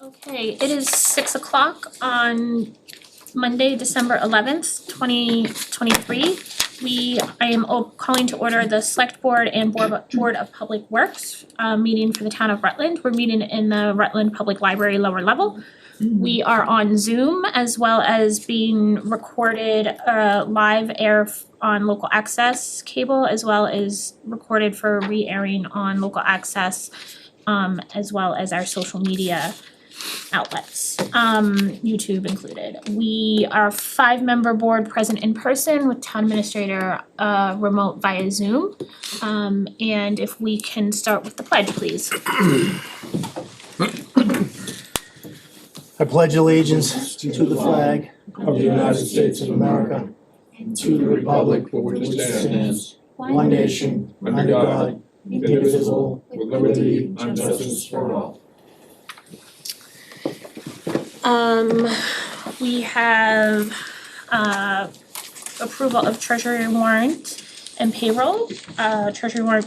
Okay, it is 6 o'clock on Monday, December 11th, 2023. I am calling to order the Select Board and Board of Public Works meeting for the town of Rutland. We're meeting in the Rutland Public Library lower level. We are on Zoom as well as being recorded live air on local access cable, as well as recorded for re-airing on local access, as well as our social media outlets, YouTube included. We are a 5-member board present in person with town administrator remote via Zoom. And if we can start with the pledge, please. I pledge allegiance to the flag of the United States of America and to the republic for which it stands, one nation, under God, indivisible, with liberty and justice for all. We have approval of treasury warrant and payroll, treasury warrant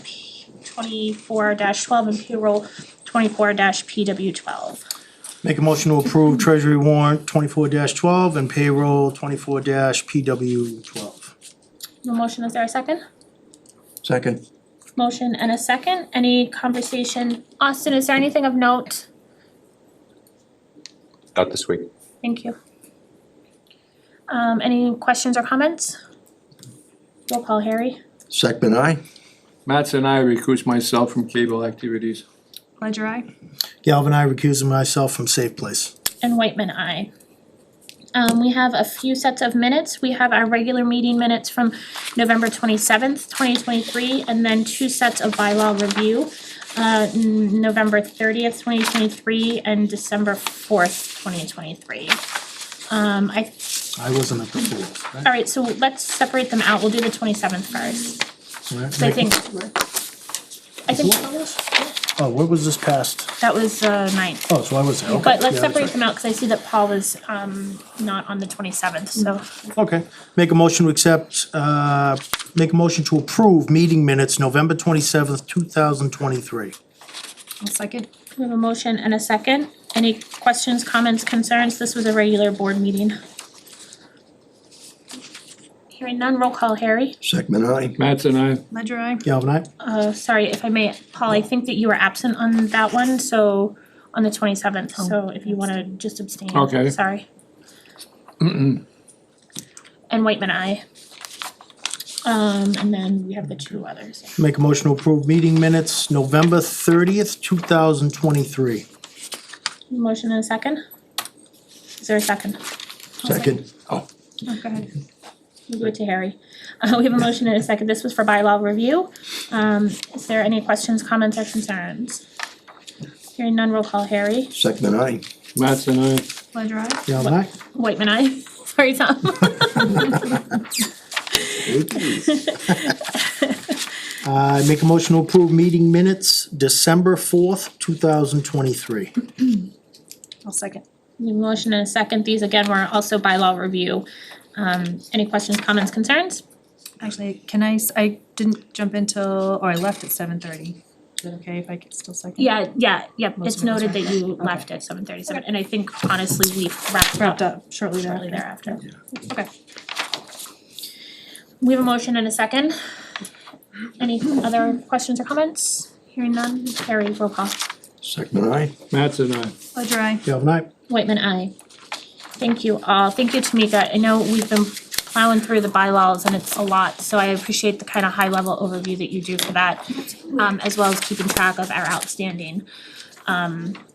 24-12 and payroll 24-PW12. Make a motion to approve treasury warrant 24-12 and payroll 24-PW12. No motion, is there a second? Second. Motion and a second. Any conversation? Austin, is there anything of note? Not this week. Thank you. Any questions or comments? Roll call, Harry. Second, aye. Matt's and I recuse myself from cable activities. Ledger I. Galvin, I recuse myself from Safe Place. And Whitman, aye. We have a few sets of minutes. We have our regular meeting minutes from November 27th, 2023, and then 2 sets of bylaw review. November 30th, 2023, and December 4th, 2023. I wasn't at the 4th, right? Alright, so let's separate them out. We'll do the 27th first. So I think Oh, what was this past? that was 9th. Oh, so I was there, okay. But let's Yeah, separate that's them out, cause I see that Paul was not on the 27th, so. right. Okay, make a motion to accept, make a motion to approve meeting minutes November 27th, 2023. I'll second. We have a motion and a second. Any questions, comments, concerns? This was a regular board meeting. Hearing none, roll call, Harry. Second, aye. Matt's and I, Ledger I. Galvin, I. Sorry, if I may, Paul, I think that you were absent on that one, so on the 27th, so if you wanna just abstain. Okay. Sorry. And Whitman, aye. And then we have the 2 others. Make a motion to approve meeting minutes November 30th, 2023. Motion and a second? Is there a second? Second. Oh, go ahead. We'll do it to Harry. We have a motion and a second. This was for bylaw review. Is there any questions, comments, or concerns? Hearing none, roll call, Harry. Second, aye. Matt's and I, Ledger I. Galvin, I. Whitman, aye. Sorry, Tom. I make a motion to approve meeting minutes December 4th, 2023. I'll second. We have a motion and a second. These again were also bylaw review. Any questions, comments, concerns? Actually, I didn't jump in till, I left at 7:30. Is it okay if I could still second? Yep. It's Most of it was noted that you okay. left at 7:37, and I think honestly we wrapped Wrapped up up shortly shortly thereafter. thereafter. Okay. We have a motion and a second. Any other questions or comments? Hearing none, Harry, roll call. Second, aye. Matt's and I. Ledger I. Galvin, I. Whitman, aye. Thank you all. Thank you, Tamika. I know we've been plowing through the bylaws and it's a lot, so I appreciate the kind of high level overview that you do for that, as well as keeping track of our outstanding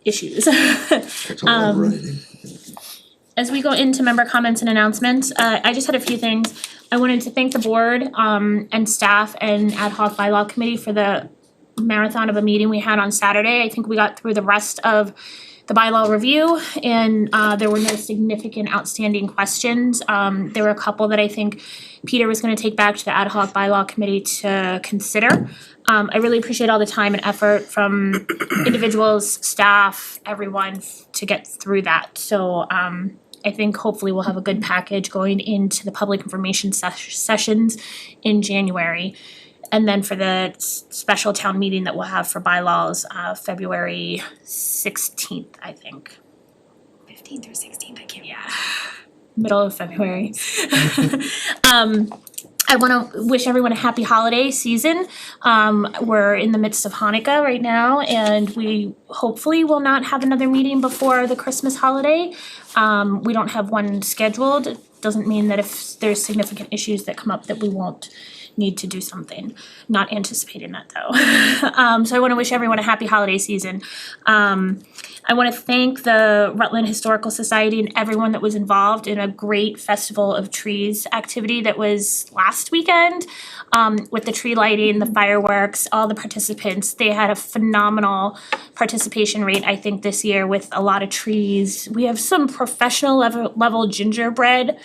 issues. That's a lot of writing. As we go into member comments and announcements, I just had a few things. I wanted to thank the board and staff and ad hoc bylaw committee for the marathon of a meeting we had on Saturday. I think we got through the rest of the bylaw review and there were no significant outstanding questions. There were a couple that I think Peter was gonna take back to the ad hoc bylaw committee to consider. I really appreciate all the time and effort from individuals, staff, everyone to get through that. So I think hopefully we'll have a good package going into the public information sessions in January. And then for the special town meeting that we'll have for bylaws, February 16th, I think. 15th or 16th, I can't. Yeah, middle of February. I wanna wish everyone a happy holiday season. We're in the midst of Hanukkah right now, and we hopefully will not have another meeting before the Christmas holiday. We don't have one scheduled. It doesn't mean that if there's significant issues that come up that we won't need to do something. Not anticipating that though. So I wanna wish everyone a happy holiday season. I wanna thank the Rutland Historical Society and everyone that was involved in a great Festival of Trees activity that was last weekend. With the tree lighting, the fireworks, all the participants, they had a phenomenal participation rate, I think, this year with a lot of trees. We have some professional level gingerbread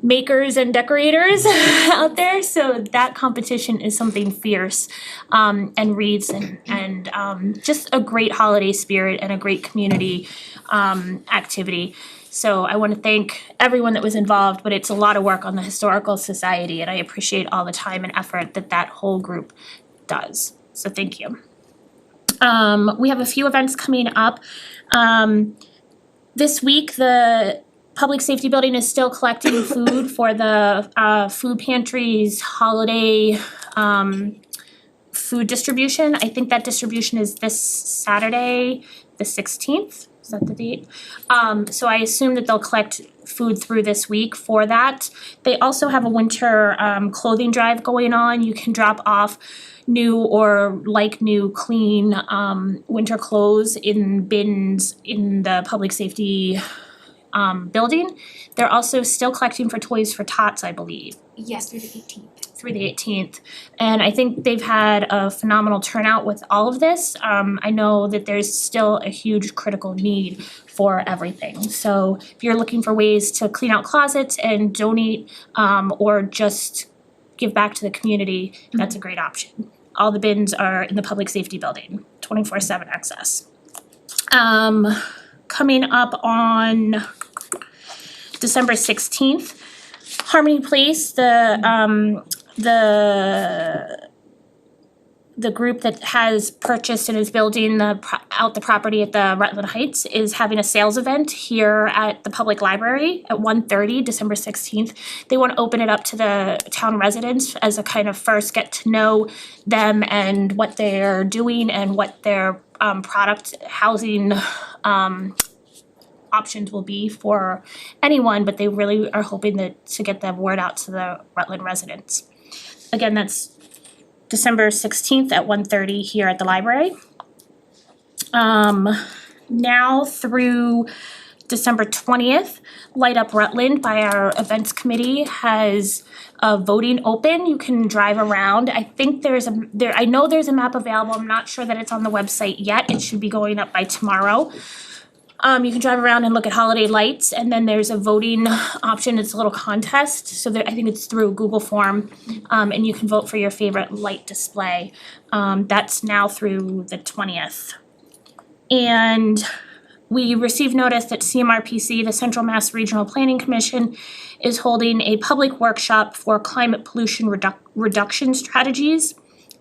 makers and decorators out there, so that competition is something fierce, and wreaths and just a great holiday spirit and a great community activity. So I want to thank everyone that was involved, but it's a lot of work on the Historical Society, and I appreciate all the time and effort that that whole group does. So thank you. We have a few events coming up. This week, the Public Safety Building is still collecting food for the food pantry's holiday food distribution. I think that distribution is this Saturday, the 16th. Is that the date? So I assume that they'll collect food through this week for that. They also have a winter clothing drive going on. You can drop off new or like new clean winter clothes in bins in the public safety building. They're also still collecting for Toys for Tots, I believe. Yes, through the 18th. Through the 18th. And I think they've had a phenomenal turnout with all of this. I know that there's still a huge critical need for everything. So if you're looking for ways to clean out closets and donate or just give back to the community, that's a great option. All the bins are in the public safety building, 24/7 access. Coming up on December 16th, Harmony Place, the group that has purchased and is building out the property at the Rutland Heights is having a sales event here at the public library at 1:30, December 16th. They want to open it up to the town residents as a kind of first get to know them and what they're doing and what their product housing options will be for anyone, but they really are hoping to get the word out to the Rutland residents. Again, that's December 16th at 1:30 here at the library. Now through December 20th, Light Up Rutland by our events committee has voting open. You can drive around. I think I know there's a map available. I'm not sure that it's on the website yet. It should be going up by tomorrow. You can drive around and look at holiday lights, and then there's a voting option. It's a little contest, so I think it's through Google form, and you can vote for your favorite light display. That's now through the 20th. And we received notice that CMRPC, the Central Mass Regional Planning Commission, is holding a public workshop for climate pollution reduction strategies.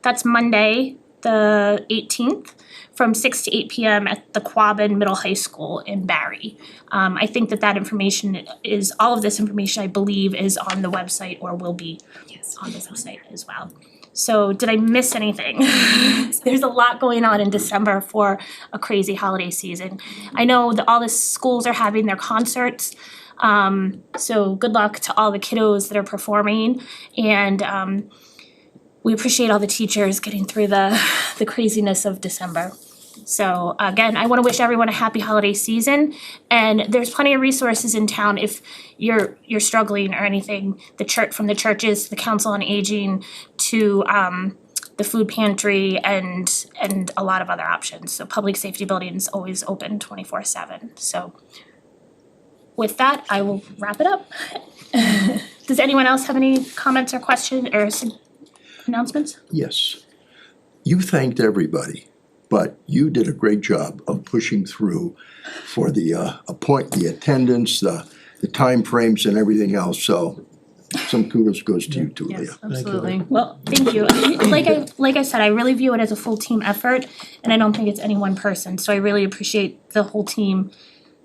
That's Monday, the 18th. From 6 to 8 p.m. at the Quabbin Middle High School in Barry. I think that information all of this information, I believe, is on the website or will be on the website as well. So did I miss anything? There's a lot going on in December for a crazy holiday season. I know that all the schools are having their concerts. So good luck to all the kiddos that are performing, and we appreciate all the teachers getting through the craziness of December. So again, I want to wish everyone a happy holiday season, and there's plenty of resources in town if you're struggling or anything. From the churches to the Council on Aging to the food pantry and a lot of other options. So public safety building is always open 24/7. So with that, I will wrap it up. Does anyone else have any comments or questions or announcements? Yes. You thanked everybody, but you did a great job of pushing through for the attendance, the timeframes and everything else, so some kudos goes to you too, Leah. Yes, absolutely. Well, thank you. Like I said, I really view it as a full team effort, and I don't think it's any one person, so I really appreciate the whole team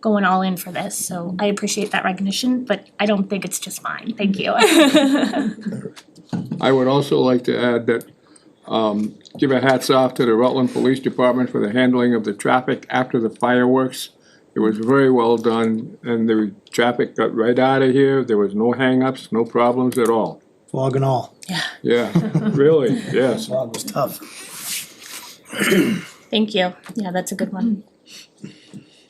going all in for this, so I appreciate that recognition, but I don't think it's just mine, thank you. I would also like to add that, give a hats off to the Rutland Police Department for the handling of the traffic after the fireworks. It was very well done, and the traffic got right out of here, there was no hangups, no problems at all. Fog and all. Yeah, really, yes. Fog was tough. Thank you, yeah, that's a good one.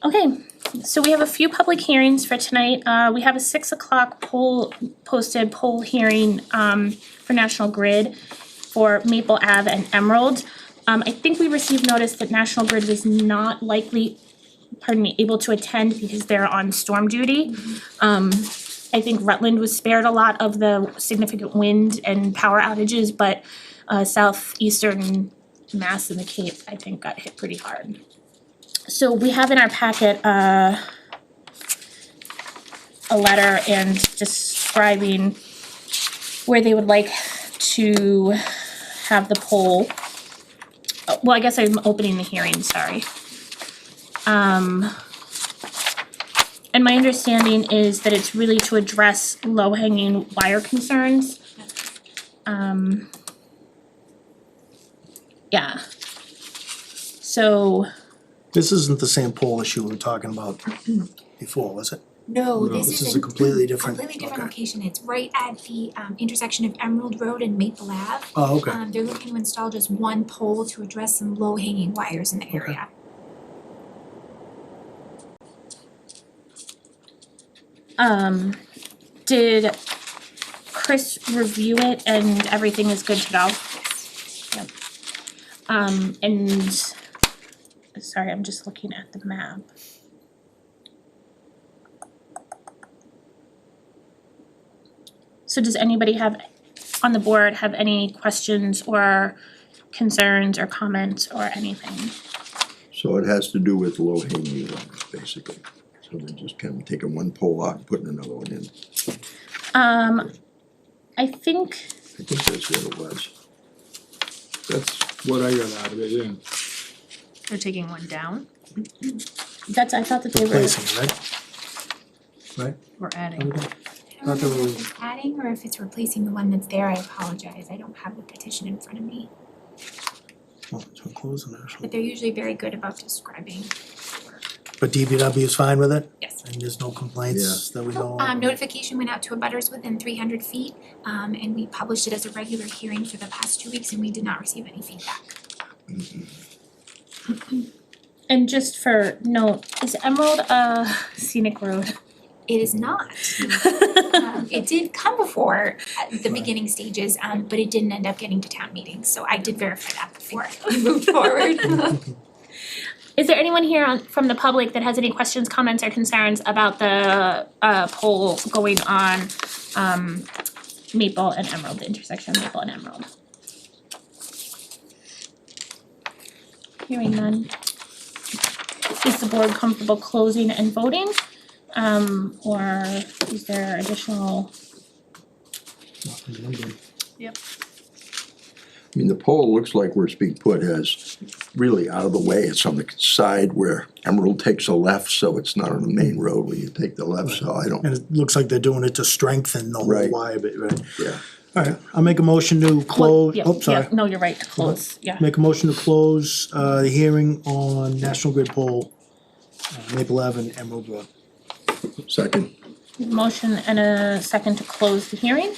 Okay, so we have a few public hearings for tonight. We have a 6 o'clock posted poll hearing for National Grid for Maple Ave and Emerald. I think we received notice that National Grid was not able to attend because they're on storm duty. I think Rutland was spared a lot of the significant wind and power outages, but southeastern Mass and the Cape, I think, got hit pretty hard. So we have in our packet a letter and describing where they would like to have the poll. Well, I guess I'm opening the hearing, sorry. And my understanding is that it's really to address low-hanging wire concerns. Yeah. So, This isn't the same pole issue we were talking about before, was it? No, This this is is a completely different. completely different Okay. location. It's right at the intersection of Emerald Road and Maple Ave. Oh, okay. They're looking to install just one pole to address some low hanging wires in the area. did Chris review it and everything is good to go? Yep. And, sorry, I'm just looking at the map. So does anybody on the board have any questions or concerns or comments or anything? So it has to do with low hanging ones, basically. So they're just kind of taking one pole out and putting another one in. I think, I think that's what it was. That's what I got out of it, yeah. They're taking one down, I thought that they were, Replacing, right? we're adding. Okay. I don't Not know that if it's adding or if it's replacing the one that's there. I apologize. I don't have the petition in front of me. Well, so closing there. But they're usually very good about describing. But DPW is fine with it? Yes. And there's no complaints that we know of? Notification went out to abutters within 300 feet, and we published it as a regular hearing for the past 2 weeks, and we did not receive any feedback. and just for note, is Emerald a scenic road? It is not. It did come before at the beginning stages, but it didn't end up getting to town meetings, so I did verify that before we moved forward. Is there anyone here from the public that has any questions, comments, or concerns about the poll going on Maple and Emerald, the intersection of Maple and Emerald? Hearing none. Is the board comfortable closing and voting? Or is there additional? I mean, the pole looks like where it's being put as really out of the way. It's on the side where Emerald takes a left, so it's not on the main road where you take the left, so I don't, And it looks like they're doing it to strengthen the whole Right. wire bit, right? yeah. Alright, I'll make a motion to close, Yeah, oops, sorry. yeah, no, you're right, to close, yeah. Make a motion to close the hearing on National Grid pole, Maple Ave and Emerald Road. Second, Motion and a second to close the hearing.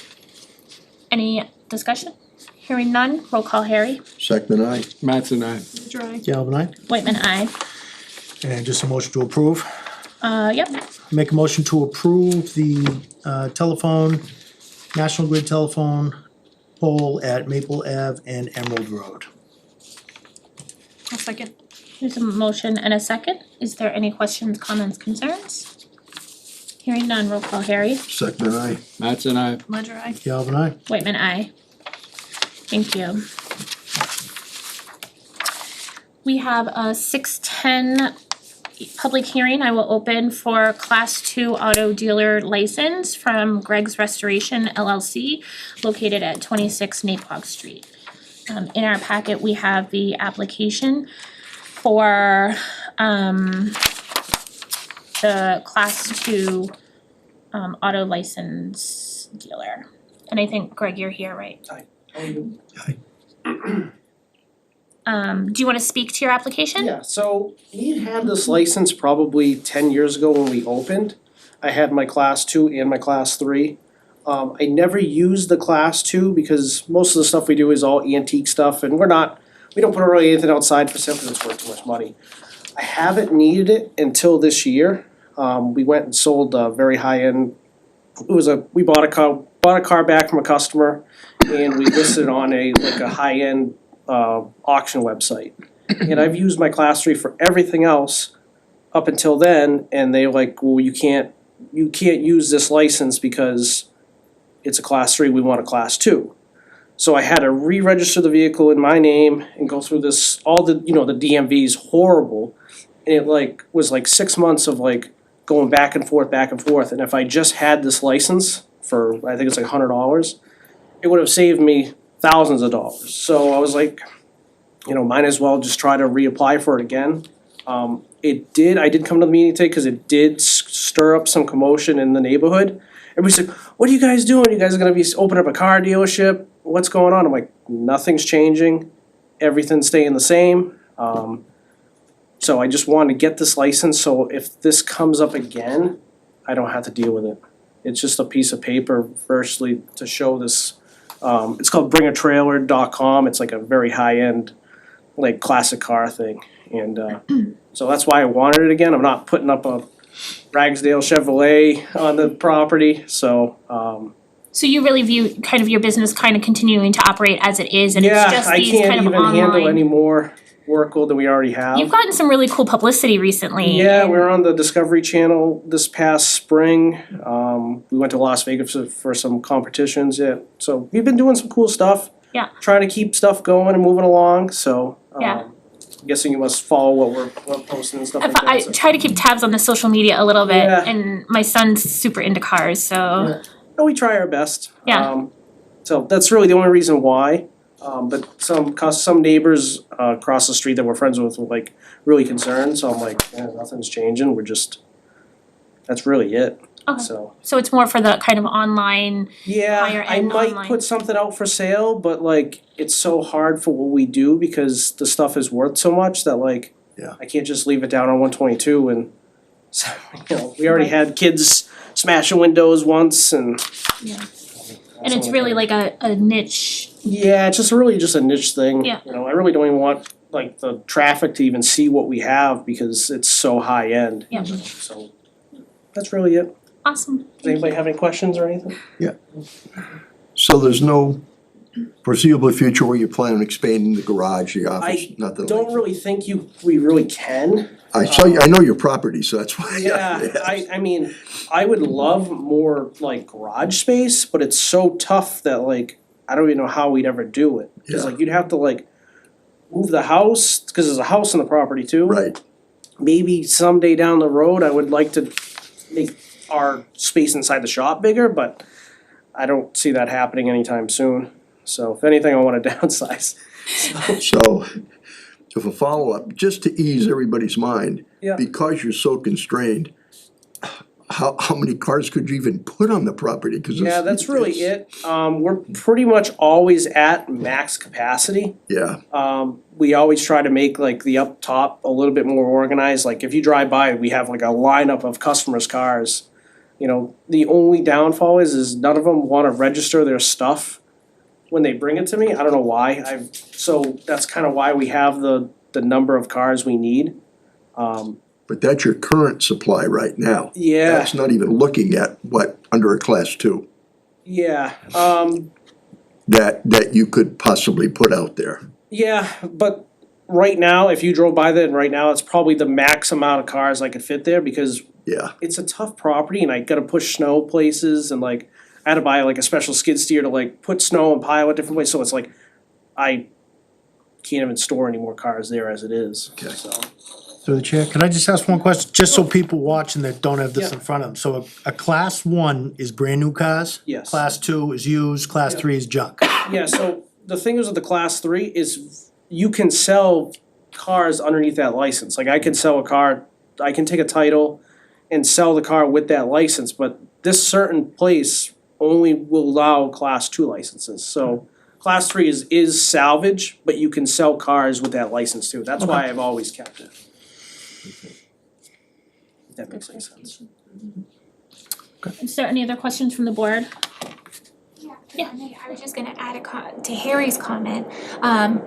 Any discussion? Hearing none, roll call Harry. second I. Matt's and I. Galvin aye? Whitman, aye. And just a motion to approve. Yep, Make a motion to approve the telephone, National Grid telephone pole at Maple Ave and Emerald Road. A second. there's a motion and a second. Is there any questions, comments, concerns? Hearing none, roll call Harry. Second I. Matt's and I. Ledger I. Galvin aye? Whitman, aye. Thank you. We have a 6:10 public hearing. I will open for Class 2 auto dealer license from Greg's Restoration LLC located at 26 Naquag Street. In our packet, we have the application for to class 2 auto license dealer. And I think Greg, you're here, right? Do you wanna speak to your application? Yeah, so we had this license probably 10 years ago when we opened. I had my class 2 and my class 3. I never used the class 2 because most of the stuff we do is all antique stuff and we don't put really anything outside for sale because it's worth too much money. I haven't needed it until this year. We went and sold a very high-end, we bought a car back from a customer and we listed it on a high-end auction website. And I've used my class 3 for everything else up until then, and they're like, well, you can't use this license because it's a class 3, we want a class 2. So I had to re-register the vehicle in my name and go through this, all the, the DMV is horrible. And it was 6 months of going back and forth, and if I just had this license for, I think it's $100, it would have saved me thousands of dollars. So I was like, might as well just try to reapply for it again. I did come to the meeting today because it did stir up some commotion in the neighborhood. Everybody said, what are you guys doing? You guys are gonna be opening up a car dealership? What's going on? I'm like, nothing's changing. Everything's staying the same. So I just wanted to get this license, so if this comes up again, I don't have to deal with it. It's just a piece of paper firstly to show this. It's called bringatrailer.com. It's like a very high-end, classic car thing. And so that's why I wanted it again. I'm not putting up a Ragsdale Chevrolet on the property, so So you really view kind of your business kind of continuing to operate as it is and it's just these kind of I can't even handle any online. more work than we already have. You've gotten some really cool publicity recently. Yeah, and- we were on the Discovery Channel this past spring. We went to Las Vegas for some competitions. Yeah, so we've been doing some cool stuff. Yeah. Trying to keep stuff going and moving along. So Yeah. I'm guessing you must follow what we're posting and stuff like that. I so. try to keep tabs on the social media a little bit Yeah. and my son's super into cars, so Yeah. No, we try our best. Yeah. So that's really the only reason why. But some neighbors across the street that we're friends with were really concerned. So I'm like, nothing's changing. That's really it. Okay. So it's more for the kind of online, yeah, higher I end might online. put something out for sale, but it's so hard for what we do because the stuff is worth so much that Yeah. I can't just leave it down on 122 and so, we already had kids smashing windows once and. Yeah. And it's really like a niche. Yeah, it's just really just a niche thing. Yeah. I really don't even want the traffic to even see what we have because it's so high end. Yeah. So that's really it. Awesome. Does anybody have any questions or anything? So there's no foreseeable future where you plan on expanding the garage, the office, nothing like Don't that? really think we really can. I know your property, so that's why. Yeah, I mean, I would love more garage space, but it's so tough that I don't even know how we'd ever do it. Cause Yeah. you'd have to move the house, cause there's a house on the property too. Right, Maybe someday down the road, I would like to make our space inside the shop bigger, but I don't see that happening anytime soon. So if anything, I wanna downsize. so, if a follow-up, just to ease everybody's mind, Yeah. because you're so constrained, how many cars could you even put on the property? 'Cause Yeah, that's really it. We're pretty much always at max capacity. Yeah, We always try to make the up top a little bit more organized. If you drive by, we have a lineup of customers' cars. The only downfall is none of them wanna register their stuff when they bring it to me. I don't know why. So that's kinda why we have the number of cars we need. but that's your current supply right now. Yeah, That's not even looking at what, under a class 2, yeah, that you could possibly put out there. yeah, but right now, if you drove by there, and right now, it's probably the max amount of cars I could fit there because Yeah, it's a tough property and I gotta push snow places and I had to buy a special skid steer to put snow and pile at different places, so it's I can't even store any more cars there as it is, Okay. so. Through the chair, can I just ask one question, just so people watching that don't have this Yeah. in front of them? So a class 1 is brand new cars? Yes. Class 2 is used, class Yeah. 3 is junk. Yeah, so the thing is with the class 3 is you can sell cars underneath that license, I can sell a car, I can take a title and sell the car with that license, but this certain place only will allow class 2 licenses, so class 3 is salvage, but you can sell cars with that license too, that's why I've always kept it. If that makes any sense. Is there any other questions from the board? Yeah. I was just gonna add to Harry's comment.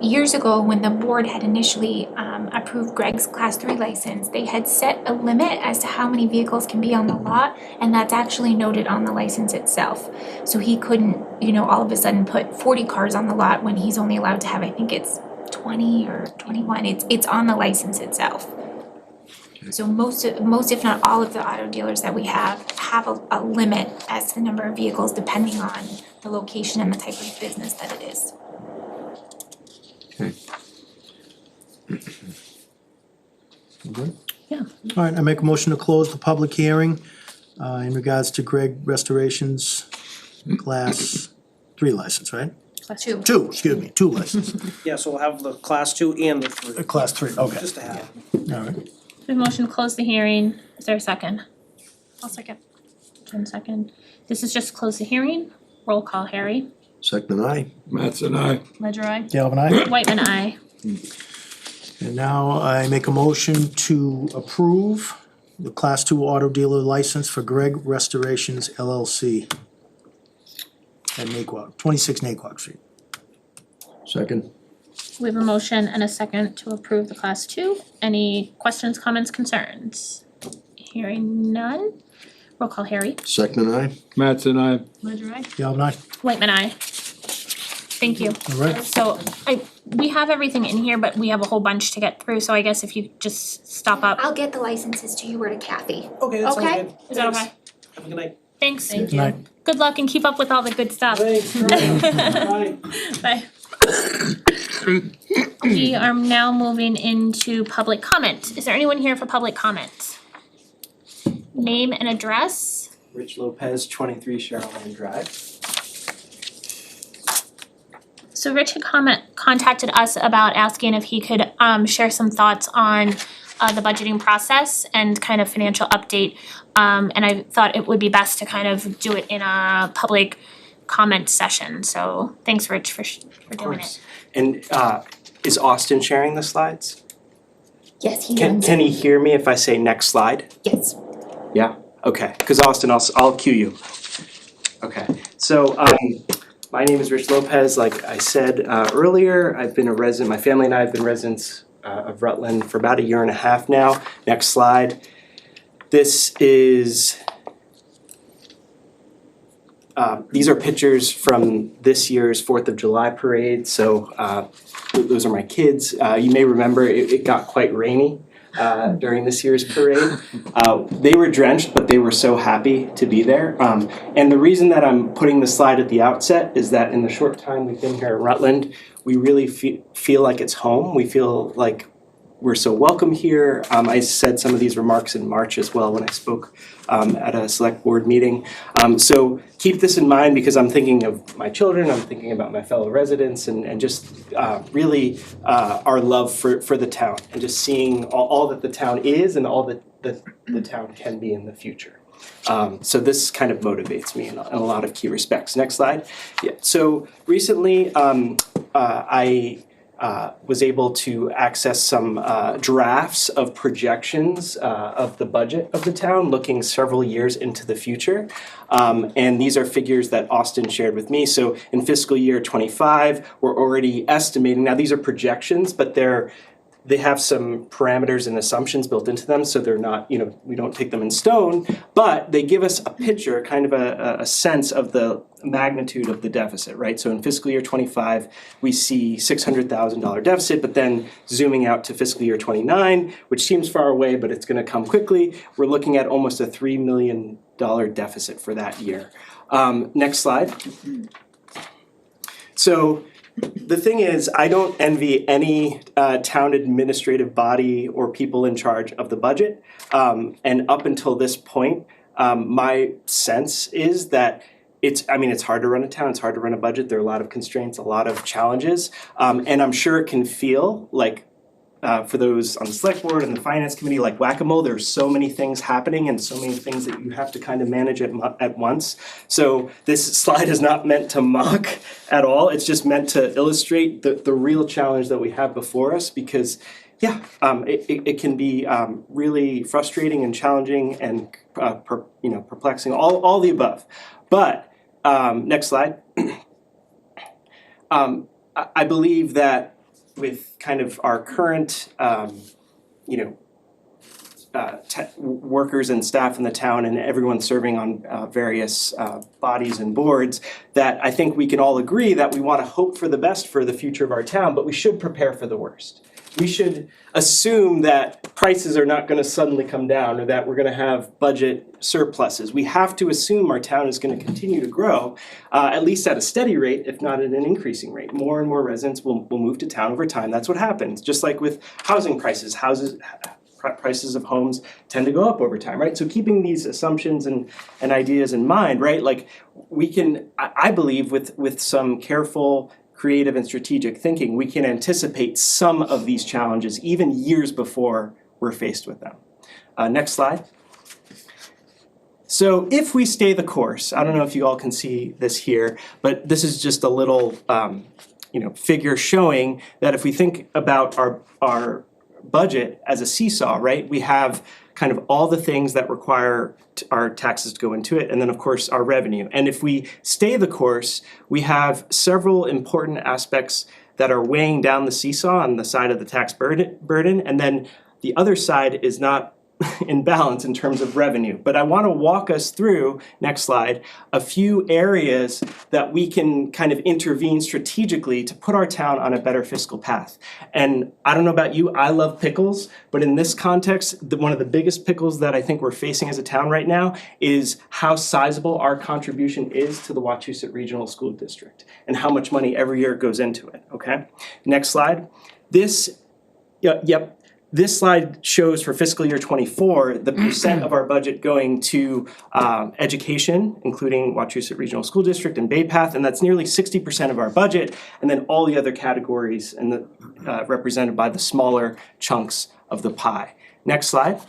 Years ago, when the board had initially approved Greg's class 3 license, they had set a limit as to how many vehicles can be on the lot, and that's actually noted on the license itself. So he couldn't, all of a sudden put 40 cars on the lot when he's only allowed to have, I think it's 20 or 21, it's on the license itself. So most if not all of the auto dealers that we have a limit as to the number of vehicles depending on the location and the type of business that it is. All right, I make a motion to close the public hearing in regards to Greg Restoration's class 3 license, right? Two. Two licenses. Yeah, so we'll have the class 2 and the 3, Class 3, okay, just to have. all right. We have a motion to close the hearing. Is there a second? I'll second. Jen second. This is just to close the hearing. Roll call, Harry. Second I. Mattson, aye. Ledger I. Galvin, aye. Whitman, aye. And now I make a motion to approve the class 2 auto dealer license for Greg Restorations LLC at Naquag, 26 Naquag Street. Second. We have a motion and a second to approve the class 2. Any questions, comments, concerns? Hearing none. Roll call, Harry. Second I. Mattson, aye. Ledger I. Galvin, aye. Whitman, aye. Thank you. All right. So we have everything in here, but we have a whole bunch to get through, so I guess if you just stop up. I'll get the licenses to you or to Kathy. Okay, that sounds Okay. good. Is that okay? Thanks. Have a good night. Thanks. Thank Good night. Good luck and keep up with all the good stuff. Thanks. Bye. Bye. We are now moving into public comment. Is there anyone here for public comment? Name and address. Rich Lopez, 23 Sherland Drive. So Rich had contacted us about asking if he could share some thoughts on the budgeting process and kind of financial update. And I thought it would be best to kind of do it in a public comment session. So thanks, Rich, for doing it. And is Austin sharing the slides? Yes, he Can he hear me if I say next slide? Yes. Yeah, okay, because Austin, I'll cue you. Okay, so my name is Rich Lopez, like I said earlier, I've been a resident, my family and I have been residents of Rutland for about 1.5 years now. Next slide. This is, these are pictures from this year's 4th of July parade, so those are my kids. You may remember it got quite rainy during this year's parade. They were drenched, but they were so happy to be there. And the reason that I'm putting the slide at the outset is that in the short time we've been here in Rutland, we really feel like it's home. We feel like we're so welcome here. I said some of these remarks in March as well when I spoke at a select board meeting. So keep this in mind because I'm thinking of my children, I'm thinking about my fellow residents and just really our love for the town and just seeing all that the town is and all that the town can be in the future. So this kind of motivates me in a lot of key respects. Next slide. Yeah. So recently I was able to access some drafts of projections of the budget of the town looking several years into the future. And these are figures that Austin shared with me. So in fiscal year 25, we're already estimating, now these are projections, but they have some parameters and assumptions built into them, so they're not, we don't take them in stone, but they give us a picture, kind of a sense of the magnitude of the deficit, right? So in fiscal year 25, we see $600,000 deficit, but then zooming out to fiscal year 29, which seems far away, but it's gonna come quickly, we're looking at almost a $3 million deficit for that year. Next slide. So the thing is, I don't envy any town administrative body or people in charge of the budget. And up until this point, my sense is that it's hard to run a town, it's hard to run a budget. There are a lot of constraints, a lot of challenges. And I'm sure it can feel like for those on the select board and the finance committee, like whack-a-mole, there's so many things happening and so many things that you have to kind of manage at once. So this slide is not meant to mock at all. It's just meant to illustrate the real challenge that we have before us, because it can be really frustrating and challenging and perplexing, all the above. But next slide. I believe that with kind of our current workers and staff in the town and everyone serving on various bodies and boards, that I think we can all agree that we want to hope for the best for the future of our town, but we should prepare for the worst. We should assume that prices are not going to suddenly come down or that we're going to have budget surpluses. We have to assume our town is going to continue to grow, at least at a steady rate, if not at an increasing rate. More and more residents will move to town over time. That's what happens. Just like with housing prices, prices of homes tend to go up over time, right? So keeping these assumptions and ideas in mind, right? Like we can, I believe with some careful, creative and strategic thinking, we can anticipate some of these challenges even years before we're faced with them. Next slide. So if we stay the course, I don't know if you all can see this here, but this is just a little figure showing that if we think about our budget as a seesaw, right? We have kind of all the things that require our taxes to go into it, and then of course our revenue. And if we stay the course, we have several important aspects that are weighing down the seesaw on the side of the tax burden, and then the other side is not in balance in terms of revenue. But I want to walk us through, next slide, a few areas that we can kind of intervene strategically to put our town on a better fiscal path. And I don't know about you, I love pickles, but in this context, one of the biggest pickles that I think we're facing as a town right now is how sizable our contribution is to the Wachusett Regional School District and how much money every year goes into it, okay? Next slide. This slide shows for fiscal year '24 the percent of our budget going to education, including Wachusett Regional School District and Bay Path, and that's nearly 60% of our budget, and then all the other categories and represented by the smaller chunks of the pie. Next slide.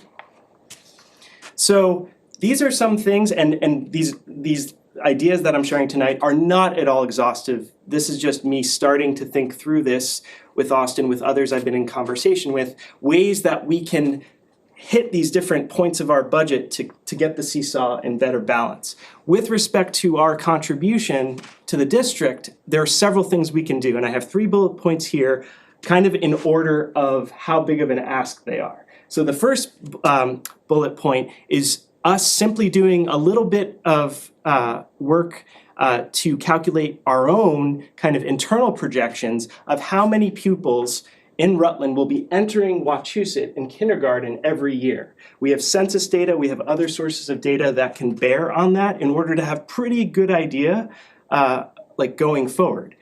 So these are some things, and these ideas that I'm sharing tonight are not at all exhaustive. This is just me starting to think through this with Austin, with others I've been in conversation with, ways that we can hit these different points of our budget to get the seesaw in better balance. With respect to our contribution to the district, there are several things we can do, and I have 3 bullet points here, kind of in order of how big of an ask they are. So the first bullet point is us simply doing a little bit of work to calculate our own kind of internal projections of how many pupils in Rutland will be entering Wachusett in kindergarten every year. We have census data, we have other sources of data that can bear on that in order to have pretty good idea going forward.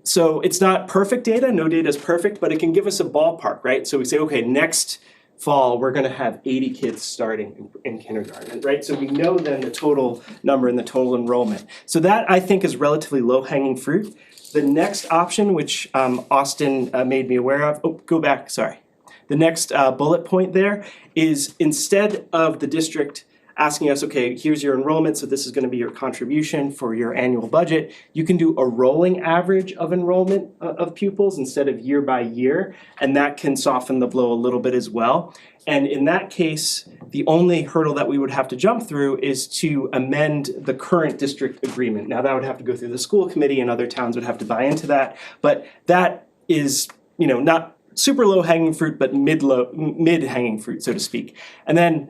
So it's not perfect data, no data is perfect, but it can give us a ballpark, right? So we say, okay, next fall, we're gonna have 80 kids starting in kindergarten, right? So we know then the total number and the total enrollment. So that, I think, is relatively low-hanging fruit. The next option, which Austin made me aware of, the next bullet point there is, instead of the district asking us, okay, here's your enrollment, so this is gonna be your contribution for your annual budget, you can do a rolling average of enrollment of pupils instead of year by year, and that can soften the blow a little bit as well. And in that case, the only hurdle that we would have to jump through is to amend the current district agreement. Now, that would have to go through the school committee, and other towns would have to buy into that, but that is, not super low-hanging fruit, but mid-hanging fruit, so to speak. And then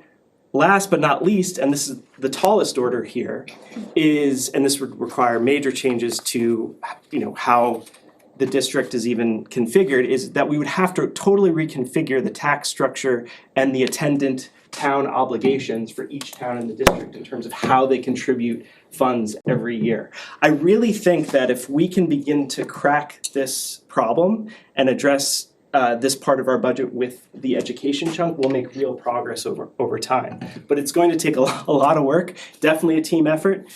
last but not least, and this is the tallest order here, and this would require major changes to, how the district is even configured, is that we would have to totally reconfigure the tax structure and the attendant town obligations for each town in the district in terms of how they contribute funds every year. I really think that if we can begin to crack this problem and address this part of our budget with the education chunk, we'll make real progress over time. But it's going to take a lot of work, definitely a team effort.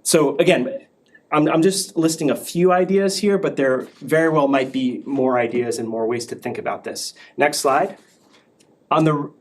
So again, I'm just listing a few ideas here, but there very well might be more ideas and more ways to think about this. Next slide. On the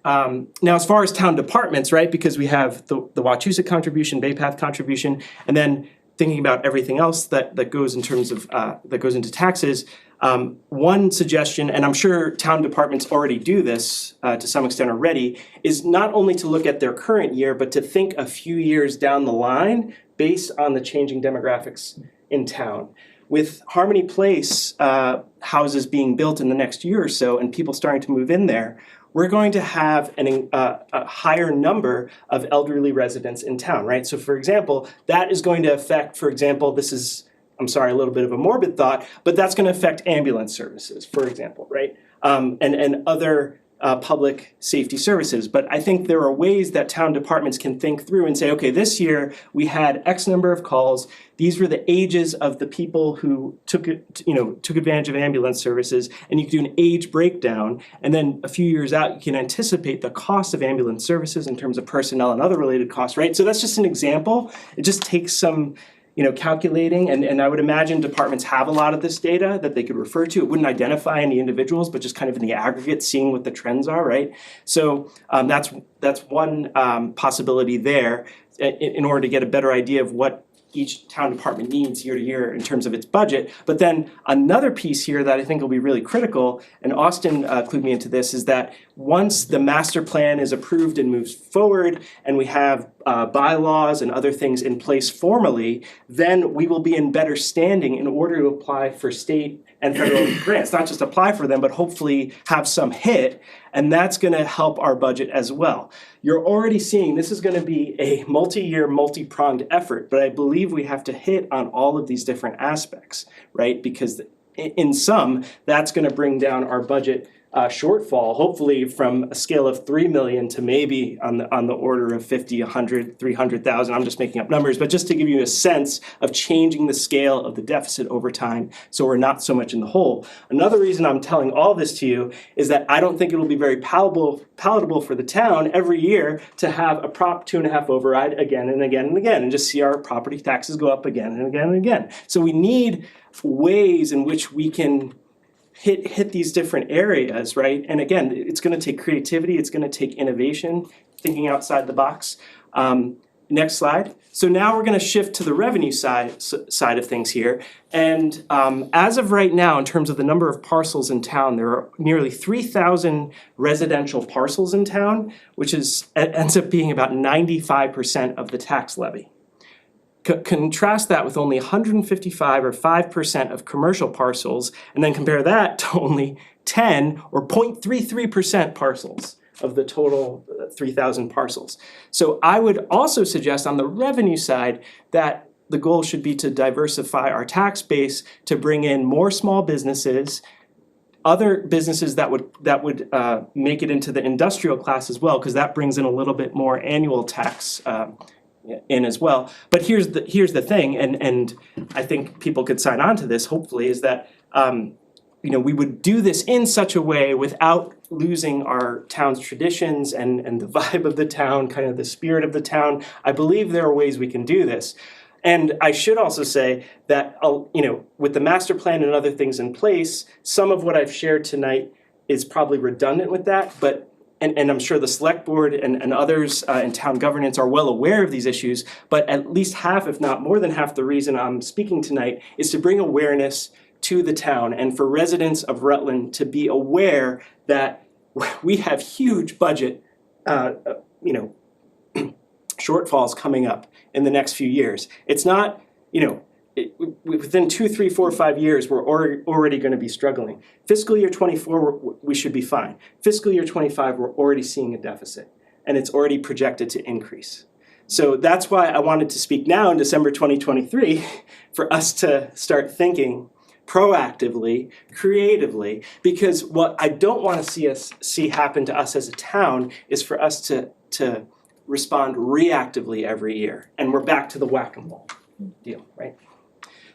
now, as far as town departments, right? Because we have the Wachusett contribution, Bay Path contribution, and then thinking about everything else that goes in terms of that goes into taxes. One suggestion, and I'm sure town departments already do this to some extent already, is not only to look at their current year, but to think a few years down the line based on the changing demographics in town. With Harmony Place houses being built in the next year or so and people starting to move in there, we're going to have a higher number of elderly residents in town, right? So for example, that is going to affect, for example, this is, I'm sorry, a little bit of a morbid thought, but that's going to affect ambulance services, for example, right? And other public safety services. But I think there are ways that town departments can think through and say, okay, this year we had X number of calls. These were the ages of the people who took advantage of ambulance services, and you can do an age breakdown. And then a few years out, you can anticipate the cost of ambulance services in terms of personnel and other related costs, right? So that's just an example. It just takes some calculating, and I would imagine departments have a lot of this data that they could refer to. It wouldn't identify any individuals, but just kind of in the aggregate, seeing what the trends are, right? So that's one possibility there in order to get a better idea of what each town department needs year to year in terms of its budget. But then another piece here that I think will be really critical, and Austin clued me into this, is that once the master plan is approved and moves forward and we have bylaws and other things in place formally, then we will be in better standing in order to apply for state and federal grants. Not just apply for them, but hopefully have some hit, and that's going to help our budget as well. You're already seeing this is going to be a multi-year, multi-pronged effort, but I believe we have to hit on all of these different aspects, right? Because in sum, that's going to bring down our budget shortfall, hopefully from a scale of 3 million to maybe on the order of 50, 100, 300,000. I'm just making up numbers, but just to give you a sense of changing the scale of the deficit over time so we're not so much in the hole. Another reason I'm telling all this to you is that I don't think it will be very palatable for the town every year to have a Prop 2.5 override again and again and again and just see our property taxes go up again and again and again. So we need ways in which we can hit these different areas, right? And again, it's going to take creativity, it's going to take innovation, thinking outside the box. Next slide. So now we're going to shift to the revenue side of things here. And as of right now, in terms of the number of parcels in town, there are nearly 3,000 residential parcels in town, which ends up being about 95% of the tax levy. Contrast that with only 155 or 5% of commercial parcels, and then compare that to only 10 or 0.33% parcels of the total 3,000 parcels. So I would also suggest on the revenue side that the goal should be to diversify our tax base to bring in more small businesses, other businesses that would make it into the industrial class as well, because that brings in a little bit more annual tax in as well. But here's the thing, and I think people could sign on to this, hopefully, is that we would do this in such a way without losing our town's traditions and the vibe of the town, kind of the spirit of the town. I believe there are ways we can do this. And I should also say that, with the master plan and other things in place, some of what I've shared tonight is probably redundant with that, but and I'm sure the select board and others in town governance are well aware of these issues, but at least half, if not more than half, the reason I'm speaking tonight is to bring awareness to the town and for residents of Rutland to be aware that we have huge budget shortfalls coming up in the next few years. It's not, within 2, 3, 4, 5 years, we're already going to be struggling. Fiscal year 24, we should be fine. Fiscal year 25, we're already seeing a deficit, and it's already projected to increase. So that's why I wanted to speak now in December 2023 for us to start thinking proactively, creatively, because what I don't want to see happen to us as a town is for us to respond reactively every year, and we're back to the whack-a-mole deal, right?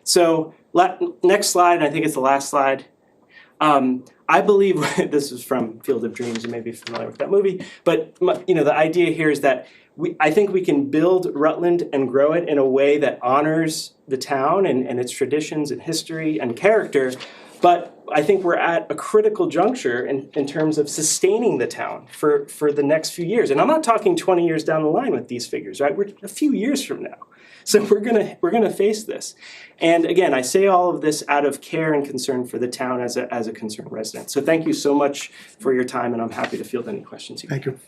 So next slide, and I think it's the last slide. I believe this is from Field of Dreams. You may be familiar with that movie, but the idea here is that I think we can build Rutland and grow it in a way that honors the town and its traditions and history and character. But I think we're at a critical juncture in terms of sustaining the town for the next few years. And I'm not talking 20 years down the line with these figures, right? We're a few years from now. So we're gonna face this. And again, I say all of this out of care and concern for the town as a concerned resident. So thank you so much for your time, and I'm happy to field any questions you Thank you.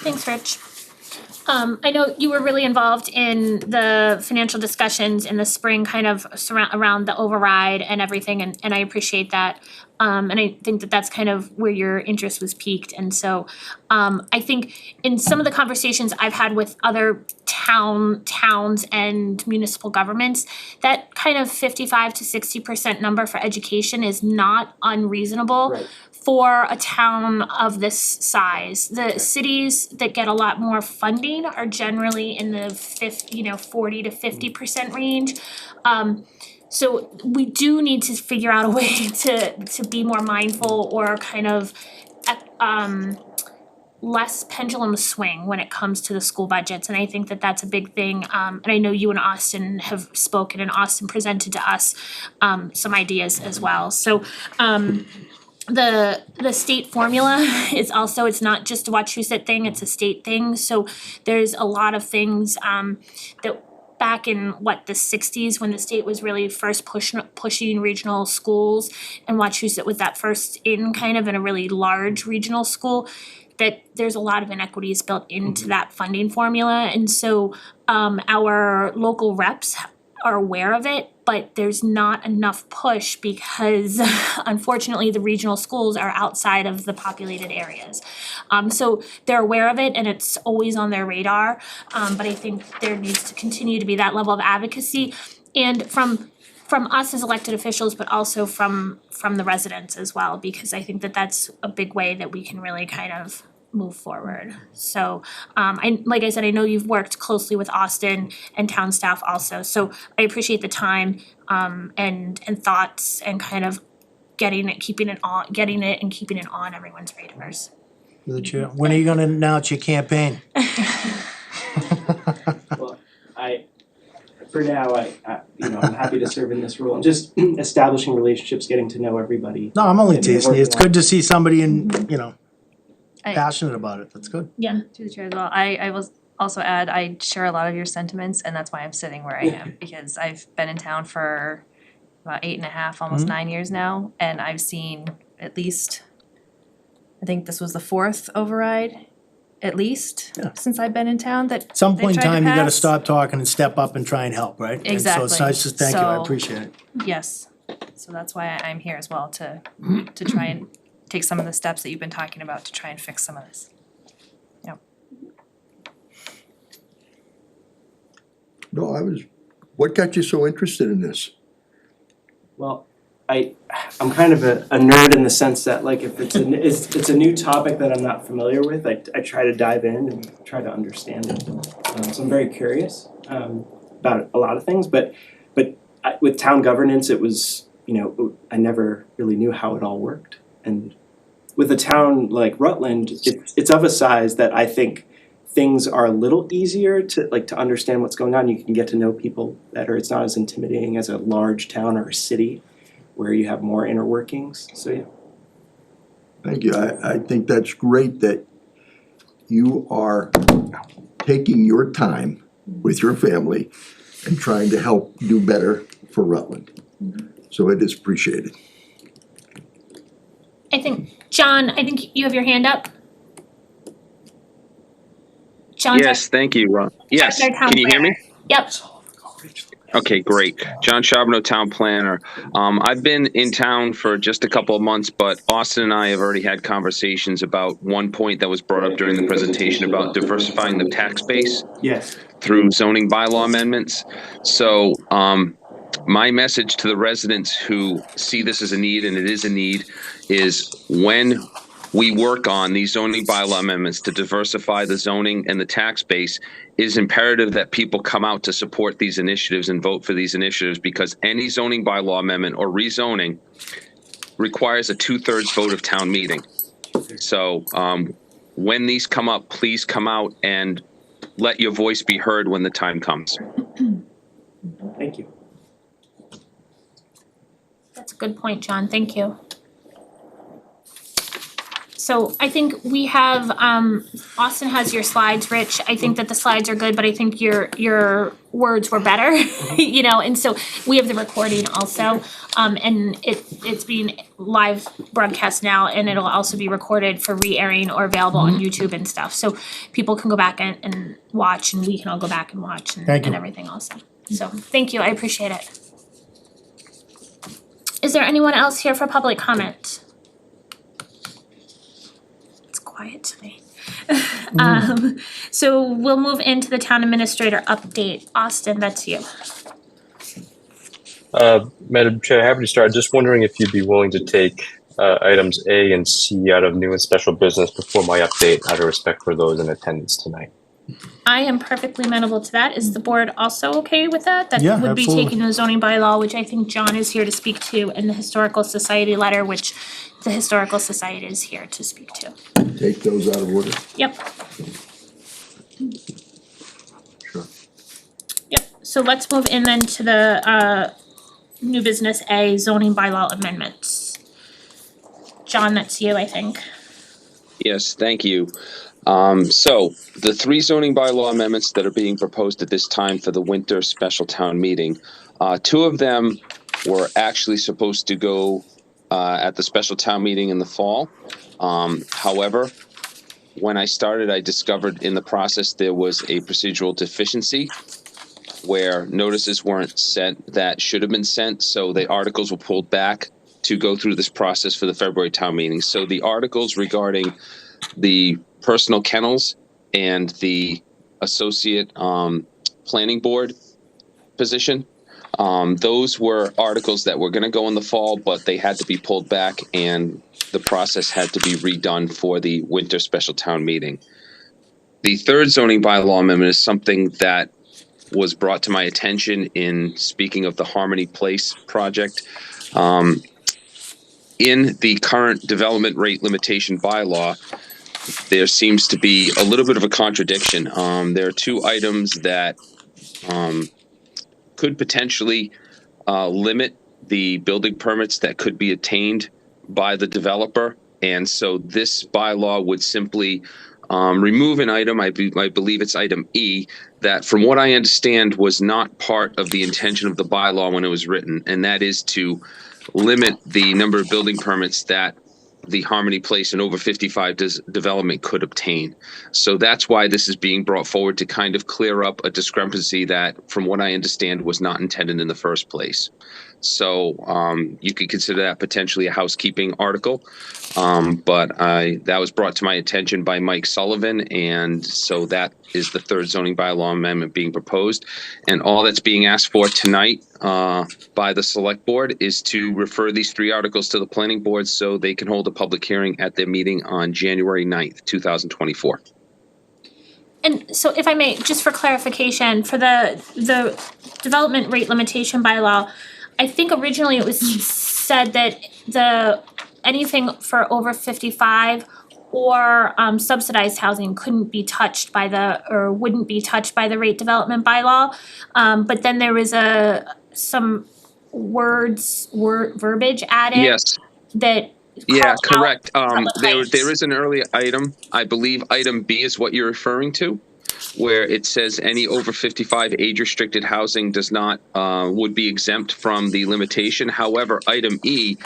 Thanks, Rich. I know you were really involved in the financial discussions in the spring, kind of around the override and everything, and I appreciate that. And I think that that's kind of where your interest was piqued, and so I think in some of the conversations I've had with other towns and municipal governments, that kind of 55 to 60% number for education is not unreasonable. Right. For a town of this size. The cities that get a lot more funding are generally in the 40 to 50% range. So we do need to figure out a way to be more mindful or kind of less pendulum swing when it comes to the school budgets, and I think that that's a big thing. And I know you and Austin have spoken, and Austin presented to us some ideas as well. So the state formula is also, it's not just a Wachusett thing, it's a state thing. So there's a lot of things that back in the 60s, when the state was really first pushing regional schools, and Wachusett was that first in a really large regional school, that there's a lot of inequities built into that funding formula. And so our local reps are aware of it, but there's not enough push because unfortunately the regional schools are outside of the populated areas. So they're aware of it and it's always on their radar, but I think there needs to continue to be that level of advocacy, and from us as elected officials, but also from the residents as well, because I think that that's a big way that we can really kind of move forward. So like I said, I know you've worked closely with Austin and town staff also, so I appreciate the time and thoughts and kind of getting it and keeping it on everyone's radars. Through the chair. When are you gonna announce your campaign? Well, for now, I'm happy to serve in this role and just establishing relationships, getting to know everybody. No, I'm only And teasing you. It's working good to see somebody I- passionate about it. That's good. Yeah. To the chair as well, I will also add, I share a lot of your sentiments, and that's why I'm sitting where I am, because I've been in town for about 8.5, almost 9 years now, and I've seen at least, I think this was the 4th override, at least, Yeah. since I've been in town, that Some they point in tried to time, you gotta pass. stop talking and step up and try and help, right? And so it's Exactly. nice to thank you. I So- appreciate it. Yes, so that's why I'm here as well, to try and take some of the steps that you've been talking about to try and fix some of this. No, what got you so interested in this? Well, I'm kind of a nerd in the sense that if it's a new topic that I'm not familiar with, I try to dive in and try to understand it. So I'm very curious about a lot of things, but with town governance, it was, I never really knew how it all worked. And with a town like Rutland, it's of a size that I think things are a little easier to understand what's going on. You can get to know people better. It's not as intimidating as a large town or a city where you have more inner workings. So yeah. Thank you. I think that's great that you are taking your time with your family and trying to help do better for Rutland. So it is appreciated. John, I think you have your hand up. John's Yes, thank you, Ron. Yes, our town can you hear me? Yep. Okay, great. John Charbonneau, Town Planner. I've been in town for just a couple of months, but Austin and I have already had conversations about one point that was brought up during the presentation about diversifying the tax base Yes. through zoning bylaw amendments. So my message to the residents who see this as a need, and it is a need, is when we work on these zoning bylaw amendments to diversify the zoning and the tax base, it is imperative that people come out to support these initiatives and vote for these initiatives, because any zoning bylaw amendment or rezoning requires a 2/3 vote of town meeting. So when these come up, please come out and let your voice be heard when the time comes. Thank you. That's a good point, John, thank you. So I think we have, Austin has your slides, Rich, I think that the slides are good, but I think your words were better, you know, and so we have the recording also. And it's being live broadcast now, and it'll also be recorded for re-airing or available on YouTube and stuff, so people can go back and watch, and we can all go back and watch and Thank you. everything also. So, thank you, I appreciate it. Is there anyone else here for public comment? It's quiet tonight. So we'll move into the town administrator update. Austin, that's you. Madam Chair, happy to start. Just wondering if you'd be willing to take items A and C out of new and special business before my update, out of respect for those in attendance tonight. I am perfectly amenable to that. Is the board also okay with that? Yeah, That would be absolutely. taking the zoning bylaw, which I think John is here to speak to, and the historical society letter, which the historical society is here to speak to. Take those out of order. Yep. Sure. Yep, so let's move in then to the new business A, zoning bylaw amendments. John, that's you, I think. Yes, thank you. So the 3 zoning bylaw amendments that are being proposed at this time for the winter special town meeting, 2 of them were actually supposed to go at the special town meeting in the fall. However, when I started, I discovered in the process there was a procedural deficiency where notices weren't sent that should have been sent, so the articles were pulled back to go through this process for the February town meeting. So the articles regarding the personal kennels and the associate planning board position, those were articles that were going to go in the fall, but they had to be pulled back and the process had to be redone for the winter special town meeting. The 3rd zoning bylaw amendment is something that was brought to my attention in speaking of the Harmony Place project. In the current development rate limitation bylaw, there seems to be a little bit of a contradiction. There are 2 items that could potentially limit the building permits that could be attained by the developer. And so this bylaw would simply remove an item, I believe it's item E, that from what I understand was not part of the intention of the bylaw when it was written, and that is to limit the number of building permits that the Harmony Place and over 55 development could obtain. So that's why this is being brought forward, to kind of clear up a discrepancy that, from what I understand, was not intended in the first place. So you could consider that potentially a housekeeping article. But that was brought to my attention by Mike Sullivan, and so that is the 3rd zoning bylaw amendment being proposed. And all that's being asked for tonight by the select board is to refer these 3 articles to the planning board so they can hold a public hearing at their meeting on January 9th, 2024. And so if I may, just for clarification, for the development rate limitation bylaw, I think originally it was said that anything for over 55 or subsidized housing couldn't be touched by or wouldn't be touched by the rate development bylaw. But then there was some verbiage added. Yes. That Yeah, called correct. out public heights. There is an earlier item, I believe item B is what you're referring to, where it says any over 55 age-restricted housing does not, would be exempt from the limitation. However, item E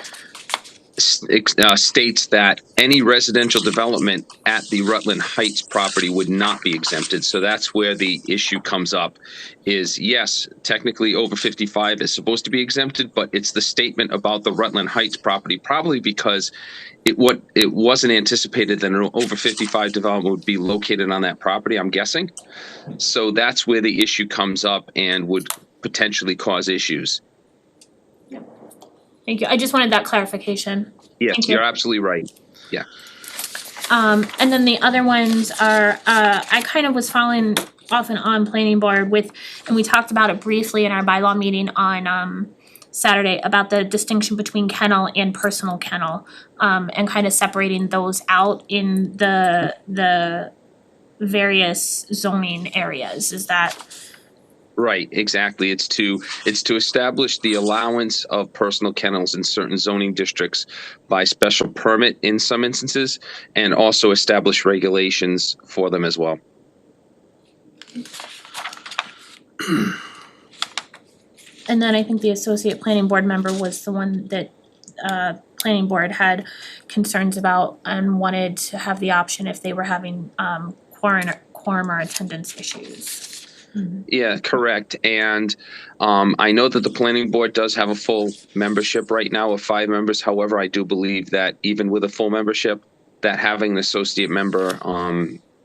states that any residential development at the Rutland Heights property would not be exempted. So that's where the issue comes up, is yes, technically over 55 is supposed to be exempted, but it's the statement about the Rutland Heights property, probably because it wasn't anticipated that an over 55 development would be located on that property, I'm guessing. So that's where the issue comes up and would potentially cause issues. Thank you. I just wanted that clarification. Yes, Thank you. you're absolutely right. And then the other ones are, I kind of was following off and on planning board with, and we talked about it briefly in our bylaw meeting on, Saturday about the distinction between kennel and personal kennel, and kind of separating those out in the various zoning areas. Is that? Right, exactly. It's to establish the allowance of personal kennels in certain zoning districts by special permit in some instances, and also establish regulations for them as well. And then I think the associate planning board member was the one that planning board had concerns about and wanted to have the option if they were having quorum or attendance issues. Yeah, correct. And I know that the planning board does have a full membership right now of 5 members. However, I do believe that even with a full membership, that having an associate member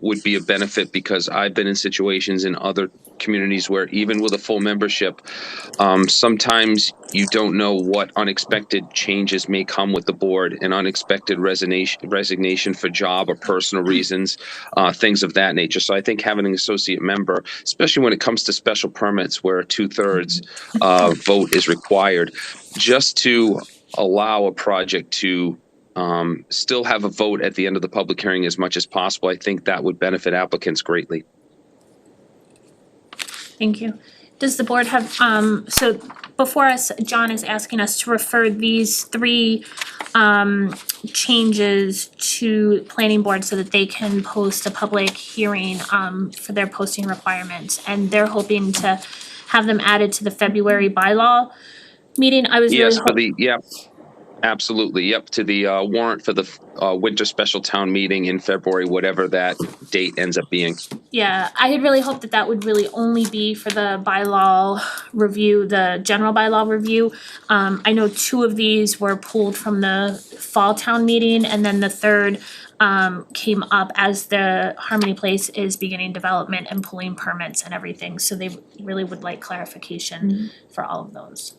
would be a benefit, because I've been in situations in other communities where even with a full membership, sometimes you don't know what unexpected changes may come with the board, an unexpected resignation for job or personal reasons, things of that nature. So I think having an associate member, especially when it comes to special permits where a 2/3 vote is required, just to allow a project to still have a vote at the end of the public hearing as much as possible, I think that would benefit applicants greatly. Thank you. Does the board have, so before us, John is asking us to refer these 3 changes to planning board so that they can post a public hearing for their posting requirements. And they're hoping to have them added to the February bylaw meeting. I was really Absolutely. Yep. To the warrant for the winter special town meeting in February, whatever that date ends up being. Yeah, I had really hoped that that would really only be for the bylaw review, the general bylaw review. I know 2 of these were pulled from the fall town meeting, and then the third came up as the Harmony Place is beginning development and pulling permits and everything. So they really would like clarification for all of those.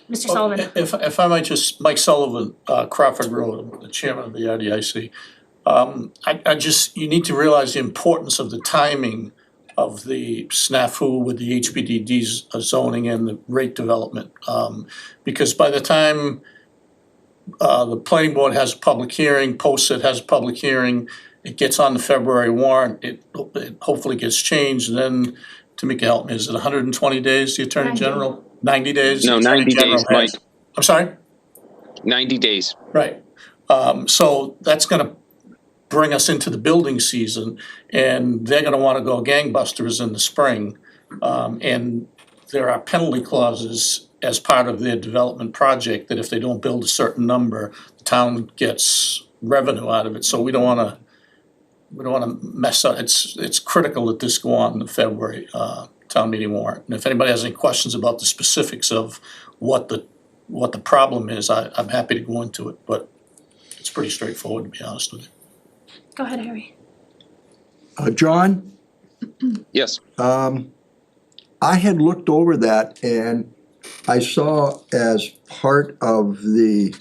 Mr. Sullivan. If I might just, Mike Sullivan, Crawford Road, the chairman of the RDIC. I just, you need to realize the importance of the timing of the snafu with the HPDD zoning and the rate development. Because by the time the planning board has a public hearing, posts it, has a public hearing, it gets on the February warrant, it hopefully gets changed, and then, Tamika, help me, is it 120 days, the Attorney General? 90 days? No, 90 days, Mike. I'm sorry? 90 days. Right. So that's gonna bring us into the building season, and they're gonna wanna go gangbusters in the spring. And there are penalty clauses as part of their development project that if they don't build a certain number, the town gets revenue out of it. So we don't wanna mess up. It's critical that this go on in the February town meeting warrant. And if anybody has any questions about the specifics of what the problem is, I'm happy to go into it, but it's pretty straightforward, to be honest with you. Go ahead, Harry. John, Yes. I had looked over that and I saw as part of the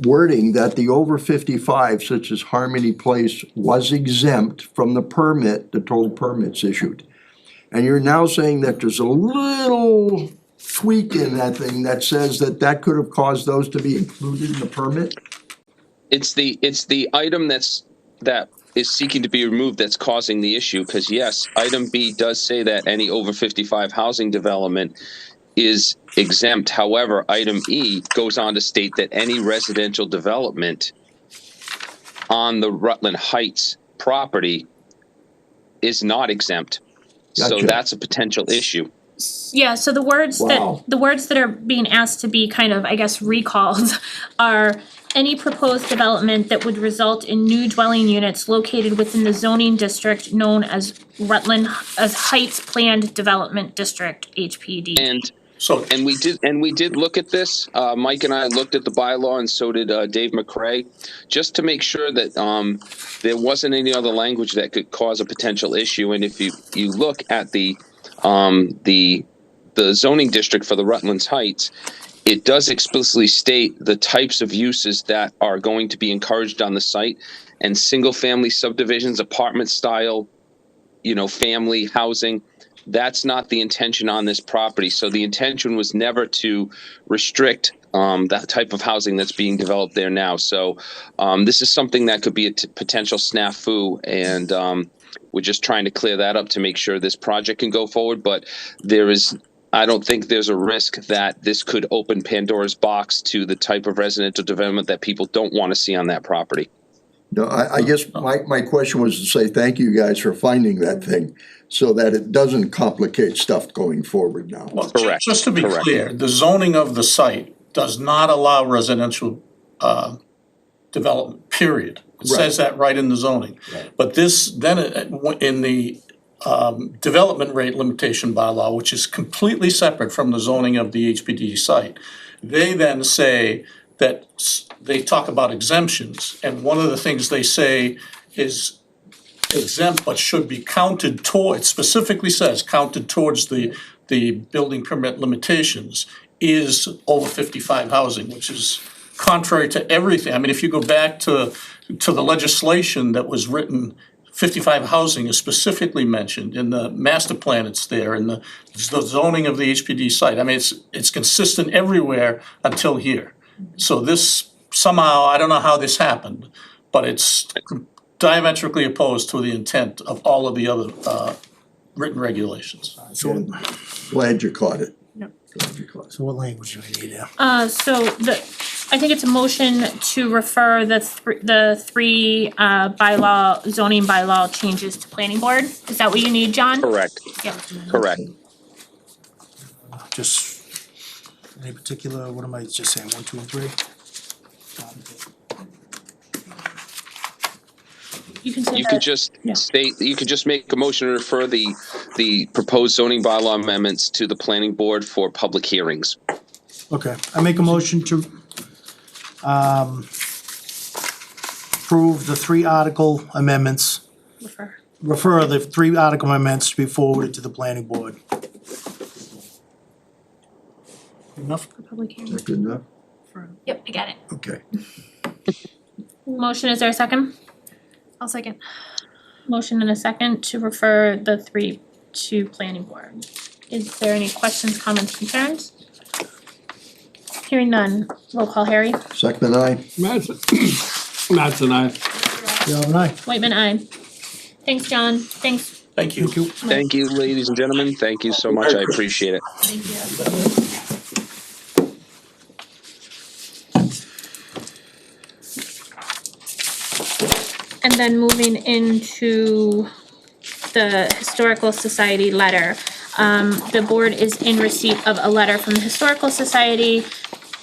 wording that the over 55, such as Harmony Place, was exempt from the permit, the total permits issued. And you're now saying that there's a little tweak in that thing that says that could have caused those to be included in the permit? It's the item that is seeking to be removed that's causing the issue, because yes, item B does say that any over 55 housing development is exempt. However, item E goes on to state that any residential development on the Rutland Heights property is not exempt. So Gotcha. that's a potential issue. Yeah, so the words Wow. that are being asked to be kind of, I guess, recalled are any proposed development that would result in new dwelling units located within the zoning district known as as Heights Planned Development District, HPD. And we did look at this. Mike and I looked at the bylaw, and so did Dave McCray, just to make sure that there wasn't any other language that could cause a potential issue. And if you look at the zoning district for the Rutland Heights, it does explicitly state the types of uses that are going to be encouraged on the site. and single-family subdivisions, apartment style, family housing. That's not the intention on this property. So the intention was never to restrict that type of housing that's being developed there now. So this is something that could be a potential snafu, and we're just trying to clear that up to make sure this project can go forward. But I don't think there's a risk that this could open Pandora's box to the type of residential development that people don't want to see on that property. No, I guess my question was to say thank you guys for finding that thing so that it doesn't complicate stuff going forward now. Well, Correct, just to be correct. clear, the zoning of the site does not allow residential development, period. It says that right in the zoning. Right. But this, then in the development rate limitation bylaw, which is completely separate from the zoning of the HPD site, they then say that they talk about exemptions, and one of the things they say is exempt but should be counted toward, it specifically says counted towards the building permit limitations is over 55 housing, which is contrary to everything. I mean, if you go back to the legislation that was written, 55 housing is specifically mentioned in the master plan. It's there in the zoning of the HPD site. I mean, it's consistent everywhere until here. So this somehow, I don't know how this happened, but it's diametrically opposed to the intent of all of the other written regulations. So, Glad you caught it. Yep. Glad you caught it. so what language do we need here? I think it's a motion to refer the three zoning bylaw changes to planning board. Is that what you need, John? Correct, Yep. correct. Just any particular, what am I just saying, 1, 2, and 3? You can say You that. could just Yeah. state, you could just make a motion to refer the proposed zoning bylaw amendments to the planning board for public hearings. Okay, I make a motion to approve the 3 article amendments, refer the 3 article amendments to be forwarded to the planning board. Enough? For public Is hearing. that good enough? Yep, I got it. Okay. Motion, is there a second? I'll second. Motion and a second to refer the 3 to planning board. Is there any questions, comments, concerns? Hearing none, roll call, Harry. Second, aye. Mattson, aye. Galvin, aye. Whitman, aye. Thanks, John. Thanks. Thank you. Thank you, ladies and gentlemen. Thank you so much. I appreciate it. Thank you. And then moving into the Historical Society letter. The board is in receipt of a letter from the Historical Society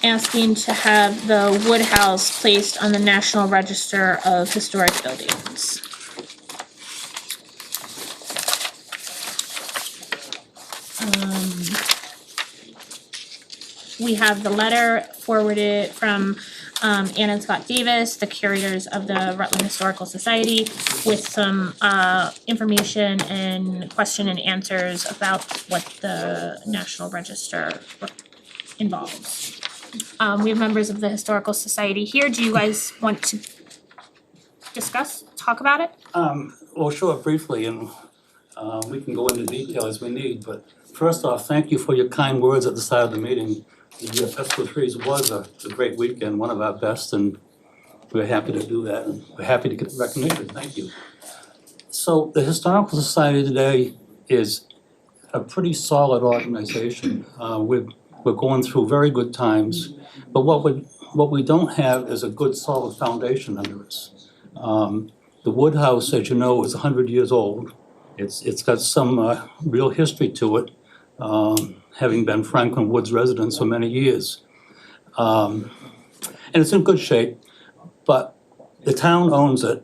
asking to have the Wood House placed on the National Register of Historic Buildings. We have the letter forwarded from Anna and Scott Davis, the curators of the Rutland Historical Society, with some information and question and answers about what the National Register involves. We have members of the Historical Society here. Do you guys want to talk about it? Well, sure, briefly, and we can go into detail as we need, but first off, thank you for your kind words at the start of the meeting. The Festival of Trees was a great weekend, one of our best, and we're happy to do that, and we're happy to get the recognition, thank you. So the Historical Society today is a pretty solid organization. We're going through very good times, but what we don't have is a good solid foundation under us. The Wood House, as you know, is 100 years old. It's got some real history to it, having been Franklin Wood's residence for many years. And it's in good shape, but the town owns it.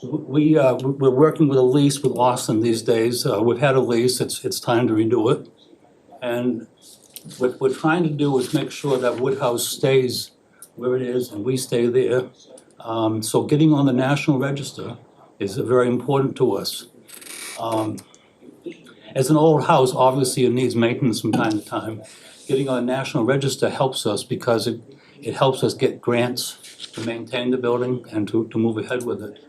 We're working with a lease with Austin these days. We've had a lease, it's time to renew it. And what we're trying to do is make sure that Wood House stays where it is and we stay there. So getting on the National Register is very important to us. As an old house, obviously it needs maintenance from time to time. Getting on the National Register helps us because it helps us get grants to maintain the building and to move ahead with it.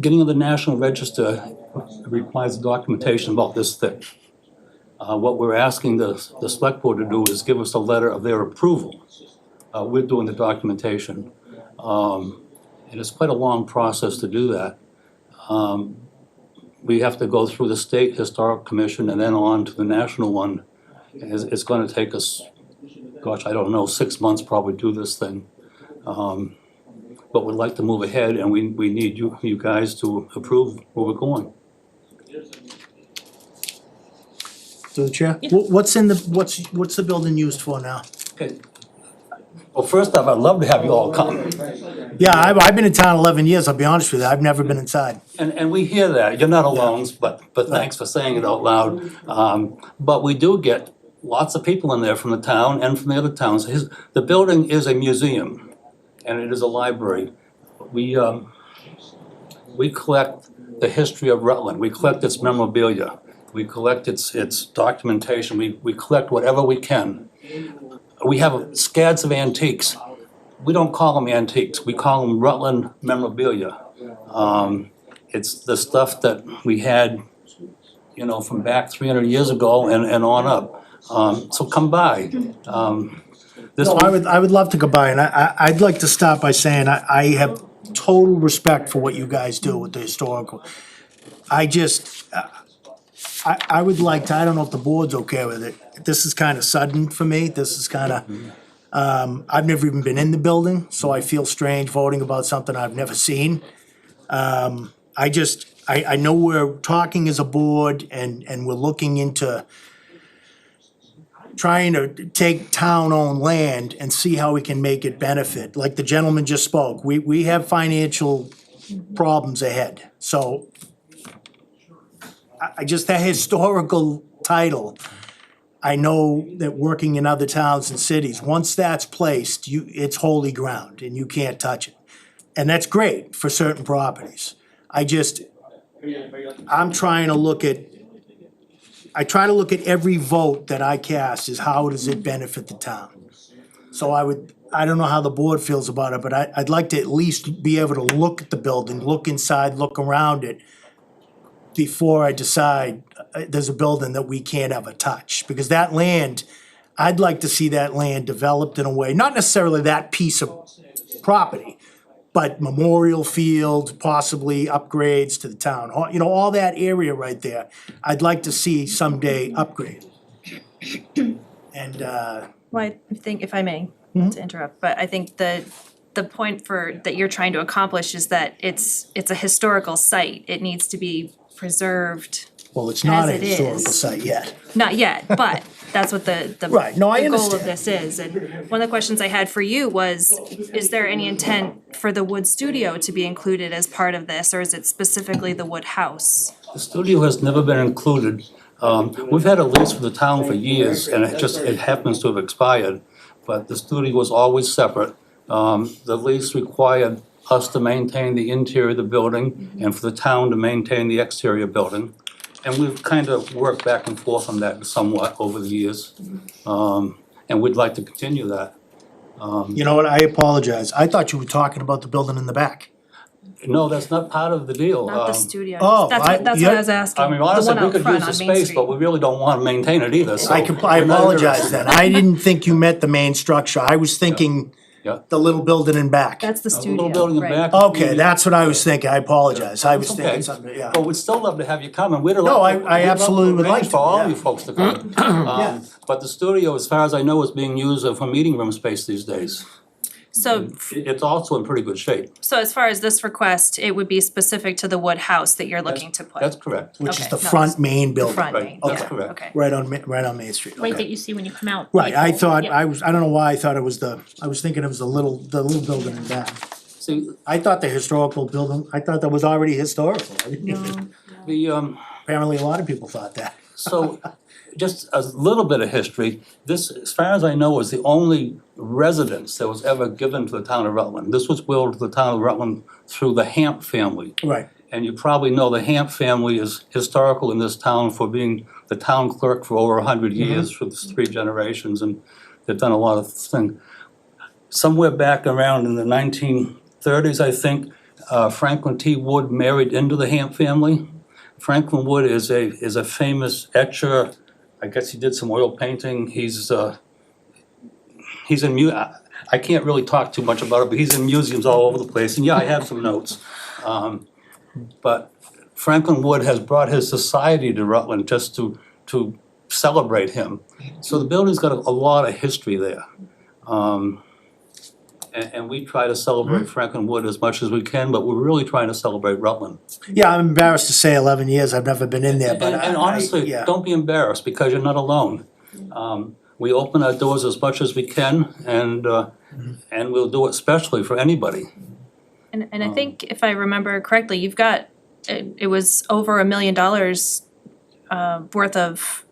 Getting on the National Register requires documentation about this thick. What we're asking the select board to do is give us a letter of their approval. We're doing the documentation. And it's quite a long process to do that. We have to go through the State Historic Commission and then on to the national one. It's gonna take us, gosh, I don't know, 6 months probably to do this thing. But we'd like to move ahead and we need you guys to approve where we're going. Through the chair? What's the building used for now? Okay. Well, first off, I'd love to have you all come. Yeah, I've been in town 11 years, I'll be honest with you, I've never been inside. And we hear that, you're not alone, but thanks for saying it out loud. But we do get lots of people in there from the town and from the other towns. The building is a museum and it is a library. We collect the history of Rutland, we collect its memorabilia, we collect its documentation, we collect whatever we can. We have scads of antiques. We don't call them antiques, we call them Rutland memorabilia. It's the stuff that we had, you know, from back 300 years ago and on up. So come by. No, I would love to go by, and I'd like to start by saying I have total respect for what you guys do with the historical. I would like to, I don't know if the board's okay with it, this is kind of sudden for me, this is kind of, I've never even been in the building, so I feel strange voting about something I've never seen. I know we're talking as a board and we're looking into trying to take town-owned land and see how we can make it benefit. Like the gentleman just spoke, we have financial problems ahead. So I just, that historical title, I know that working in other towns and cities, once that's placed, it's holy ground and you can't touch it. And that's great for certain properties. I'm trying to look at, every vote that I cast is how does it benefit the town? So I don't know how the board feels about it, but I'd like to at least be able to look at the building, look inside, look around it before I decide there's a building that we can't ever touch. Because that land, I'd like to see that land developed in a way, not necessarily that piece of property, but memorial field, possibly upgrades to the town hall, you know, all that area right there, I'd like to see someday upgraded. And, Well, I think, if I may, to interrupt, but I think the point that you're trying to accomplish is that it's a historical site. It needs to be preserved. well, it's not a As it historical is. site yet. Not yet, but that's what the Right, no, I the goal of understand. this is. And one of the questions I had for you was, is there any intent for the Wood Studio to be included as part of this, or is it specifically the Wood House? The studio has never been included. We've had a lease with the town for years and it happens to have expired. But the studio was always separate. The lease required us to maintain the interior of the building and for the town to maintain the exterior building. And we've kind of worked back and forth on that somewhat over the years. And we'd like to continue that. You know what, I apologize, I thought you were talking about the building in the back. No, that's not part of the deal. Not the studio. oh, That's I- what yeah. I was asking. I mean, honestly, The we one could out front use the on Main space, but Street. we really don't want to maintain it either, so. I we're not apologize interested. then, I didn't think you meant the main structure, I was thinking Yeah. the little building in back. That's the A studio, little building in the right. back. Okay, that's what I was thinking, I apologize, I was Okay. thinking something, yeah. But we'd still love to have you come, and we'd love. No, I we'd love absolutely would like arrange to, for all yeah. you folks to come. But the studio, as far as I know, is being used for meeting room space these days. So, It's also in pretty good shape. so as far as this request, it would be specific to the Wood House that you're looking to put? That's correct. Which is Okay, the no, front main The building, front Right, main, that's yeah, correct. okay. right on Main Street, Right, okay. that you see when you come out. Right, I Maple, thought, yeah. I don't know why I thought it was I was thinking it was the little building in back. See, I thought the historical building, I thought that was already historical, I didn't even, the, apparently a lot of people thought that. so, just a little bit of history, this, as far as I know, was the only residence that was ever given to the town of Rutland. This was willed to the town of Rutland through the Hamp family. Right, And you probably know the Hamp family is historical in this town for being the town clerk for over 100 years, for 3 generations. And they've done a lot of things. Somewhere back around in the 1930s, I think, Franklin T. Wood married into the Hamp family. Franklin Wood is a famous etcher. I guess he did some oil painting. He's in I can't really talk too much about it, but he's in museums all over the place. And yeah, I have some notes. But Franklin Wood has brought his society to Rutland just to celebrate him. So the building's got a lot of history there. And we try to celebrate Franklin Wood as much as we can, but we're really trying to celebrate Rutland. Yeah, I'm embarrassed to say 11 years, I've never been in there, but And honestly, yeah. don't be embarrassed because you're not alone. We open our doors as much as we can and we'll do it especially for anybody. And I think if I remember correctly, you've got, it was over $1 million worth of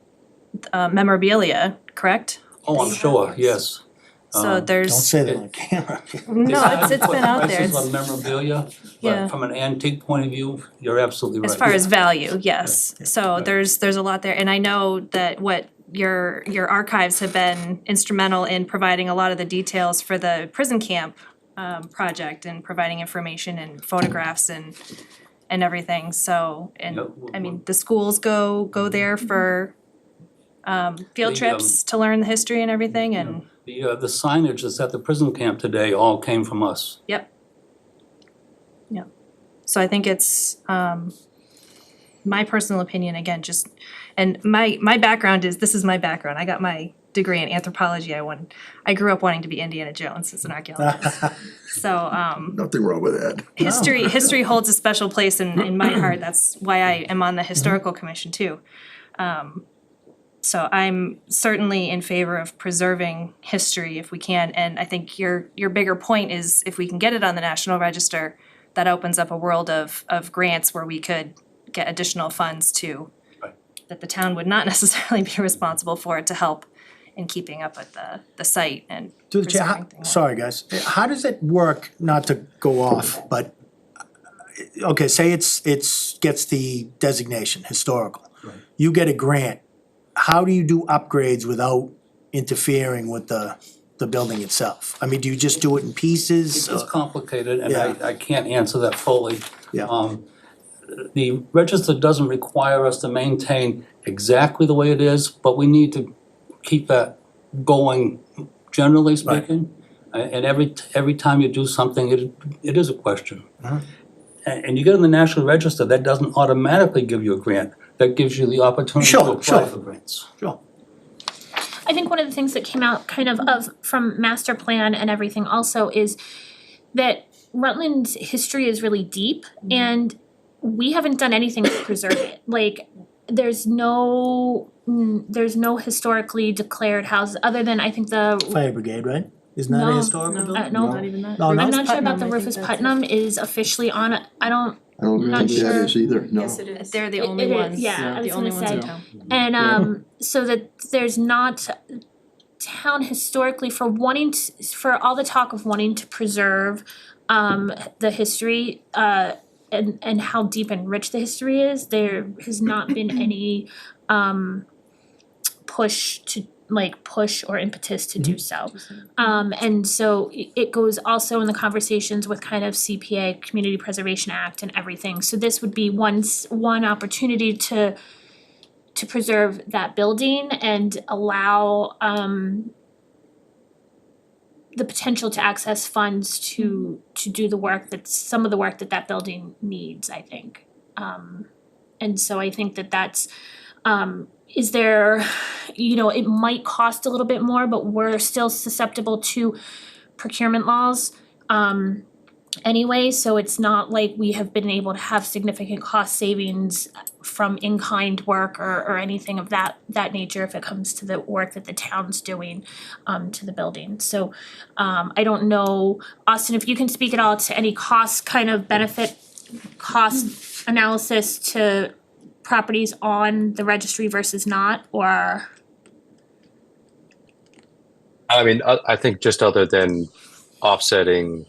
memorabilia, correct? Oh, I'm sure, yes. So there's. Don't say that on camera. No, it's been out there. Prices on memorabilia, Yeah. but from an antique point of view, you're absolutely right. As far as value, yes. So there's a lot there, and I know that what your archives have been instrumental in providing a lot of the details for the prison camp project and providing information and photographs and everything. So, and I mean, the schools go there for field trips to learn the history and everything, and The signage that's at the prison camp today all came from us. Yep. So I think it's my personal opinion, again, just, and my background is, this is my background. I got my degree in anthropology. I grew up wanting to be Indiana Jones as an archaeologist. So Nothing wrong with that. history holds a special place in my heart. That's why I am on the historical commission too. So I'm certainly in favor of preserving history if we can, and I think your bigger point is if we can get it on the National Register, that opens up a world of grants where we could get additional funds to, that the town would not necessarily be responsible for, to help in keeping up with the site and To the chair, preserving things. sorry, guys, how does it work, not to go off, but, okay, say it's gets the designation, historical. You get a grant, how do you do upgrades without interfering with the building itself? I mean, do you just do it in pieces? It's complicated and Yeah. I can't answer that fully. Yeah. The register doesn't require us to maintain exactly the way it is, but we need to keep that going, generally speaking. And every time you do something, it is a question. And you get in the National Register, that doesn't automatically give you a grant. That gives you the opportunity to apply for grants. Sure. I think one of the things that came out kind of from master plan and everything also is that Rutland's history is really deep and we haven't done anything to preserve it. Like, there's no historically declared houses other than I think the Fire brigade, right? Isn't that a historical building? no. Not even that. No, I'm no? not sure about the Putnam, I think Rufus that's Putnam is officially on it. I don't I don't think that is either, no. Yes, it is. They're the It- only it is, ones, yeah, I the was only gonna ones in say. town. And so that there's not town historically for for all the talk of wanting to preserve the history and how deep and rich the history is, there has not been any push or impetus to do so. And so it goes also in the conversations with kind of CPA, Community Preservation Act and everything. So this would be one opportunity to preserve that building and allow the potential to access funds to do the work some of the work that building needs, I think. And so I think that's is there, it might cost a little bit more, but we're still susceptible to procurement laws anyway, so it's not like we have been able to have significant cost savings from in-kind work or anything of that nature if it comes to the work that the town's doing to the building. So I don't know, Austin, if you can speak at all to any cost kind of benefit cost analysis to properties on the registry versus not, or? I mean, I think just other than offsetting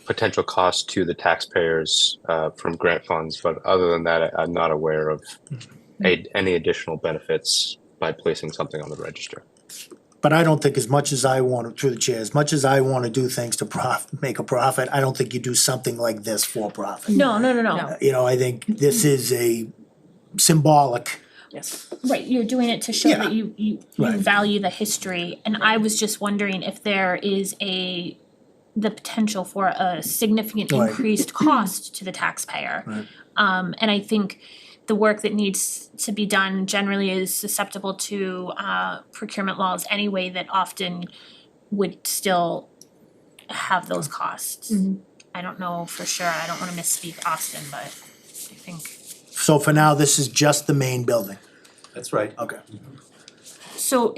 potential costs to the taxpayers from grant funds, but other than that, I'm not aware of any additional benefits by placing something on the register. But I don't think as much as I want, through the chair, as much as I wanna do things to make a profit, I don't think you do something like this for profit. No. You know, I think this is a symbolic, Right, you're doing it to show Yeah. that you Right. value the history, and I was just wondering if there is the potential for a significant Right. increased cost to the taxpayer. Right. And I think the work that needs to be done generally is susceptible to procurement laws anyway that often would still have those costs. I don't know for sure, I don't wanna misspeak Austin, but I think. so for now, this is just the main building. That's right. Okay. So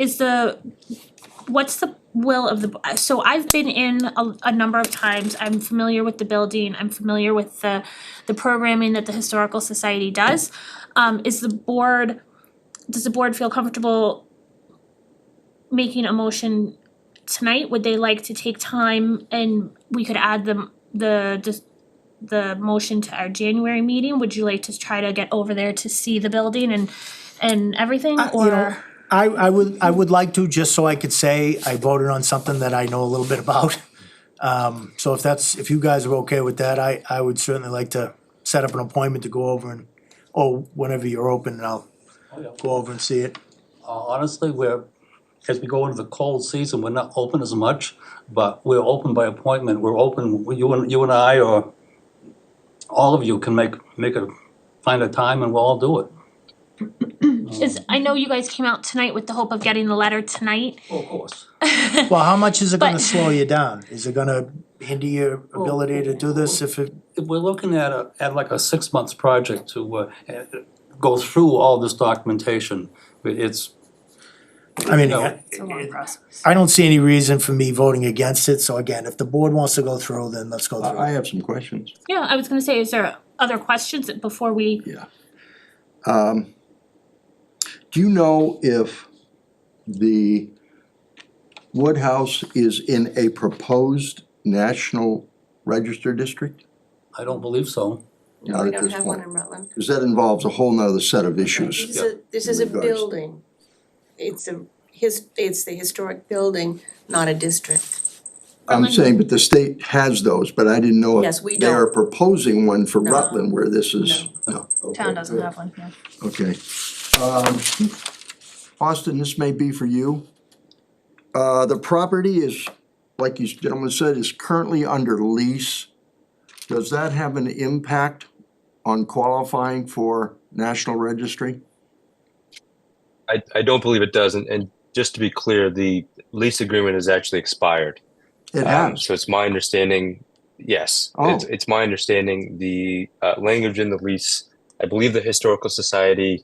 what's the will of the, so I've been in a number of times, I'm familiar with the building, I'm familiar with the programming that the Historical Society does. Does the board feel comfortable making a motion tonight? Would they like to take time and we could add the motion to our January meeting? Would you like to try to get over there to see the building and everything, You or? know, I would like to, just so I could say I voted on something that I know a little bit about. So if you guys are okay with that, I would certainly like to set up an appointment to go over whenever you're open, and I'll go over and see it. Honestly, as we go into the cold season, we're not open as much, but we're open by appointment. We're open, you and I, or all of you can find a time and we'll all do it. I know you guys came out tonight with the hope of getting the letter tonight. Of course. Well, how much is it gonna But- slow you down? Is it gonna hinder your ability to do this if it? We're looking at like a 6 months project to go through all this documentation. It's, I mean, It's a long process. I don't see any reason for me voting against it, so again, if the board wants to go through, then let's go through. I have some questions. Yeah, I was gonna say, is there other questions before we? Do you know if the Woodhouse is in a proposed National Register district? I don't believe so. Not We at don't this have one point. in Rutland. Because that involves a whole nother set of issues. This is a in regards- building. It's the historic building, not a district. I'm saying, but the state has those, but I didn't know Yes, if we they are don't. proposing one for No. Rutland where this is. No. Town Okay, doesn't good. have one, yeah. Okay. Austin, this may be for you. The property is, like you gentlemen said, is currently under lease. Does that have an impact on qualifying for National Registry? I don't believe it does, and just to be clear, the lease agreement is actually expired. It has. So it's my understanding, yes, Oh. it's my understanding, the language in the lease, I believe the Historical Society,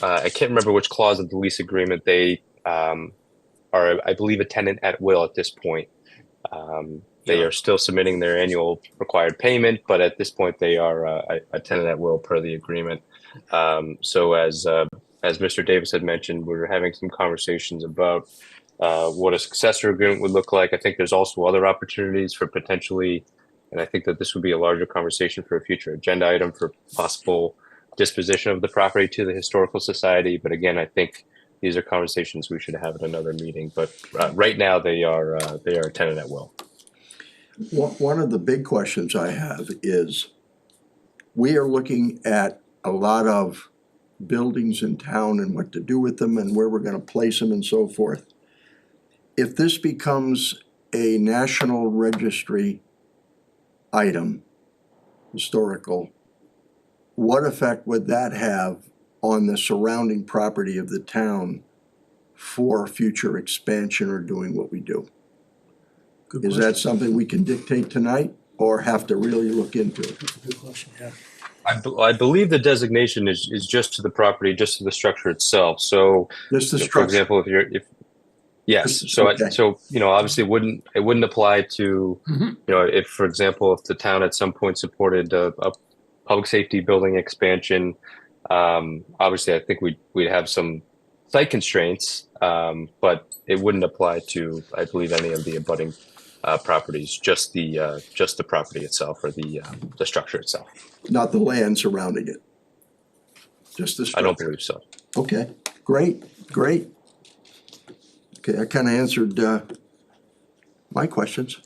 I can't remember which clause of the lease agreement, they are, I believe, a tenant at will at this point. They are still submitting their annual required payment, but at this point, they are a tenant at will per the agreement. So as Mr. Davis had mentioned, we were having some conversations about what a successor agreement would look like. I think there's also other opportunities for potentially, and I think that this would be a larger conversation for a future agenda item for possible disposition of the property to the Historical Society. But again, I think these are conversations we should have at another meeting. But right now, they are a tenant at will. One of the big questions I have is, we are looking at a lot of buildings in town and what to do with them and where we're gonna place them and so forth. If this becomes a National Registry item, historical, what effect would that have on the surrounding property of the town for future expansion or doing what we do? Good Is that something we can dictate tonight or have to really look into it? Good question, yeah. I believe the designation is just to the property, just to the structure itself. So, Just the for structure. example, yes, so Okay. obviously it wouldn't apply to, if, for example, if the town at some point supported a public safety building expansion, obviously I think we'd have some site constraints, but it wouldn't apply to, I believe, any of the abutting properties, just the property itself or the structure itself. Not the land surrounding it? Just the I structure? don't believe so. Okay, Great. Okay, that kinda answered, my questions.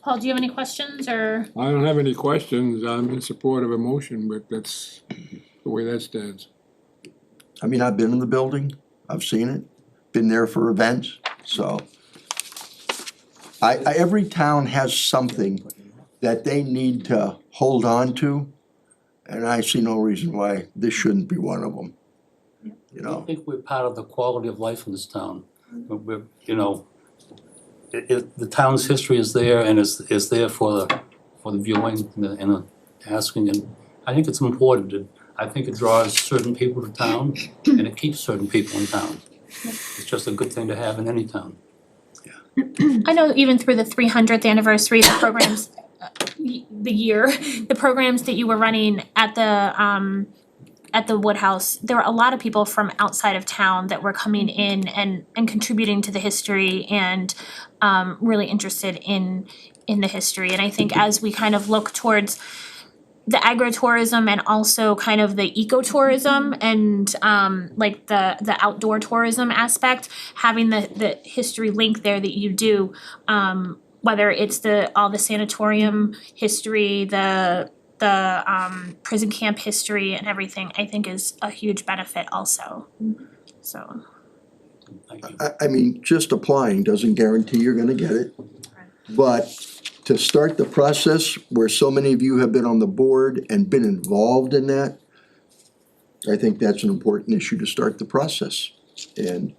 Paul, do you have any questions or? I don't have any questions. I'm in support of a motion, but that's the way that stands. I mean, I've been in the building, I've seen it, been there for events, so. Every town has something that they need to hold on to, and I see no reason why this shouldn't be one of them. You I know, think we're part of the quality of life in this town. We're, you know, the town's history is there and is there for the viewing and the asking, and I think it's important. I think it draws certain people to town and it keeps certain people in town. It's just a good thing to have in any town. I know even through the 300th anniversary, the programs, the programs that you were running at the Woodhouse, there were a lot of people from outside of town that were coming in and contributing to the history and really interested in the history. And I think as we kind of look towards the agritourism and also kind of the ecotourism and like the outdoor tourism aspect, having the history link there that you do, whether it's all the sanatorium history, the prison camp history and everything, I think is a huge benefit also. So. Thank you. I mean, just applying doesn't guarantee you're gonna get it. But to start the process where so many of you have been on the board and been involved in that, I think that's an important issue to start the process. And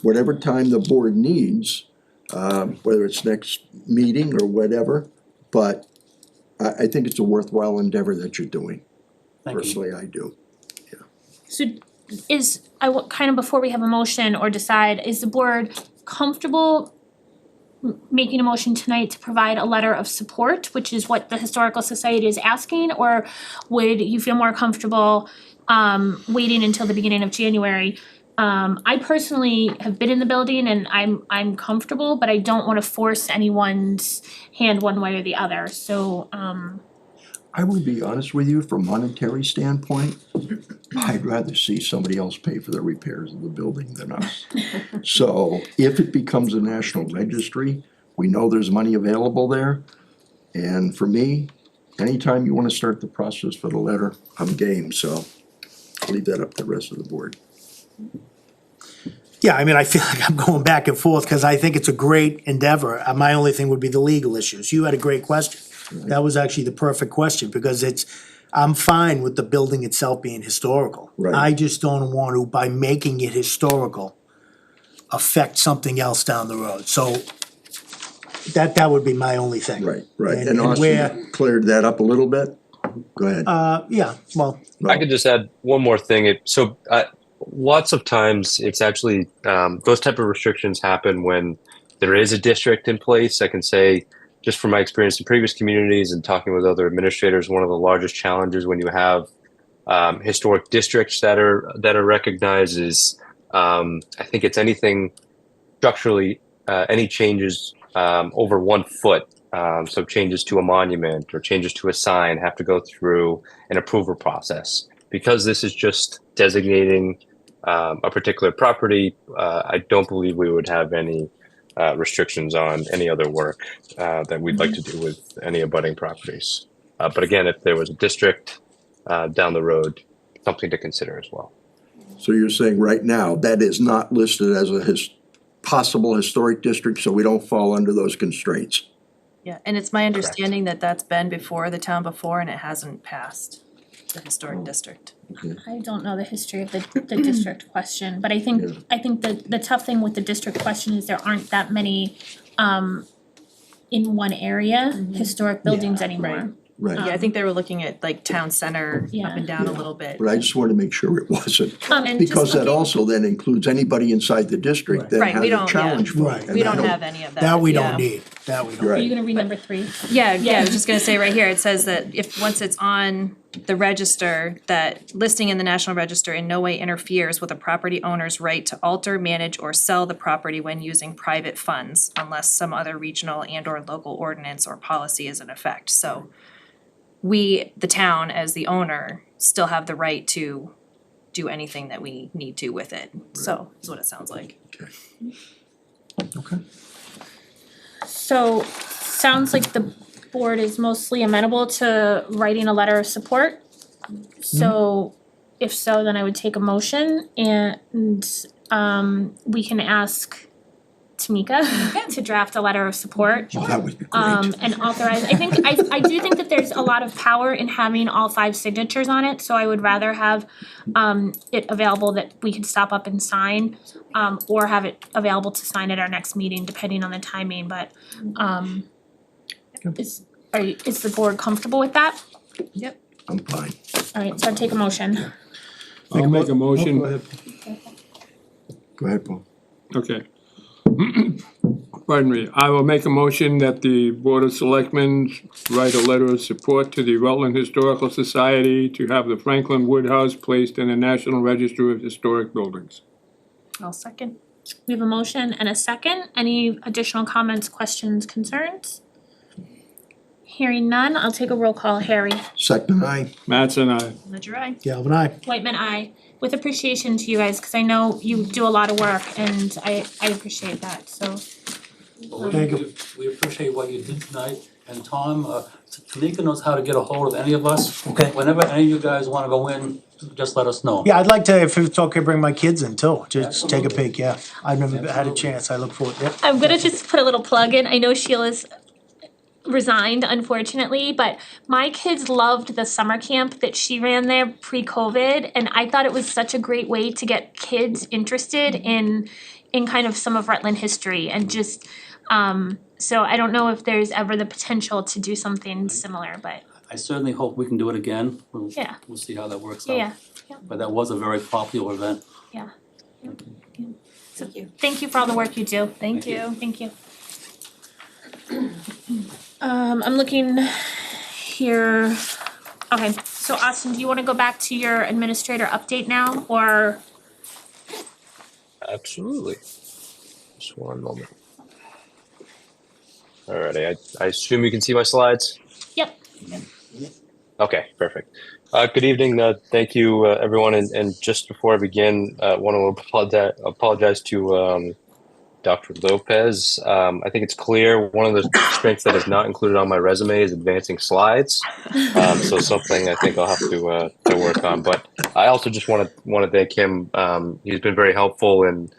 whatever time the board needs, whether it's next meeting or whatever, but I think it's a worthwhile endeavor that you're doing. Thank you. Personally, I do. So kind of before we have a motion or decide, is the board comfortable making a motion tonight to provide a letter of support, which is what the Historical Society is asking, or would you feel more comfortable waiting until the beginning of January? I personally have been in the building and I'm comfortable, but I don't wanna force anyone's hand one way or the other, so I would be honest with you, from a monetary standpoint, I'd rather see somebody else pay for the repairs of the building than us. So if it becomes a national registry, we know there's money available there. And for me, anytime you wanna start the process for the letter, I'm game, so I'll leave that up to the rest of the board. Yeah, I mean, I feel like I'm going back and forth because I think it's a great endeavor. My only thing would be the legal issues. You had a great question. That was actually the perfect question because I'm fine with the building itself being historical. Right. I just don't want to, by making it historical, affect something else down the road. So that would be my only thing. Right. And And Austin cleared that up a little bit. Go ahead. Yeah, well, I could just add one more thing. Lots of times it's actually, those type of restrictions happen when there is a district in place. I can say, just from my experience in previous communities and talking with other administrators, one of the largest challenges when you have historic districts that are recognized is, I think it's anything structurally, any changes over 1 foot. So changes to a monument or changes to a sign have to go through an approval process. Because this is just designating a particular property, I don't believe we would have any restrictions on any other work that we'd like to do with any abutting properties. But again, if there was a district down the road, something to consider as well. So you're saying right now, that is not listed as a possible historic district, so we don't fall under those constraints? Yeah, and it's my understanding that that's been before the town before and it hasn't passed the historic district. I don't know the history of the district question, but I think the tough thing with the district question is there aren't that many in one area historic buildings anymore. Right. Yeah, I think they were looking at like town center up Yeah. and down a little bit. But I just wanted to make sure it wasn't. And just Because that looking- also then includes anybody inside the district that Right, has we a don't- challenge for it. Right. and We I don't have any of that. that we yeah. don't need. That we don't. Are Right. you gonna read number 3? Yeah, I was just gonna say right here, it says that if, once it's on the register, that listing in the National Register in no way interferes with a property owner's right to alter, manage, or sell the property when using private funds, unless some other regional and or local ordinance or policy is in effect, so we, the town, as the owner, still have the right to do anything that we need to with it, so is what it sounds like. Okay. So, sounds like the board is mostly amenable to writing a letter of support. So, if so, then I would take a motion and, we can ask Tamika to draft a letter of support. Oh, that would be great. And authorize, I do think that there's a lot of power in having all 5 signatures on it, so I would rather have it available that we could stop up and sign, or have it available to sign at our next meeting, depending on the timing, but is the board comfortable with that? I'm fine. Alright, so I'd take a motion. I'll make a motion. Go ahead. Go ahead, Paul. Okay. Pardon me. I will make a motion that the Board of Selectmen write a letter of support to the Rutland Historical Society to have the Franklin Wood House placed in the National Register of Historic Buildings. I'll second. We have a motion and a second. Any additional comments, questions, concerns? Hearing none, I'll take a roll call. Harry. Second, aye. Mattson, aye. Ledger, I. Galvin, aye. Whitman, aye. With appreciation to you guys, cause I know you do a lot of work and I appreciate that, so. Thank you. We appreciate what you did tonight, and Tom, Tamika knows how to get a hold of any of us. Okay. Whenever any of you guys wanna go in, just let us know. Yeah, I'd like to, if it's okay, bring my kids in too, just take a peek, yeah. I've never had a chance, I look forward, yeah. I'm gonna just put a little plug in. I know Sheila's resigned unfortunately, but my kids loved the summer camp that she ran there pre-COVID, and I thought it was such a great way to get kids interested in kind of some of Rutland history and just so I don't know if there's ever the potential to do something similar, but I certainly hope we can do it again. Yeah. We'll see how that works out. yeah. But that was a very popular event. So thank you for all the work you do. Thank you. Thank you. I'm looking here. Okay, so Austin, do you wanna go back to your administrator update now, or? Absolutely. Just one moment. Alrighty, I assume you can see my slides? Yep. Okay, perfect. Good evening, thank you, everyone, and just before I begin, want to apologize to Dr. Lopez. I think it's clear one of the strengths that is not included on my resume is advancing slides. So something I think I'll have to work on. But I also just want to thank him. He's been very helpful in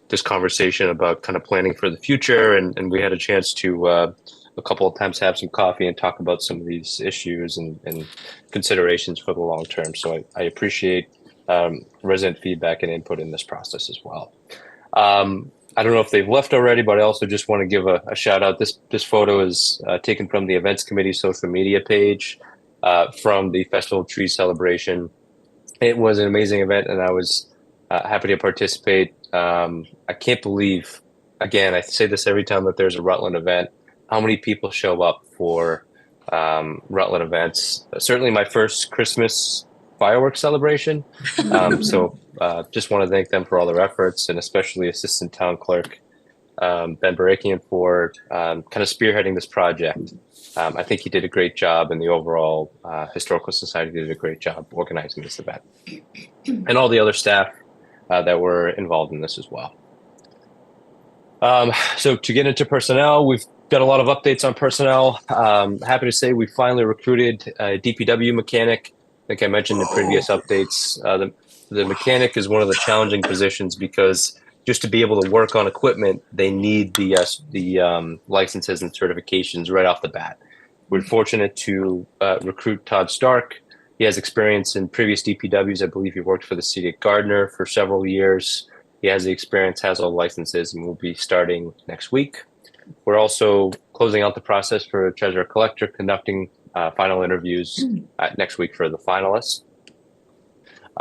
this conversation about kind of planning for the future, and we had a chance to a couple of times have some coffee and talk about some of these issues and considerations for the long term. So I appreciate resident feedback and input in this process as well. I don't know if they've left already, but I also just want to give a shout out. This photo is taken from the events committee social media page from the Festival of Trees celebration. It was an amazing event, and I was happy to participate. I can't believe, again, I say this every time that there's a Rutland event, how many people show up for Rutland events. Certainly my first Christmas fireworks celebration. So just want to thank them for all their efforts, and especially Assistant Town Clerk Ben Barakian for kind of spearheading this project. I think he did a great job, and the overall Historical Society did a great job organizing this event. And all the other staff that were involved in this as well. So to get into personnel, we've got a lot of updates on personnel. Happy to say we finally recruited a DPW mechanic. I think I mentioned in previous updates, the mechanic is one of the challenging positions because just to be able to work on equipment, they need the licenses and certifications right off the bat. We're fortunate to recruit Todd Stark. He has experience in previous DPWs. I believe he worked for the city of Gardner for several years. He has the experience, has all the licenses, and will be starting next week. We're also closing out the process for treasurer collector, conducting final interviews next week for the finalists.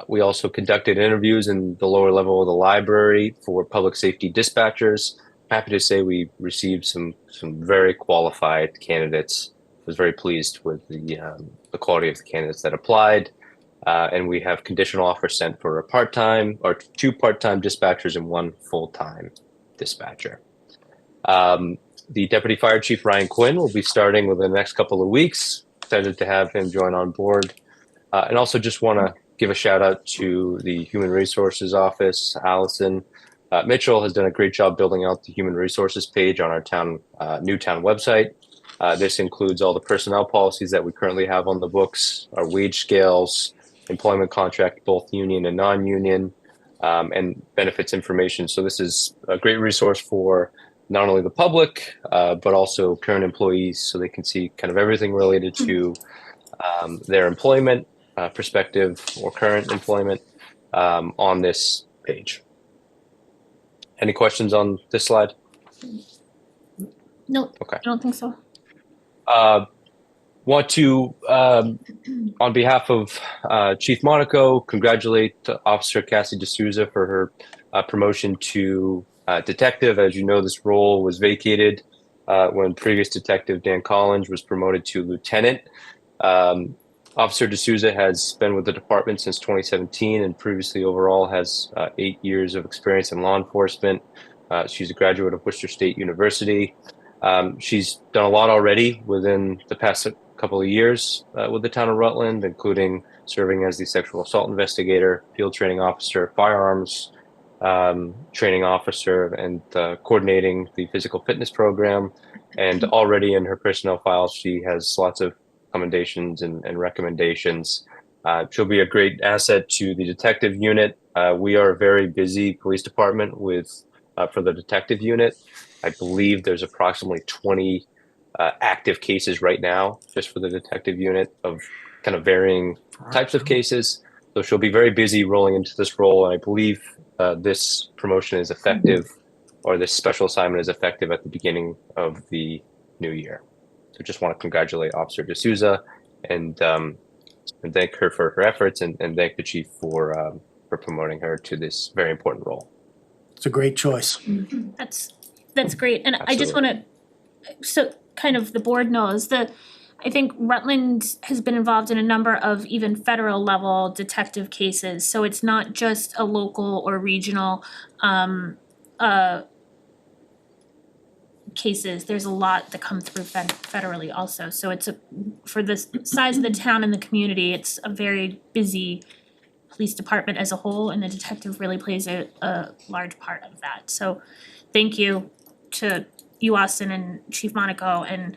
We also conducted interviews in the lower level of the library for public safety dispatchers. Happy to say we received some very qualified candidates. Was very pleased with the quality of the candidates that applied. And we have conditional offers sent for a part-time or 2 part-time dispatchers and 1 full-time dispatcher. The Deputy Fire Chief Ryan Quinn will be starting within the next couple of weeks. Excited to have him join on board. And also just want to give a shout out to the Human Resources Office. Allison Mitchell has done a great job building out the Human Resources page on our new town website. This includes all the personnel policies that we currently have on the books, our wage scales, employment contract, both union and non-union, and benefits information. So this is a great resource for not only the public, but also current employees, so they can see kind of everything related to their employment perspective or current employment on this page. Any questions on this slide? No, Okay. I don't think so. Want to, on behalf of Chief Monaco, congratulate Officer Cassie D'Souza for her promotion to detective. As you know, this role was vacated when previous detective Dan Collins was promoted to lieutenant. Officer D'Souza has been with the department since 2017 and previously overall has 8 years of experience in law enforcement. She's a graduate of Worcester State University. She's done a lot already within the past couple of years with the town of Rutland, including serving as the sexual assault investigator, field training officer, firearms training officer, and coordinating the physical fitness program. And already in her personnel files, she has lots of commendations and recommendations. She'll be a great asset to the detective unit. We are a very busy police department with for the detective unit. I believe there's approximately 20 active cases right now just for the detective unit of kind of varying types of cases. So she'll be very busy rolling into this role. And I believe this promotion is effective, or this special assignment is effective at the beginning of the new year. So just want to congratulate Officer D'Souza and thank her for her efforts and thank the chief for promoting her to this very important role. It's a great choice. That's great, and I just wanna, so kind of the board knows, I think Rutland has been involved in a number of even federal level detective cases, so it's not just a local or regional cases. There's a lot that come through federally also, so it's for the size of the town and the community, it's a very busy police department as a whole, and the detective really plays a large part of that. So thank you to you, Austin, and Chief Monaco, and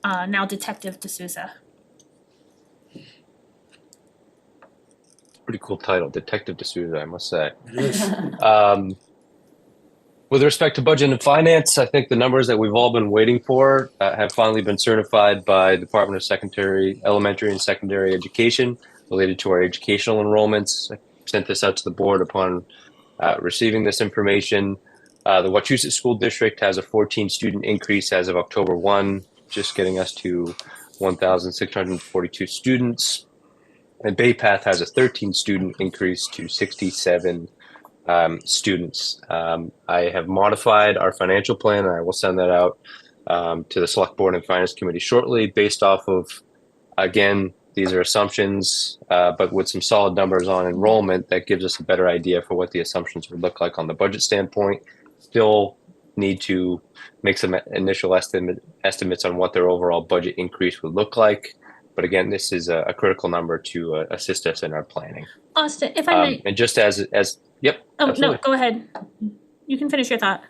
now Detective D'Souza. Pretty cool title, Detective D'Souza, I must say. It is. With respect to budget and finance, I think the numbers that we've all been waiting for have finally been certified by the Department of Elementary and Secondary Education related to our educational enrollments. I sent this out to the board upon receiving this information. The Wachusett School District has a 14 student increase as of October 1, just getting us to 1,642 students. And Bay Path has a 13 student increase to 67 students. I have modified our financial plan, and I will send that out to the Select Board and Finance Committee shortly based off of, again, these are assumptions, but with some solid numbers on enrollment, that gives us a better idea for what the assumptions would look like on the budget standpoint. Still need to make some initial estimates on what their overall budget increase would look like. But again, this is a critical number to assist us in our planning. Austin, if I may. And just as yep. Oh, absolutely. no, go ahead. You can finish your thought.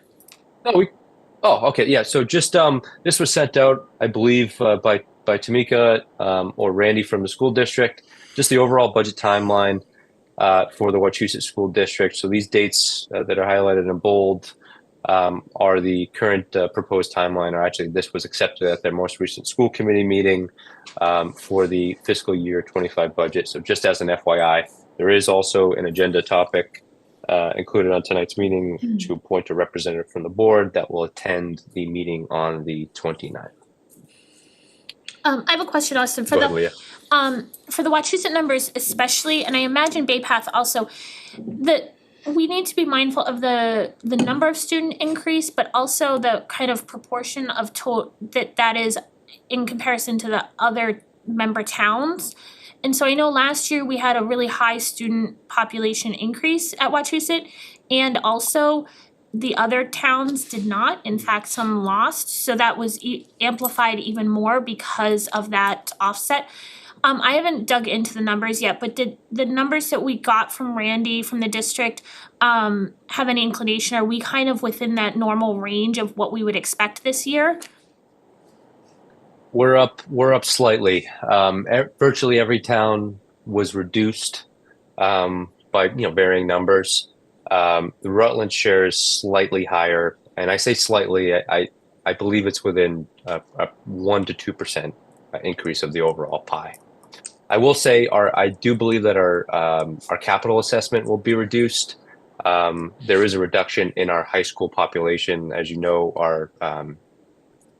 Okay, yeah. So just this was sent out, I believe, by Tamika or Randy from the school district. Just the overall budget timeline for the Wachusett School District. So these dates that are highlighted in bold are the current proposed timeline, or actually this was accepted at their most recent school committee meeting for the fiscal year 25 budget. So just as an FYI, there is also an agenda topic included on tonight's meeting to appoint a representative from the board that will attend the meeting on the 29th. I have a question, Austin, for Go ahead, Leah. For the Wachusett numbers especially, and I imagine Bay Path also, we need to be mindful of the number of student increase, but also the kind of proportion of that is in comparison to the other member towns. And so I know last year we had a really high student population increase at Wachusett, and also the other towns did not. In fact, some lost, so that was amplified even more because of that offset. I haven't dug into the numbers yet, but did the numbers that we got from Randy from the district have any inclination? Are we kind of within that normal range of what we would expect this year? We're up slightly. Virtually every town was reduced by varying numbers. The Rutland share is slightly higher, and I say slightly. I believe it's within a 1 to 2% increase of the overall pie. I will say I do believe that our capital assessment will be reduced. There is a reduction in our high school population. As you know, our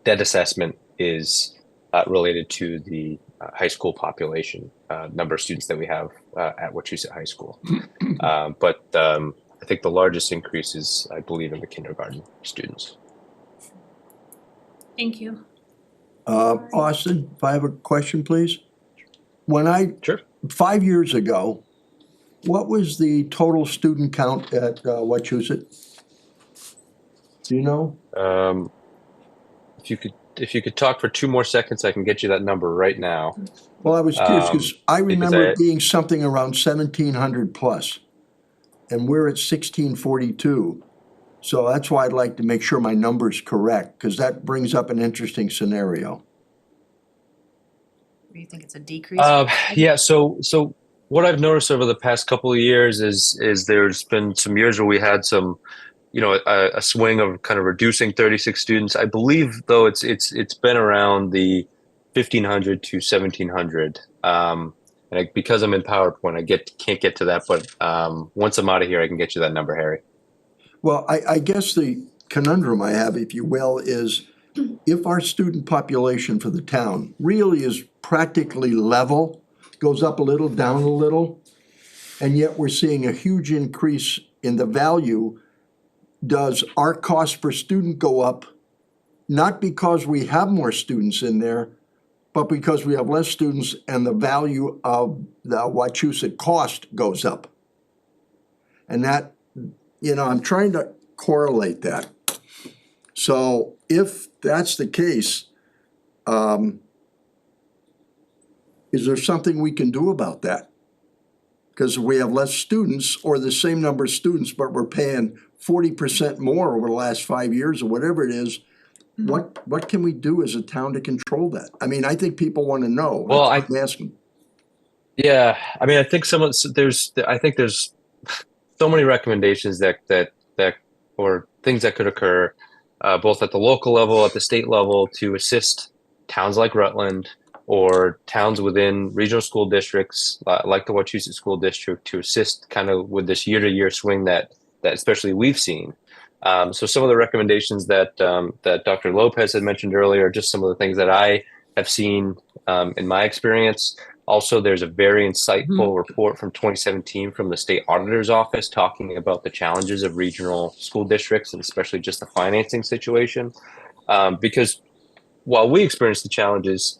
debt assessment is related to the high school population, number of students that we have at Wachusett High School. But I think the largest increase is, I believe, in the kindergarten students. Thank you. Austin, if I have a question, please. Sure. 5 years ago, what was the total student count at Wachusett? Do you know? If you could talk for 2 more seconds, I can get you that number right now. Well, I was curious because I remember I- it being something around 1,700 plus, and we're at 1,642. So that's why I'd like to make sure my number's correct, because that brings up an interesting scenario. Do you think it's a decrease? Yeah. So what I've noticed over the past couple of years is there's been some years where we had some, a swing of kind of reducing 36 students. I believe though it's been around the 1,500 to 1,700. And because I'm in PowerPoint, can't get to that. But once I'm out of here, I can get you that number, Harry. Well, I guess the conundrum I have, if you will, is if our student population for the town really is practically level, goes up a little, down a little, and yet we're seeing a huge increase in the value, does our cost per student go up, not because we have more students in there, but because we have less students and the value of the Wachusett cost goes up? And that, I'm trying to correlate that. So if that's the case, is there something we can do about that? Because we have less students or the same number of students, but we're paying 40% more over the last 5 years or whatever it is. What can we do as a town to control that? I mean, I think people want to know. Well, I'm asking. Yeah, I mean, I think there's so many recommendations that or things that could occur, both at the local level, at the state level, to assist towns like Rutland or towns within regional school districts like the Wachusett School District to assist kind of with this year-to-year swing that especially we've seen. So some of the recommendations that Dr. Lopez had mentioned earlier are just some of the things that I have seen in my experience. Also, there's a very insightful report from 2017 from the State Auditor's Office talking about the challenges of regional school districts and especially just the financing situation. Because while we experience the challenges,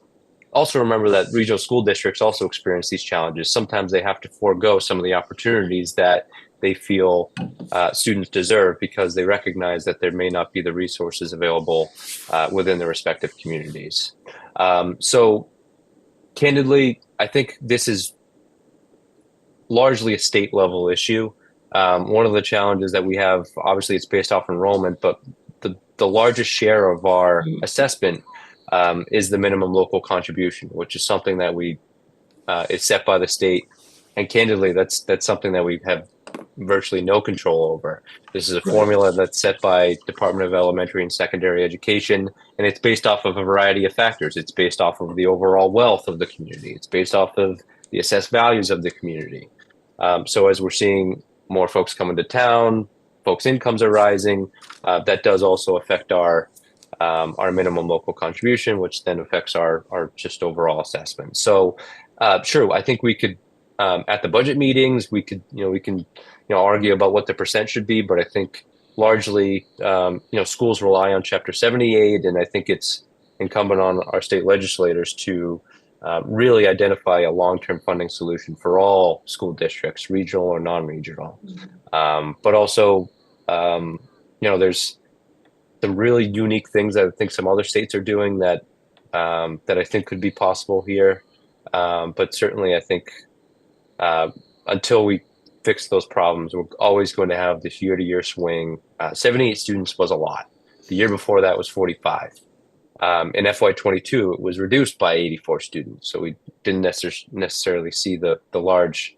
also remember that regional school districts also experience these challenges. Sometimes they have to forego some of the opportunities that they feel students deserve because they recognize that there may not be the resources available within their respective communities. So candidly, I think this is largely a state level issue. One of the challenges that we have, obviously it's based off enrollment, but the largest share of our assessment is the minimum local contribution, which is something that is set by the state. And candidly, that's something that we have virtually no control over. This is a formula that's set by Department of Elementary and Secondary Education, and it's based off of a variety of factors. It's based off of the overall wealth of the community. It's based off of the assessed values of the community. So as we're seeing more folks come into town, folks' incomes are rising, that does also affect our minimum local contribution, which then affects our just overall assessment. So sure, I think we could at the budget meetings, we can argue about what the percent should be, but I think largely, schools rely on Chapter 78, and I think it's incumbent on our state legislators to really identify a long-term funding solution for all school districts, regional or non-regional. But also, there's some really unique things that I think some other states are doing that I think could be possible here. But certainly I think until we fix those problems, we're always going to have this year-to-year swing. 78 students was a lot. The year before that was 45. In FY22, it was reduced by 84 students, so we didn't necessarily see the large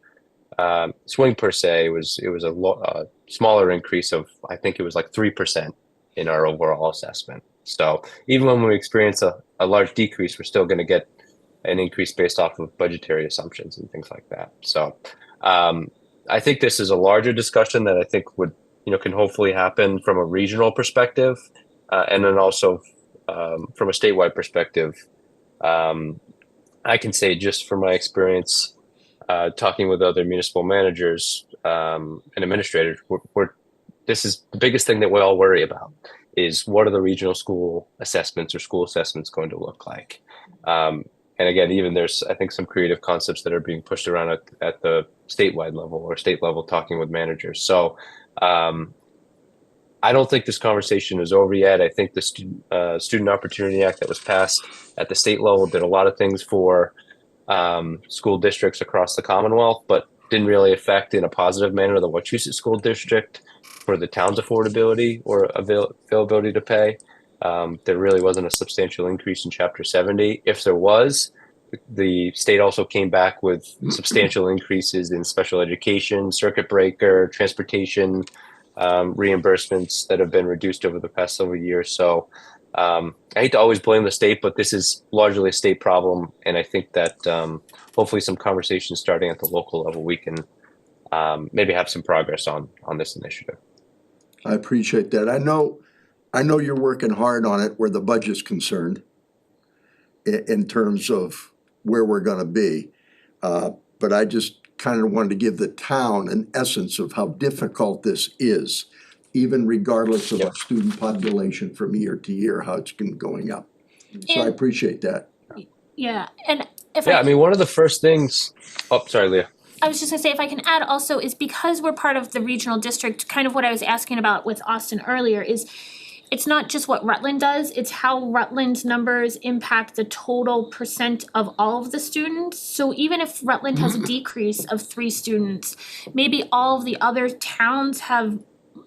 swing per se. It was a smaller increase of, I think it was like 3% in our overall assessment. So even when we experience a large decrease, we're still going to get an increase based off of budgetary assumptions and things like that. So I think this is a larger discussion that I think would, can hopefully happen from a regional perspective, and then also from a statewide perspective. I can say just from my experience talking with other municipal managers and administrators, this is the biggest thing that we all worry about, is what are the regional school assessments or school assessments going to look like? And again, even there's, I think, some creative concepts that are being pushed around at the statewide level or state level, talking with managers. So I don't think this conversation is over yet. I think the Student Opportunity Act that was passed at the state level did a lot of things for school districts across the Commonwealth, but didn't really affect in a positive manner the Wachusett School District for the town's affordability or availability to pay. There really wasn't a substantial increase in Chapter 70. If there was, the state also came back with substantial increases in special education, circuit breaker, transportation reimbursements that have been reduced over the past several years. So I hate to always blame the state, but this is largely a state problem. And I think that hopefully some conversations starting at the local level, we can maybe have some progress on this initiative. I appreciate that. I know you're working hard on it where the budget's concerned in terms of where we're gonna be. But I just kind of wanted to give the town an essence of how difficult this is, even regardless of our student population from year to year, how it's been going up. So I appreciate that. Yeah, and if I mean, one of the first things, sorry, Leah. I was just gonna say, if I can add also, is because we're part of the regional district, kind of what I was asking about with Austin earlier is, it's not just what Rutland does, it's how Rutland's numbers impact the total percent of all of the students. So even if Rutland has a decrease of 3 students, maybe all of the other towns have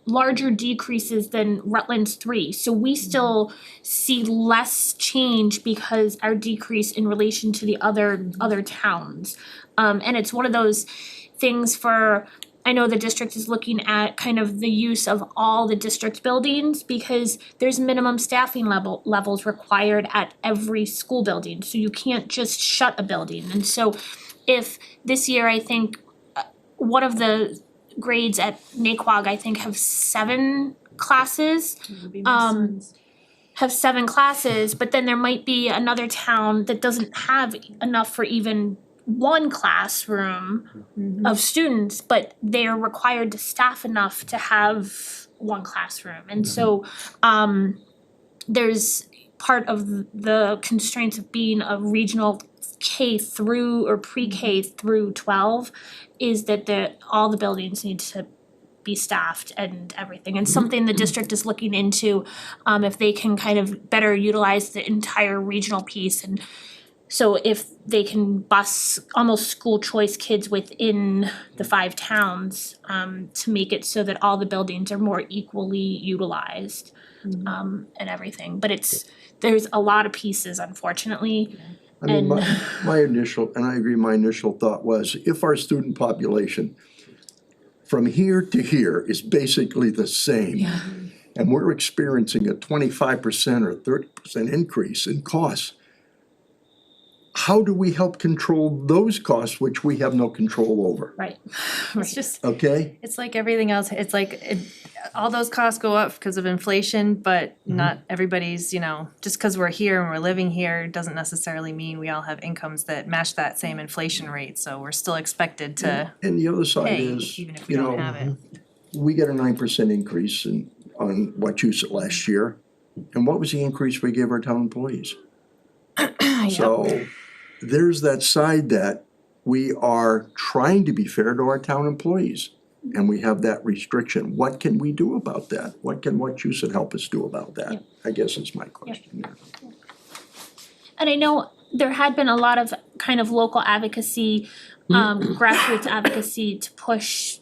larger decreases than Rutland's 3. So we still see less change because our decrease in relation to the other towns. And it's one of those things for, I know the district is looking at kind of the use of all the district buildings because there's minimum staffing levels required at every school building. So you can't just shut a building. And so if this year, I think one of the grades at Naquag, I think have 7 classes. Have 7 classes, but then there might be another town that doesn't have enough for even 1 classroom of students, but they're required to staff enough to have 1 classroom. And so there's part of the constraints of being a regional K through or pre-K through 12 is that all the buildings need to be staffed and everything. And something the district is looking into, if they can kind of better utilize the entire regional piece. And so if they can bus almost school choice kids within the 5 towns, to make it so that all the buildings are more equally utilized, and everything. But there's a lot of pieces, unfortunately. I mean, my initial, and I agree, my initial thought was, if our student population from here to here is basically the same, and we're experiencing a 25% or 30% increase in costs, how do we help control those costs which we have no control over? Right. It's just, Okay? it's like everything else, it's like, all those costs go up because of inflation, but not everybody's, just because we're here and we're living here doesn't necessarily mean we all have incomes that match that same inflation rate, so we're still expected to And the other side pay, is, even if we don't have it. we got a 9% increase on Wachusett last year. And what was the increase we gave our town employees? So there's that side that we are trying to be fair to our town employees. And we have that restriction. What can we do about that? What can Wachusett help us do about that? I guess is my question. And I know there had been a lot of kind of local advocacy, grassroots advocacy to push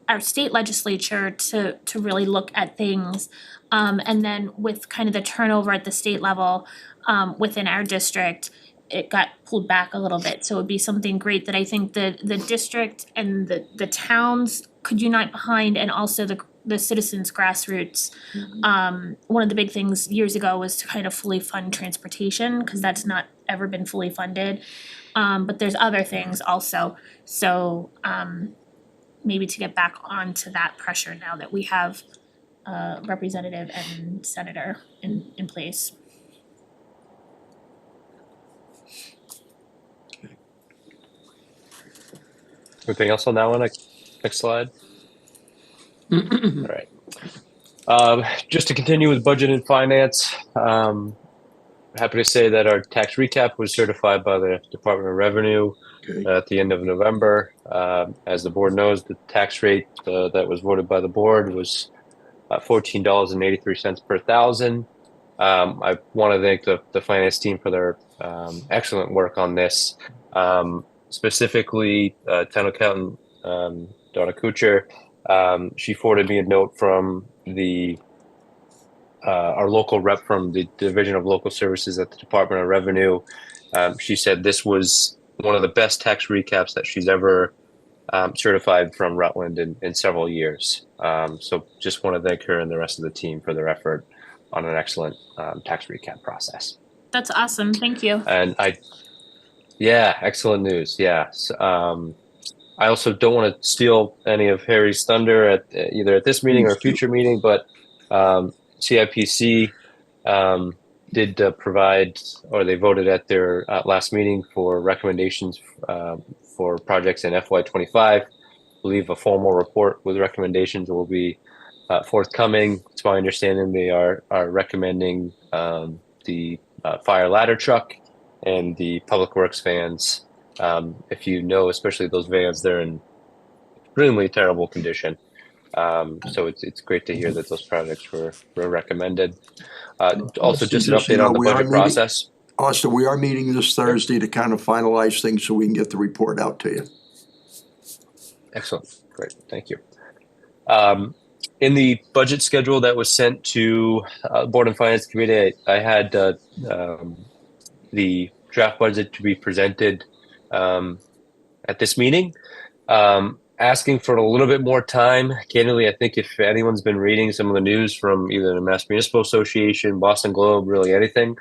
our state legislature to really look at things. And then with kind of the turnover at the state level, within our district, it got pulled back a little bit. So it'd be something great that I think the district and the towns could unite behind, and also the citizens grassroots. One of the big things years ago was to kind of fully fund transportation, cause that's not ever been fully funded. But there's other things also. So maybe to get back onto that pressure now that we have a representative and senator in place. Anything else on that one? Next slide. All right. Just to continue with budget and finance, happy to say that our tax recap was certified by the Department of Revenue at the end of November. As the board knows, the tax rate that was voted by the board was $14.83 per thousand. I want to thank the finance team for their excellent work on this. Specifically, town accountant Donna Kuchar, she forwarded me a note from our local rep from the Division of Local Services at the Department of Revenue. She said this was one of the best tax recaps that she's ever certified from Rutland in several years. So just want to thank her and the rest of the team for their effort on an excellent tax recap process. That's awesome, thank you. And yeah, excellent news. Yeah. I also don't want to steal any of Harry's thunder at either at this meeting or a future meeting, but CIPC did provide, or they voted at their last meeting for recommendations for projects in FY25. I believe a formal report with recommendations will be forthcoming. It's my understanding they are recommending the fire ladder truck and the public works vans. If you know, especially those vans, they're in extremely terrible condition. So it's great to hear that those projects were recommended. Also, just an update on the budget process. Austin, we are meeting this Thursday to kind of finalize things so we can get the report out to you. Excellent, great, thank you. In the budget schedule that was sent to Board and Finance Committee, I had the draft budget to be presented at this meeting. Asking for a little bit more time. Candidly, I think if anyone's been reading some of the news from either the Mass Municipal Association, Boston Globe, really anything,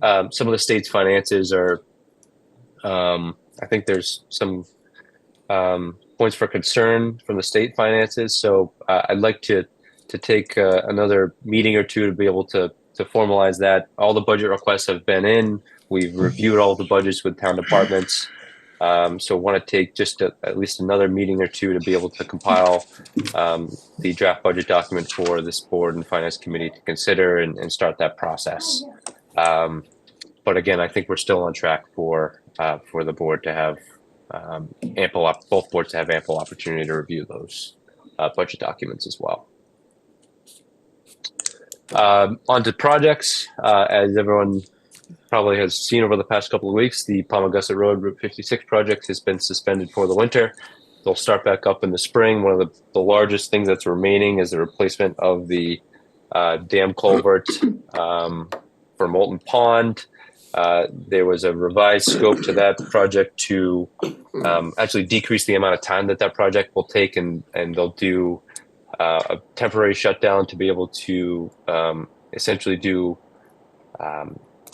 some of the state's finances are, I think there's some points for concern from the state finances. So I'd like to take another meeting or two to be able to formalize that. All the budget requests have been in. We've reviewed all the budgets with town departments. So want to take just at least another meeting or two to be able to compile the draft budget document for this Board and Finance Committee to consider and start that process. But again, I think we're still on track for the board to have both boards to have ample opportunity to review those budget documents as well. On to projects, as everyone probably has seen over the past couple of weeks, the Palmagussit Road Route 56 project has been suspended for the winter. They'll start back up in the spring. One of the largest things that's remaining is the replacement of the dam culvert for Molten Pond. There was a revised scope to that project to actually decrease the amount of time that project will take, and they'll do a temporary shutdown to be able to essentially do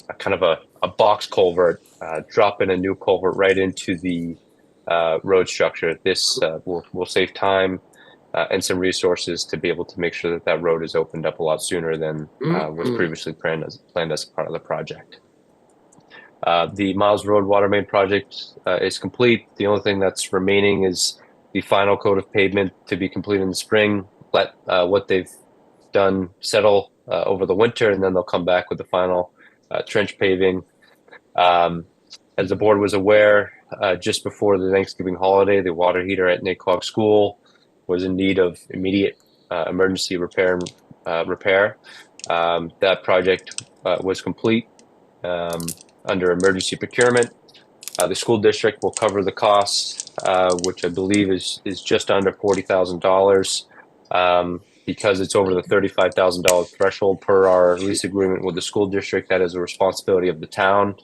a kind of a box culvert, drop in a new culvert right into the road structure. This will save time and some resources to be able to make sure that road is opened up a lot sooner than was previously planned as part of the project. The Miles Road water main project is complete. The only thing that's remaining is the final coat of pavement to be completed in the spring. Let what they've done settle over the winter, and then they'll come back with the final trench paving. As the board was aware, just before the Thanksgiving holiday, the water heater at Naquag School was in need of immediate emergency repair. That project was complete under emergency procurement. The school district will cover the costs, which I believe is just under $40,000. Because it's over the $35,000 threshold per our lease agreement with the school district, that is a responsibility of the town.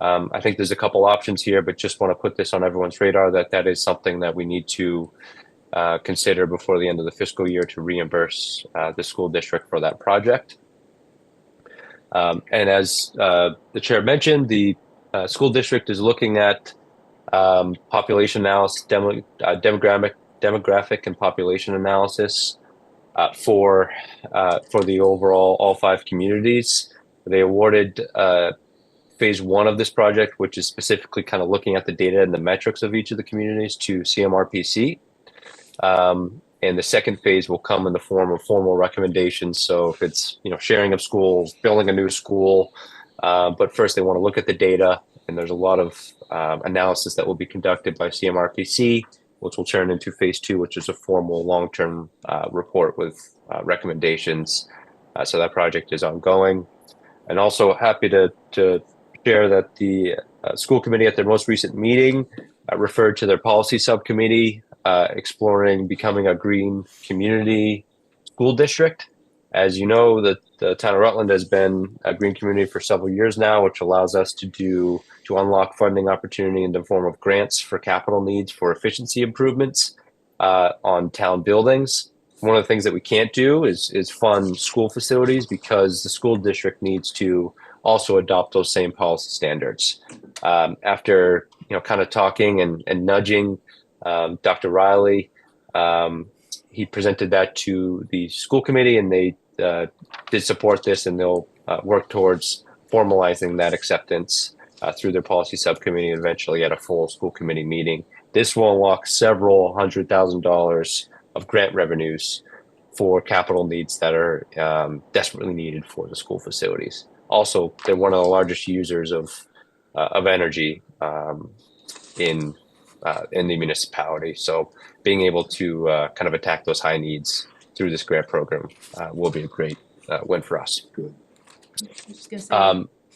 I think there's a couple options here, but just want to put this on everyone's radar that is something that we need to consider before the end of the fiscal year to reimburse the school district for that project. And as the chair mentioned, the school district is looking at population analysis, demographic and population analysis for the overall all 5 communities. They awarded phase 1 of this project, which is specifically kind of looking at the data and the metrics of each of the communities, to CMRPC. And the second phase will come in the form of formal recommendations. So if it's, sharing of schools, building a new school, but first they want to look at the data, and there's a lot of analysis that will be conducted by CMRPC, which will turn into phase 2, which is a formal long-term report with recommendations. So that project is ongoing. And also happy to share that the school committee at their most recent meeting referred to their policy subcommittee exploring becoming a green community school district. As you know, the town of Rutland has been a green community for several years now, which allows us to unlock funding opportunity in the form of grants for capital needs for efficiency improvements on town buildings. One of the things that we can't do is fund school facilities, because the school district needs to also adopt those same policy standards. After kind of talking and nudging Dr. Riley, he presented that to the school committee, and they did support this, and they'll work towards formalizing that acceptance through their policy subcommittee, and eventually at a full school committee meeting. This will unlock several $100,000 of grant revenues for capital needs that are desperately needed for the school facilities. Also, they're one of the largest users of energy in the municipality. So being able to kind of attack those high needs through this grant program will be a great win for us. Good.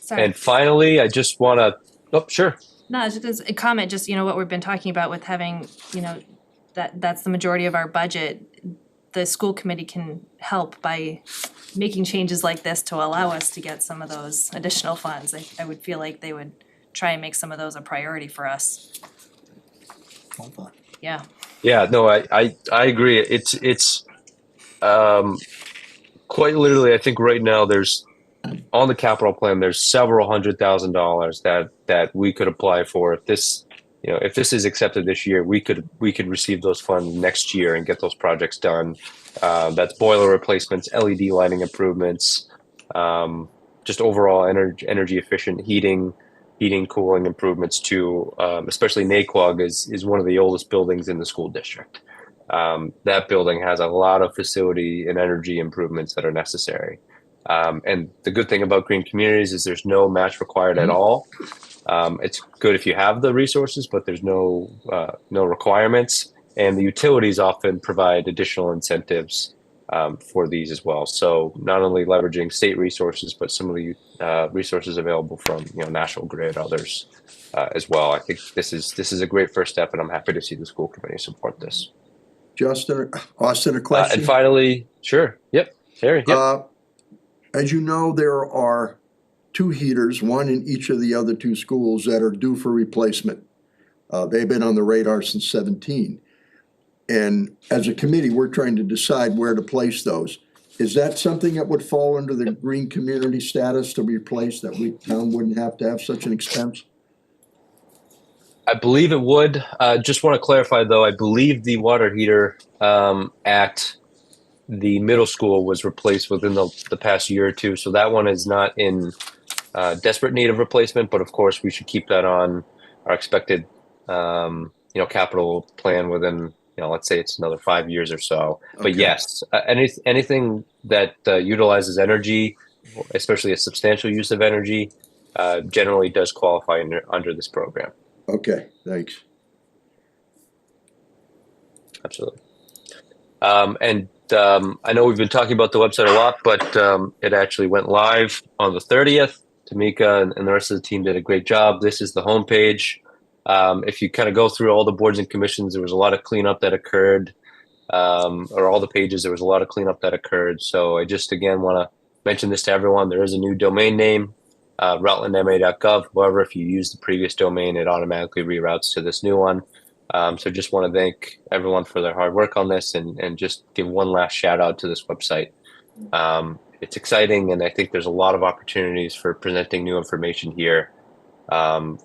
Sorry. And finally, I just want to, sure. No, it's just a comment, just, what we've been talking about with having, that's the majority of our budget. The school committee can help by making changes like this to allow us to get some of those additional funds. I would feel like they would try and make some of those a priority for us. Yeah. Yeah, no, I agree. It's quite literally, I think right now there's, on the capital plan, there's several $100,000 that we could apply for. If this is accepted this year, we could receive those funds next year and get those projects done. That's boiler replacements, LED lighting improvements, just overall energy efficient heating, cooling improvements to, especially Naquag is one of the oldest buildings in the school district. That building has a lot of facility and energy improvements that are necessary. And the good thing about green communities is there's no match required at all. It's good if you have the resources, but there's no requirements, and the utilities often provide additional incentives for these as well. So not only leveraging state resources, but some of the resources available from National Grid, others as well. I think this is a great first step, and I'm happy to see the school committee support this. Austin, a question? And finally, sure, yep, Harry, yep. As you know, there are 2 heaters, one in each of the other 2 schools, that are due for replacement. They've been on the radar since 2017. And as a committee, we're trying to decide where to place those. Is that something that would fall under the green community status to replace, that town wouldn't have to have such an expense? I believe it would. Just want to clarify, though, I believe the water heater at the middle school was replaced within the past year or 2. So that one is not in desperate need of replacement, but of course we should keep that on our expected capital plan within, let's say it's another 5 years or so. Okay. But yes, anything that utilizes energy, especially a substantial use of energy, generally does qualify under this program. Okay, thanks. Absolutely. I know we've been talking about the website a lot, but it actually went live on the 30th. Tamika and the rest of the team did a great job. This is the homepage. If you kind of go through all the boards and commissions, there was a lot of cleanup that occurred. Or all the pages, there was a lot of cleanup that occurred. So I just, again, want to mention this to everyone. There is a new domain name, rutlandma.gov. However, if you use the previous domain, it automatically reroutes to this new one. So just want to thank everyone for their hard work on this and just give one last shout out to this website. It's exciting, and I think there's a lot of opportunities for presenting new information here,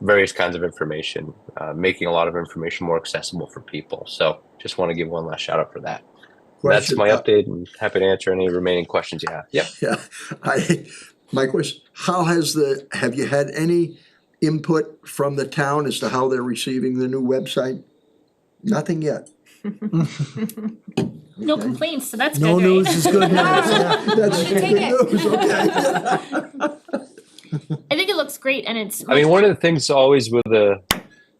various kinds of information, making a lot of information more accessible for people. So just want to give one last shout out for that. That's Question, my update, and happy to answer any remaining questions you have. Yep. Yeah, my question, have you had any input from the town as to how they're receiving the new website? Nothing yet. No complaints, so that's good, No right? news is good news. Yeah. That's You take good news, okay. I think it looks great and it's. I mean, one of the things always with the,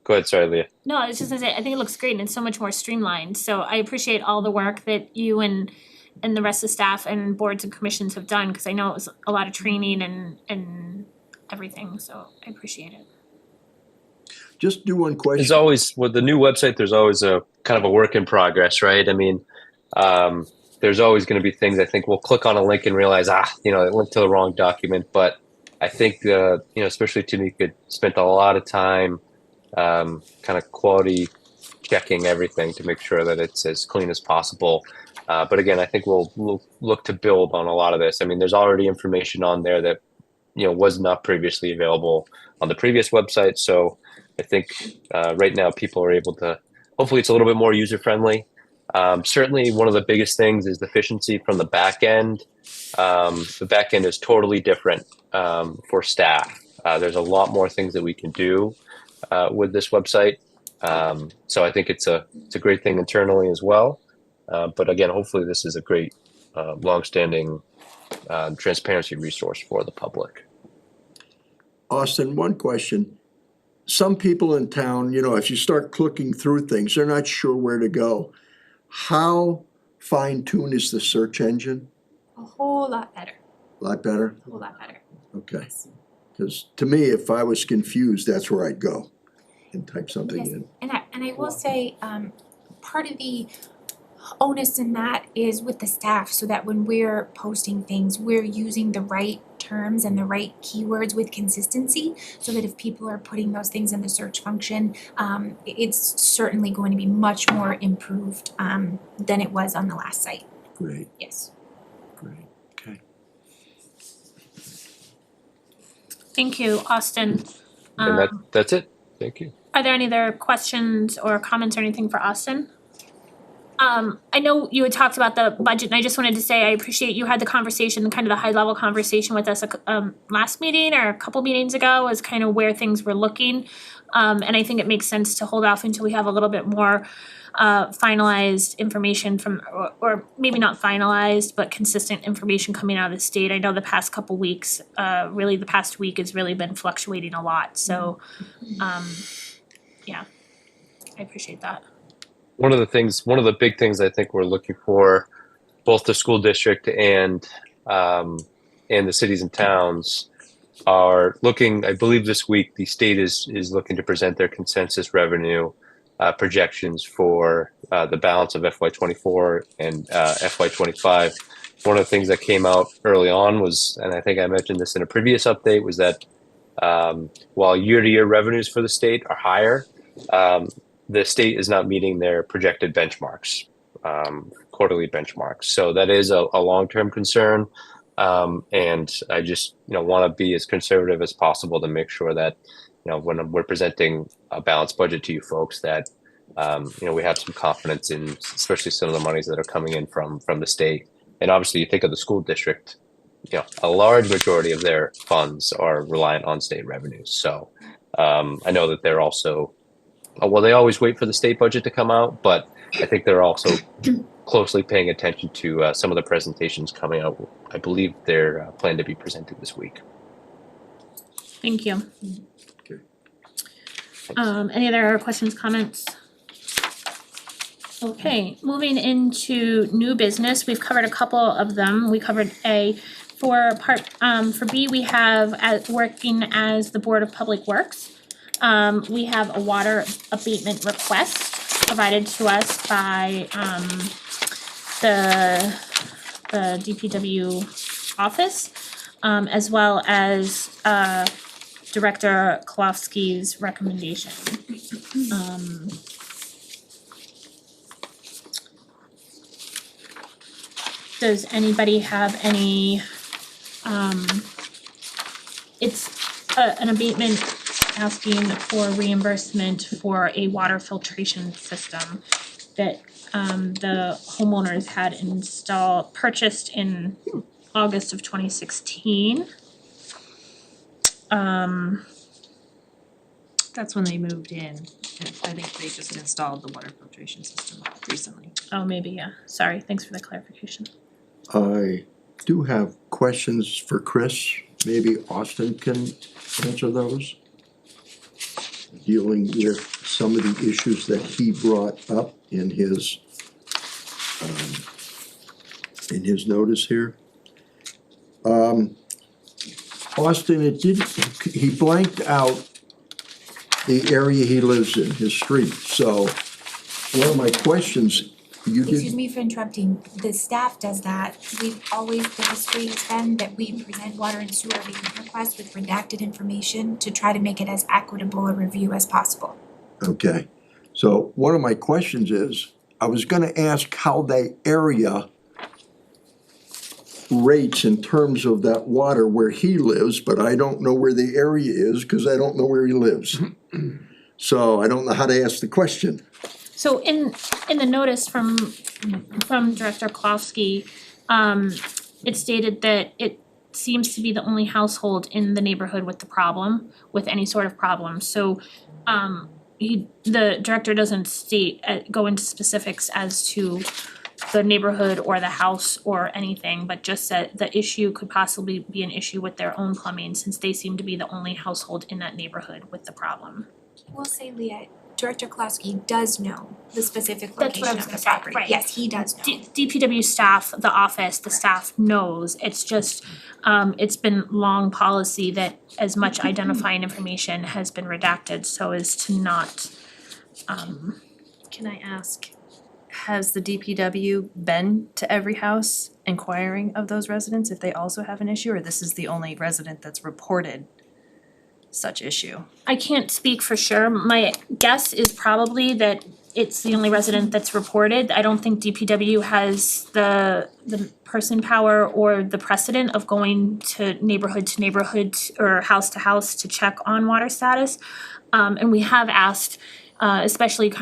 go ahead, sorry, Leah. No, I was just gonna say, I think it looks great and it's so much more streamlined, so I appreciate all the work that you and the rest of the staff and boards and commissions have done, cause I know it was a lot of training and everything, so I appreciate it. Just do one question. There's always, with the new website, there's always a kind of a work in progress, right? I mean, there's always going to be things I think we'll click on a link and realize, it linked to the wrong document. But I think, especially Tamika spent a lot of time kind of quality checking everything to make sure that it's as clean as possible. But again, I think we'll look to build on a lot of this. I mean, there's already information on there that, was not previously available on the previous website. So I think right now people are able to, hopefully it's a little bit more user-friendly. Certainly one of the biggest things is the efficiency from the back end. The back end is totally different for staff. There's a lot more things that we can do with this website. So I think it's a great thing internally as well. But again, hopefully this is a great longstanding transparency resource for the public. Austin, one question. Some people in town, if you start clicking through things, they're not sure where to go. How fine-tuned is the search engine? A whole lot better, A lot better? a whole lot better. Okay. Because to me, if I was confused, that's where I'd go and type something Yes, in. and I will say, part of the onus in that is with the staff, so that when we're posting things, we're using the right terms and the right keywords with consistency, so that if people are putting those things in the search function, it's certainly going to be much more improved than it was on the last site. Great, Yes. great, okay. Thank you, Austin. And that's it. Thank you. Are there any other questions or comments or anything for Austin? I know you had talked about the budget, and I just wanted to say I appreciate you had the conversation, kind of the high level conversation with us last meeting or a couple meetings ago, as kind of where things were looking. And I think it makes sense to hold off until we have a little bit more finalized information from, or maybe not finalized, but consistent information coming out of the state. I know the past couple weeks, really the past week has really been fluctuating a lot, so yeah, I appreciate that. One of the big things I think we're looking for, both the school district and the cities and towns are looking, I believe this week, the state is looking to present their consensus revenue projections for the balance of FY24 and FY25. One of the things that came out early on was, and I think I mentioned this in a previous update, was that while year-to-year revenues for the state are higher, the state is not meeting their projected benchmarks, quarterly benchmarks. So that is a long-term concern. And I just, want to be as conservative as possible to make sure that, when we're presenting a balanced budget to you folks, that, we have some confidence in, especially some of the monies that are coming in from the state. And obviously you think of the school district, a large majority of their funds are reliant on state revenues. So I know that they're also, well, they always wait for the state budget to come out, but I think they're also closely paying attention to some of the presentations coming out. I believe they're planned to be presented this week. Thank you. Okay. Any other questions, comments? Okay, moving into new business, we've covered a couple of them. We covered A. For B, we have working as the Board of Public Works. We have a water abatement request provided to us by the DPW office, as well as Director Kolofsky's recommendation. Does anybody have any, it's an abatement asking for reimbursement for a water filtration system that the homeowners had purchased in August of 2016. That's when they moved in, and I think they just installed the water filtration system recently. Oh, maybe, yeah, sorry, thanks for the clarification. I do have questions for Chris. Maybe Austin can answer those. Dealing with some of the issues that he brought up in his notice here. Austin, he blanked out the area he lives in, his street, so one of my questions, Excuse me for interrupting, the staff does that. The history has been that we present water and sewer abatement requests with redacted information to try to make it as equitable a review as possible. Okay, so one of my questions is, I was gonna ask how that area rates in terms of that water where he lives, but I don't know where the area is, cause I don't know where he lives. So I don't know how to ask the question. So in the notice from Director Kolofsky, it stated that it seems to be the only household in the neighborhood with the problem, with any sort of problem. So the director doesn't go into specifics as to the neighborhood or the house or anything, but just said the issue could possibly be an issue with their own plumbing, since they seem to be the only household in that neighborhood with the problem. We'll say, Leah, Director Kolofsky does know the specific That's what I location was of gonna the say, property. right. Yes, he does know. DPW staff, the office, the staff knows, it's just, it's been long policy that as much identifying information has been redacted so as to not, Can I ask, has the DPW been to every house inquiring of those residents if they also have an issue, or this is the only resident that's reported such issue? I can't speak for sure. My guess is probably that it's the only resident that's reported. I don't think DPW has the person power or the precedent of going to neighborhood or house to house to check on water status. And we have asked, especially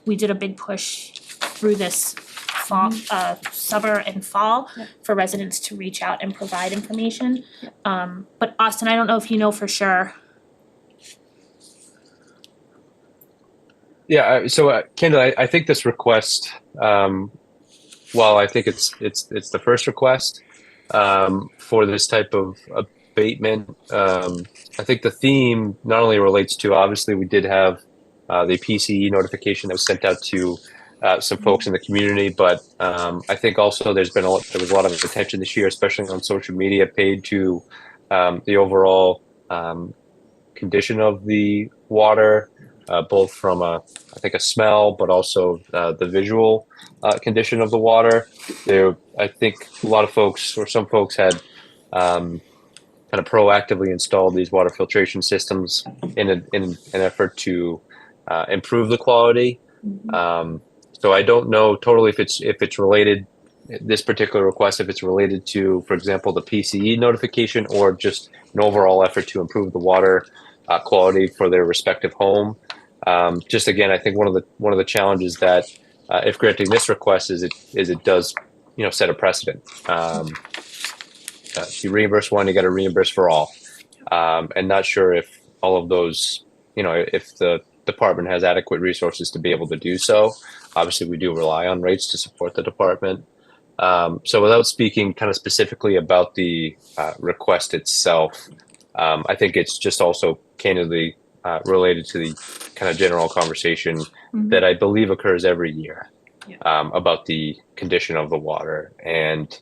we did a big push through this fall, summer and fall for residents to reach out and provide information. But Austin, I don't know if you know for sure. Yeah, so Kendall, I think this request, while I think it's the first request for this type of abatement, I think the theme not only relates to, obviously we did have the PCE notification that was sent out to some folks in the community, but I think also there was a lot of attention this year, especially on social media, paid to the overall condition of the water, both from a smell, but also the visual condition of the water. I think a lot of folks, or some folks, had kind of proactively installed these water filtration systems in an effort to improve the quality. So I don't know totally if it's related, this particular request, if it's related to, for example, the PCE notification, or just an overall effort to improve the water quality for their respective home. Just again, I think one of the challenges that if granting this request is it does set a precedent. If you reimburse one, you got to reimburse for all, and not sure if all of those, if the department has adequate resources to be able to do so. Obviously, we do rely on rates to support the department. So without speaking kind of specifically about the request itself, I think it's just also candidly related to the kind of general conversation that I believe occurs every year about the condition of the water. And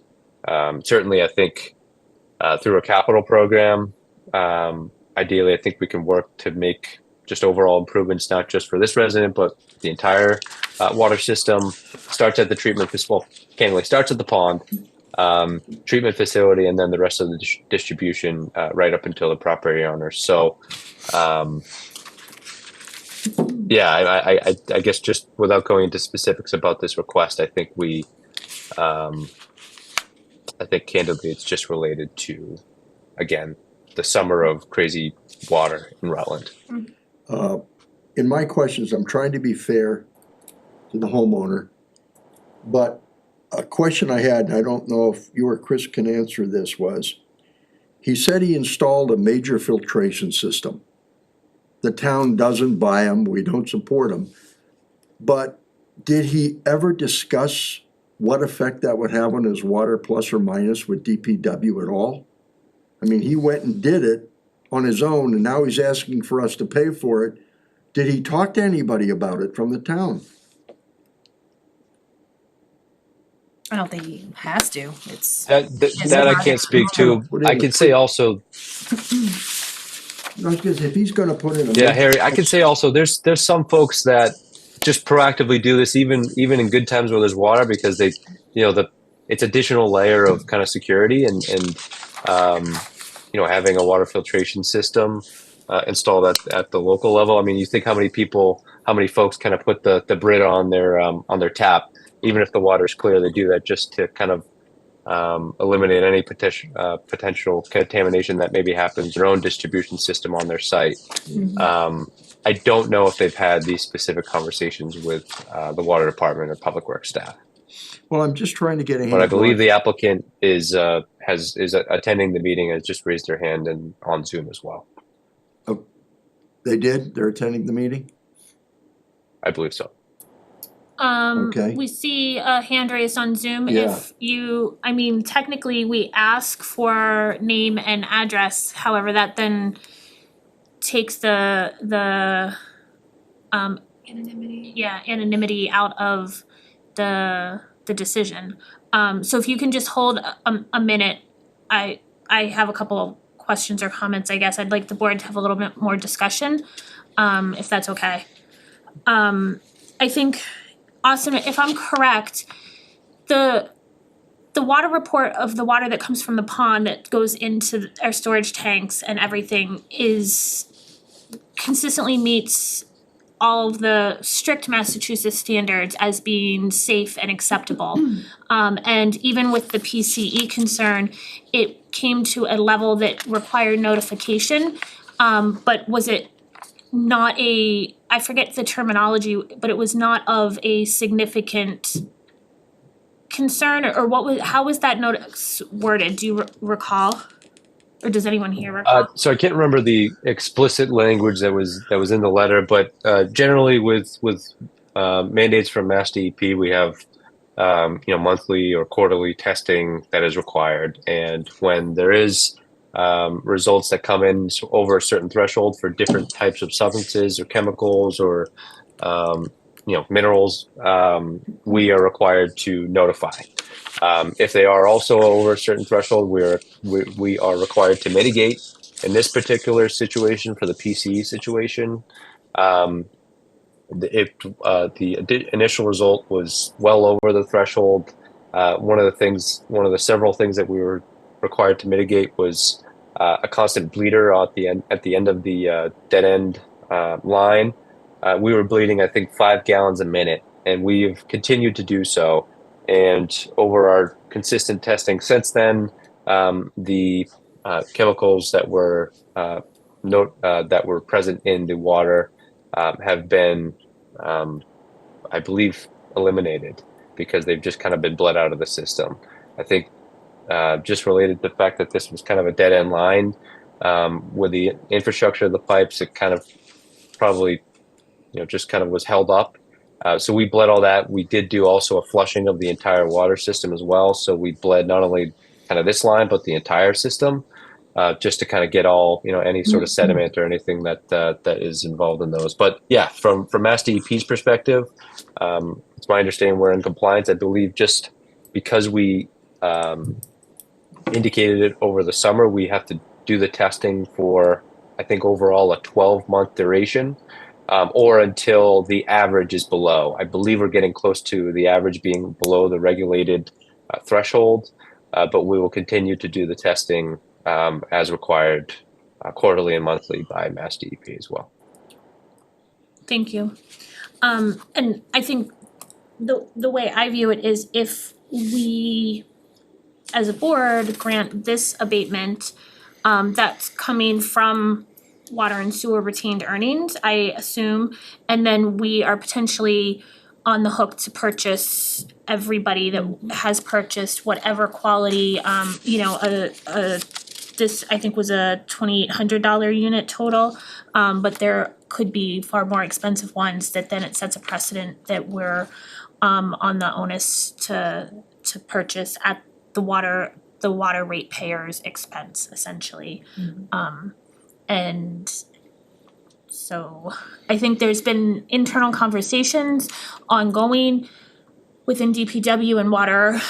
certainly I think through a capital program, ideally I think we can work to make just overall improvements, not just for this resident, but the entire water system. Starts at the treatment facility, well, candidly, starts at the pond, treatment facility, and then the rest of the distribution right up until the property owner. So, yeah, I guess just without going into specifics about this request, I think I think candidly it's just related to, again, the summer of crazy water in Rutland. In my questions, I'm trying to be fair to the homeowner, but a question I had, and I don't know if you or Chris can answer this, was, he said he installed a major filtration system. The town doesn't buy them, we don't support them, but did he ever discuss what effect that would have on his water, plus or minus, with DPW at all? I mean, he went and did it on his own, and now he's asking for us to pay for it. Did he talk to anybody about it from the town? I don't think he has to. It's That I can't speak to. I can say also, No, because if he's gonna put in a. yeah, Harry, I can say also, there's some folks that just proactively do this even in good times where there's water, because they, it's additional layer of kind of security and having a water filtration system installed at the local level. I mean, you think how many folks kind of put the Brit on their tap, even if the water is clear, they do that just to kind of eliminate any potential contamination that maybe happens in their own distribution system on their site. I don't know if they've had these specific conversations with the water department or public works staff. Well, I'm just trying to get a handle. But I believe the applicant is attending the meeting, has just raised their hand and on Zoom as well. Oh, they did? They're attending the meeting? I believe so. Okay. We see a hand raised on Zoom. Yeah. If you, technically we ask for name and address, however, that then takes the anonymity out of the decision. So if you can just hold a minute, I have a couple of questions or comments, I guess. I'd like the board to have a little bit more discussion, if that's okay. I think, Austin, if I'm correct, the water report of the water that comes from the pond that goes into our storage tanks and everything consistently meets all of the strict Massachusetts standards as being safe and acceptable. And even with the PCE concern, it came to a level that required notification. But was it not I forget the terminology, but it was not of a significant concern, or how was that notice worded? Do you recall? Or does anyone here recall? So I can't remember the explicit language that was in the letter, but generally with mandates from Mass DEP, we have monthly or quarterly testing that is required, and when there is results that come in over a certain threshold for different types of substances or chemicals or minerals, we are required to notify. If they are also over a certain threshold, we are required to mitigate. In this particular situation, for the PCE situation, the initial result was well over the threshold. One of the several things that we were required to mitigate was a constant bleeder at the end of the dead end line. We were bleeding, I think, 5 gallons a minute, and we've continued to do so. And over our consistent testing since then, the chemicals that were present in the water have been, I believe, eliminated because they've just kind of been bled out of the system. I think just related to the fact that this was kind of a dead end line with the infrastructure of the pipes, it kind of probably just kind of was held up. So we bled all that. We did do also a flushing of the entire water system as well. So we bled not only kind of this line, but the entire system, just to kind of get all, any sort of sediment or anything that is involved in those. But yeah, from Mass DEP's perspective, it's my understanding we're in compliance. I believe just because we indicated it over the summer, we have to do the testing for I think overall a 12-month duration, or until the average is below. I believe we're getting close to the average being below the regulated threshold, but we will continue to do the testing as required quarterly and monthly by Mass DEP as well. Thank you. And I think the way I view it is if we, as a board, grant this abatement, that's coming from water and sewer retained earnings, I assume, and then we are potentially on the hook to purchase everybody that has purchased whatever quality, this I think was a $2,800 unit total, but there could be far more expensive ones that then it sets a precedent that we're on the onus to purchase at the water ratepayers' expense essentially. And so I think there's been internal conversations ongoing within DPW and water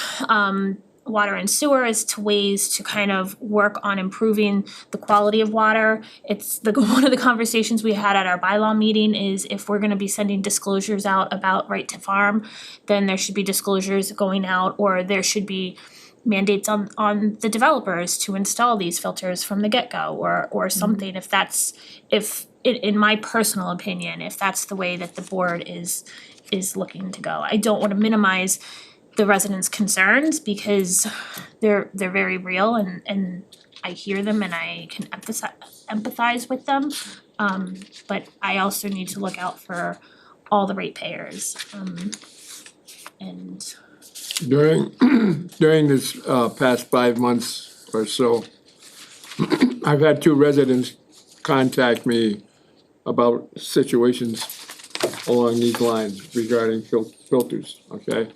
and sewer as to ways to kind of work on improving the quality of water. It's one of the conversations we had at our bylaw meeting is if we're gonna be sending disclosures out about right to farm, then there should be disclosures going out, or there should be mandates on the developers to install these filters from the get-go or something, if in my personal opinion, if that's the way that the board is looking to go. I don't wanna minimize the residents' concerns because they're very real and I hear them and I can empathize with them. But I also need to look out for all the ratepayers. And During this past 5 months or so, I've had 2 residents contact me about situations along these lines regarding filters, okay?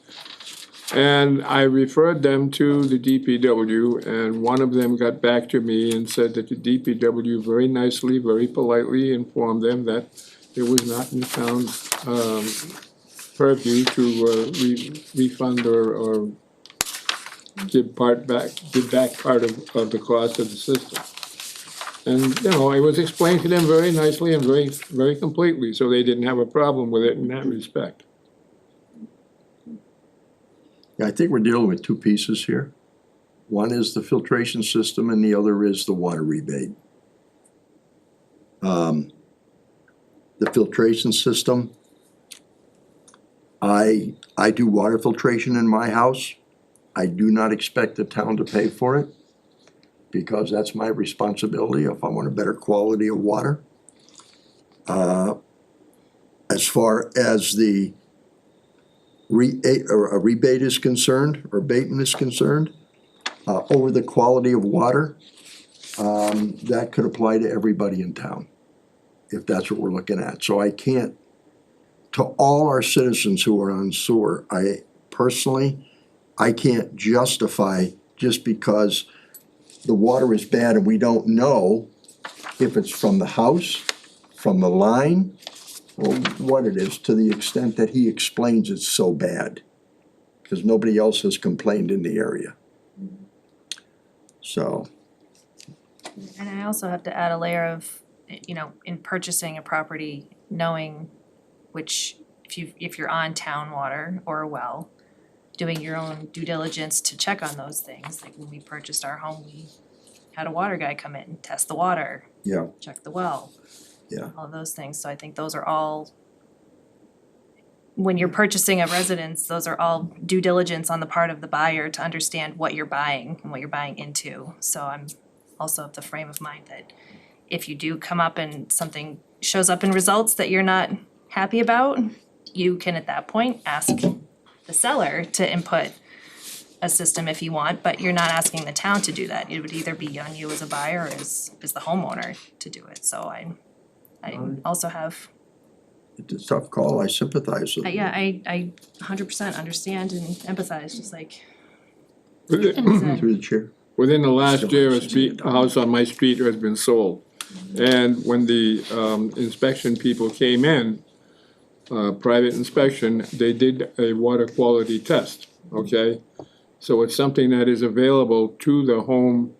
And I referred them to the DPW, and one of them got back to me and said that the DPW very nicely, very politely informed them that it was not in the town's purview to refund or give back part of the cost of the system. And, it was explained to them very nicely and very, very completely, so they didn't have a problem with it in that respect. Yeah, I think we're dealing with 2 pieces here. One is the filtration system and the other is the water rebate. The filtration system, I do water filtration in my house. I do not expect the town to pay for it because that's my responsibility if I want a better quality of water. As far as the a rebate is concerned, or abatement is concerned, over the quality of water, that could apply to everybody in town, if that's what we're looking at. So I can't, to all our citizens who are on sewer, I can't justify just because the water is bad and we don't know if it's from the house, from the line, or what it is, to the extent that he explains it's so bad. Because nobody else has complained in the area. So. And I also have to add a layer of, in purchasing a property, knowing which, if you're on town water or a well, doing your own due diligence to check on those things. Like when we purchased our home, we had a water guy come in and test the water. Yeah. Check the well. Yeah. All of those things. So I think those are all, when you're purchasing a residence, those are all due diligence on the part of the buyer to understand what you're buying and what you're buying into. So I'm also of the frame of mind that if you do come up and something shows up in results that you're not happy about, you can at that point ask the seller to input a system if you want, but you're not asking the town to do that. It would either be on you as a buyer or as the homeowner to do it. So I also have. It's a tough call, I sympathize with you. Yeah, I 100% understand and empathize, just like. Through the chair. Within the last year, a house on my street has been sold. And when the inspection people came in, private inspection, they did a water quality test, okay? So it's something that is available to the home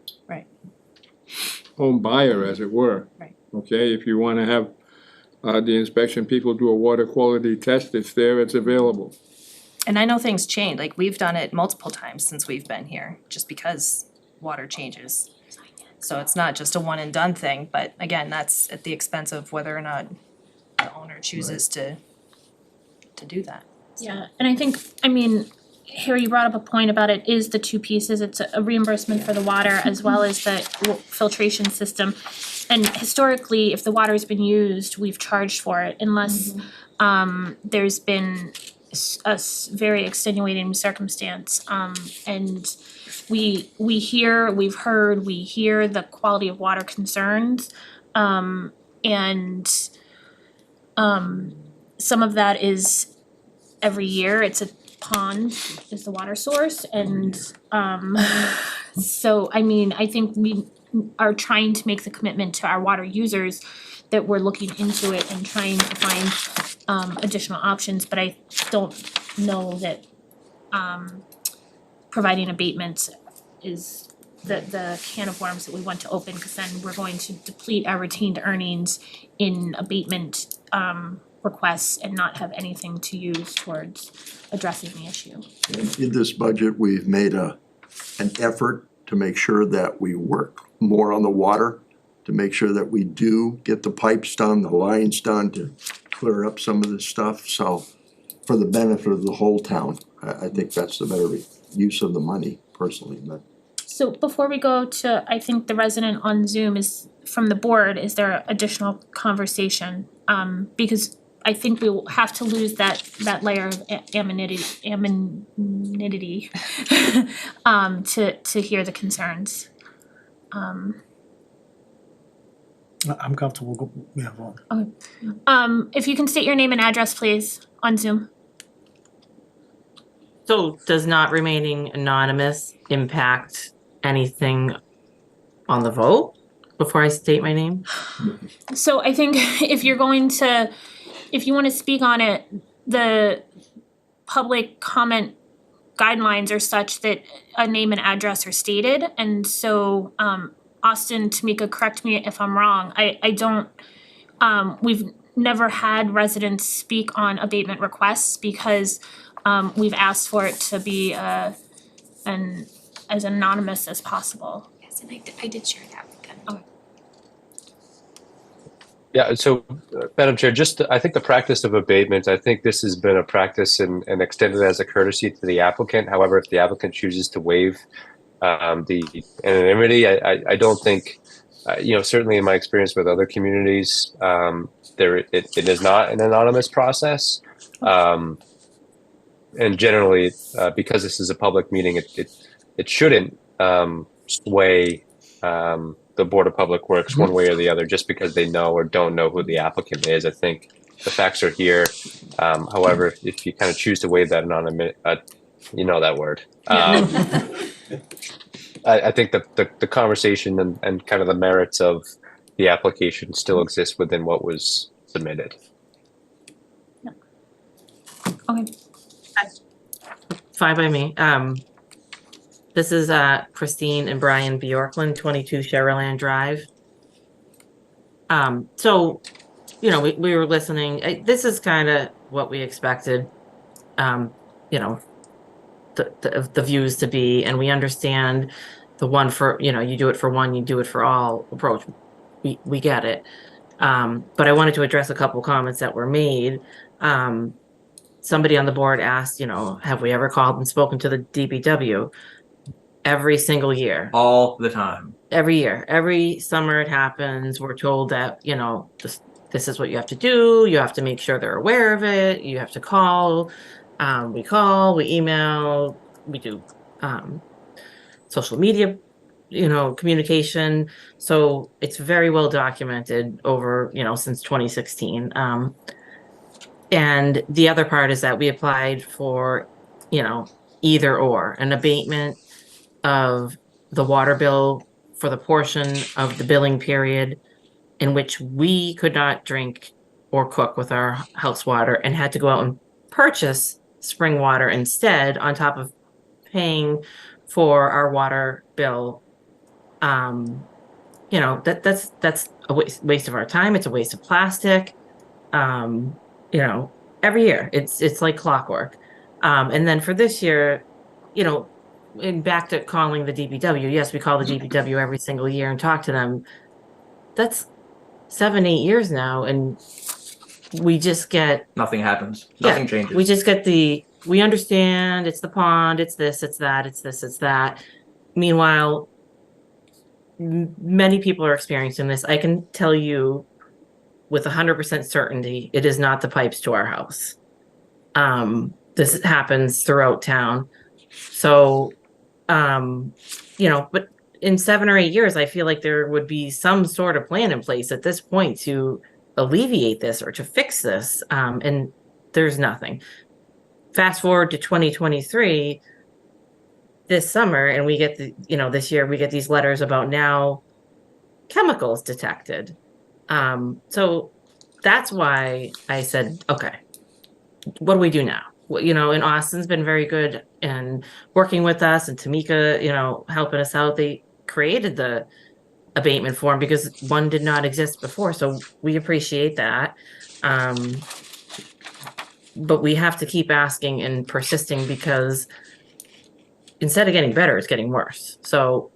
buyer, as it were. Right. Okay, if you wanna have, the inspection people do a water quality test, it's there, it's available. And I know things change, like we've done it multiple times since we've been here, just because water changes. So it's not just a one and done thing, but again, that's at the expense of whether or not the owner chooses to do that. Yeah, and I think, I mean, Harry, you brought up a point about it is the two pieces, it's a reimbursement for the water as well as the filtration system. And historically, if the water's been used, we've charged for it unless there's been a very extenuating circumstance. And we hear the quality of water concerns. And some of that is every year, it's a pond is the water source, and so I mean, I think we are trying to make the commitment to our water users that we're looking into it and trying to find additional options, but I don't know that providing abatements is the can of worms that we want to open, because then we're going to deplete our retained earnings in abatement requests and not have anything to use towards addressing the issue. In this budget, we've made an effort to make sure that we work more on the water, to make sure that we do get the pipes done, the lines done, to clear up some of this stuff. So for the benefit of the whole town, I think that's the better use of the money personally, but. So before we go to, I think the resident on Zoom is from the board, is there additional conversation? Because I think we will have to lose that layer of anonymity to hear the concerns. I'm comfortable, yeah, well. If you can state your name and address, please, on Zoom. So does not remaining anonymous impact anything on the vote before I state my name? So I think if you wanna speak on it, the public comment guidelines are such that a name and address are stated, and so Austin, Tamika, correct me if I'm wrong, I don't, we've never had residents speak on abatement requests because we've asked for it to be as anonymous as possible. Yes, and I did share that with them. Okay. Yeah, so Madam Chair, I think the practice of abatement, I think this has been a practice and extended as a courtesy to the applicant. However, if the applicant chooses to waive the anonymity, I don't think, certainly in my experience with other communities, it is not an anonymous process. And generally, because this is a public meeting, it shouldn't sway the Board of Public Works one way or the other, just because they know or don't know who the applicant is. I think the facts are here. However, if you kind of choose to waive that anonymity, you know that word. I think the conversation and kind of the merits of the application still exist within what was submitted. Okay. Fine by me. This is Christine and Brian Bjorklund, 22 Sherriland Drive. So, we were listening. This is kind of what we expected, the views to be, and we understand the one for, you do it for one, you do it for all approach. We get it. But I wanted to address a couple comments that were made. Somebody on the board asked, have we ever called and spoken to the DPW? Every single year. All the time. Every year. Every summer it happens. We're told that, this is what you have to do. You have to make sure they're aware of it. You have to call. We call, we email, we do social media, communication. So it's very well documented over, since 2016. And the other part is that we applied for, either or, an abatement of the water bill for the portion of the billing period in which we could not drink or cook with our house water and had to go out and purchase spring water instead, on top of paying for our water bill. That's a waste of our time, it's a waste of plastic. You know, every year, it's like clockwork. And then for this year, you know, and back to calling the DPW, yes, we call the DPW every single year and talk to them. That's 7-8 years now, and we just get, Nothing happens, yeah, nothing changes. we just get we understand it's the pond, it's this, it's that, it's this, it's that. Meanwhile, many people are experiencing this. I can tell you with 100% certainty, it is not the pipes to our house. This happens throughout town. So, you know, but in 7 or 8 years, I feel like there would be some sort of plan in place at this point to alleviate this or to fix this. And there's nothing. Fast forward to 2023, this summer, and we get this year we get these letters about now chemicals detected. So that's why I said, okay, what do we do now? You know, and Austin's been very good and working with us, and Tamika, you know, helping us out. They created the abatement form because one did not exist before. So we appreciate that. But we have to keep asking and persisting because instead of getting better, it's getting worse. So,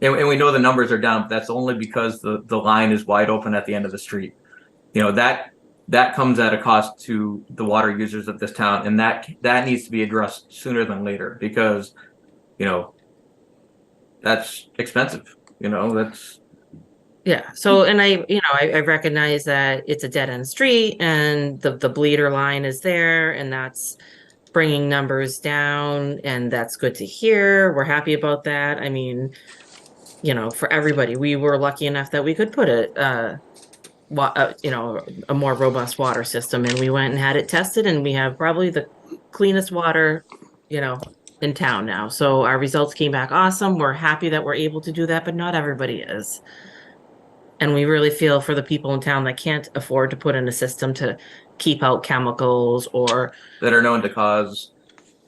And we know the numbers are down, but that's only because the line is wide open at the end of the street. You know, that comes at a cost to the water users of this town, and that needs to be addressed sooner than later because, you know, that's expensive. You know, that's. yeah. So, and I recognize that it's a dead end street and the bleeder line is there, and that's bringing numbers down, and that's good to hear. We're happy about that. I mean, you know, for everybody, we were lucky enough that we could put a more robust water system, and we went and had it tested, and we have probably the cleanest water, you know, in town now. So our results came back awesome. We're happy that we're able to do that, but not everybody is. And we really feel for the people in town that can't afford to put in a system to keep out chemicals or that are known to cause,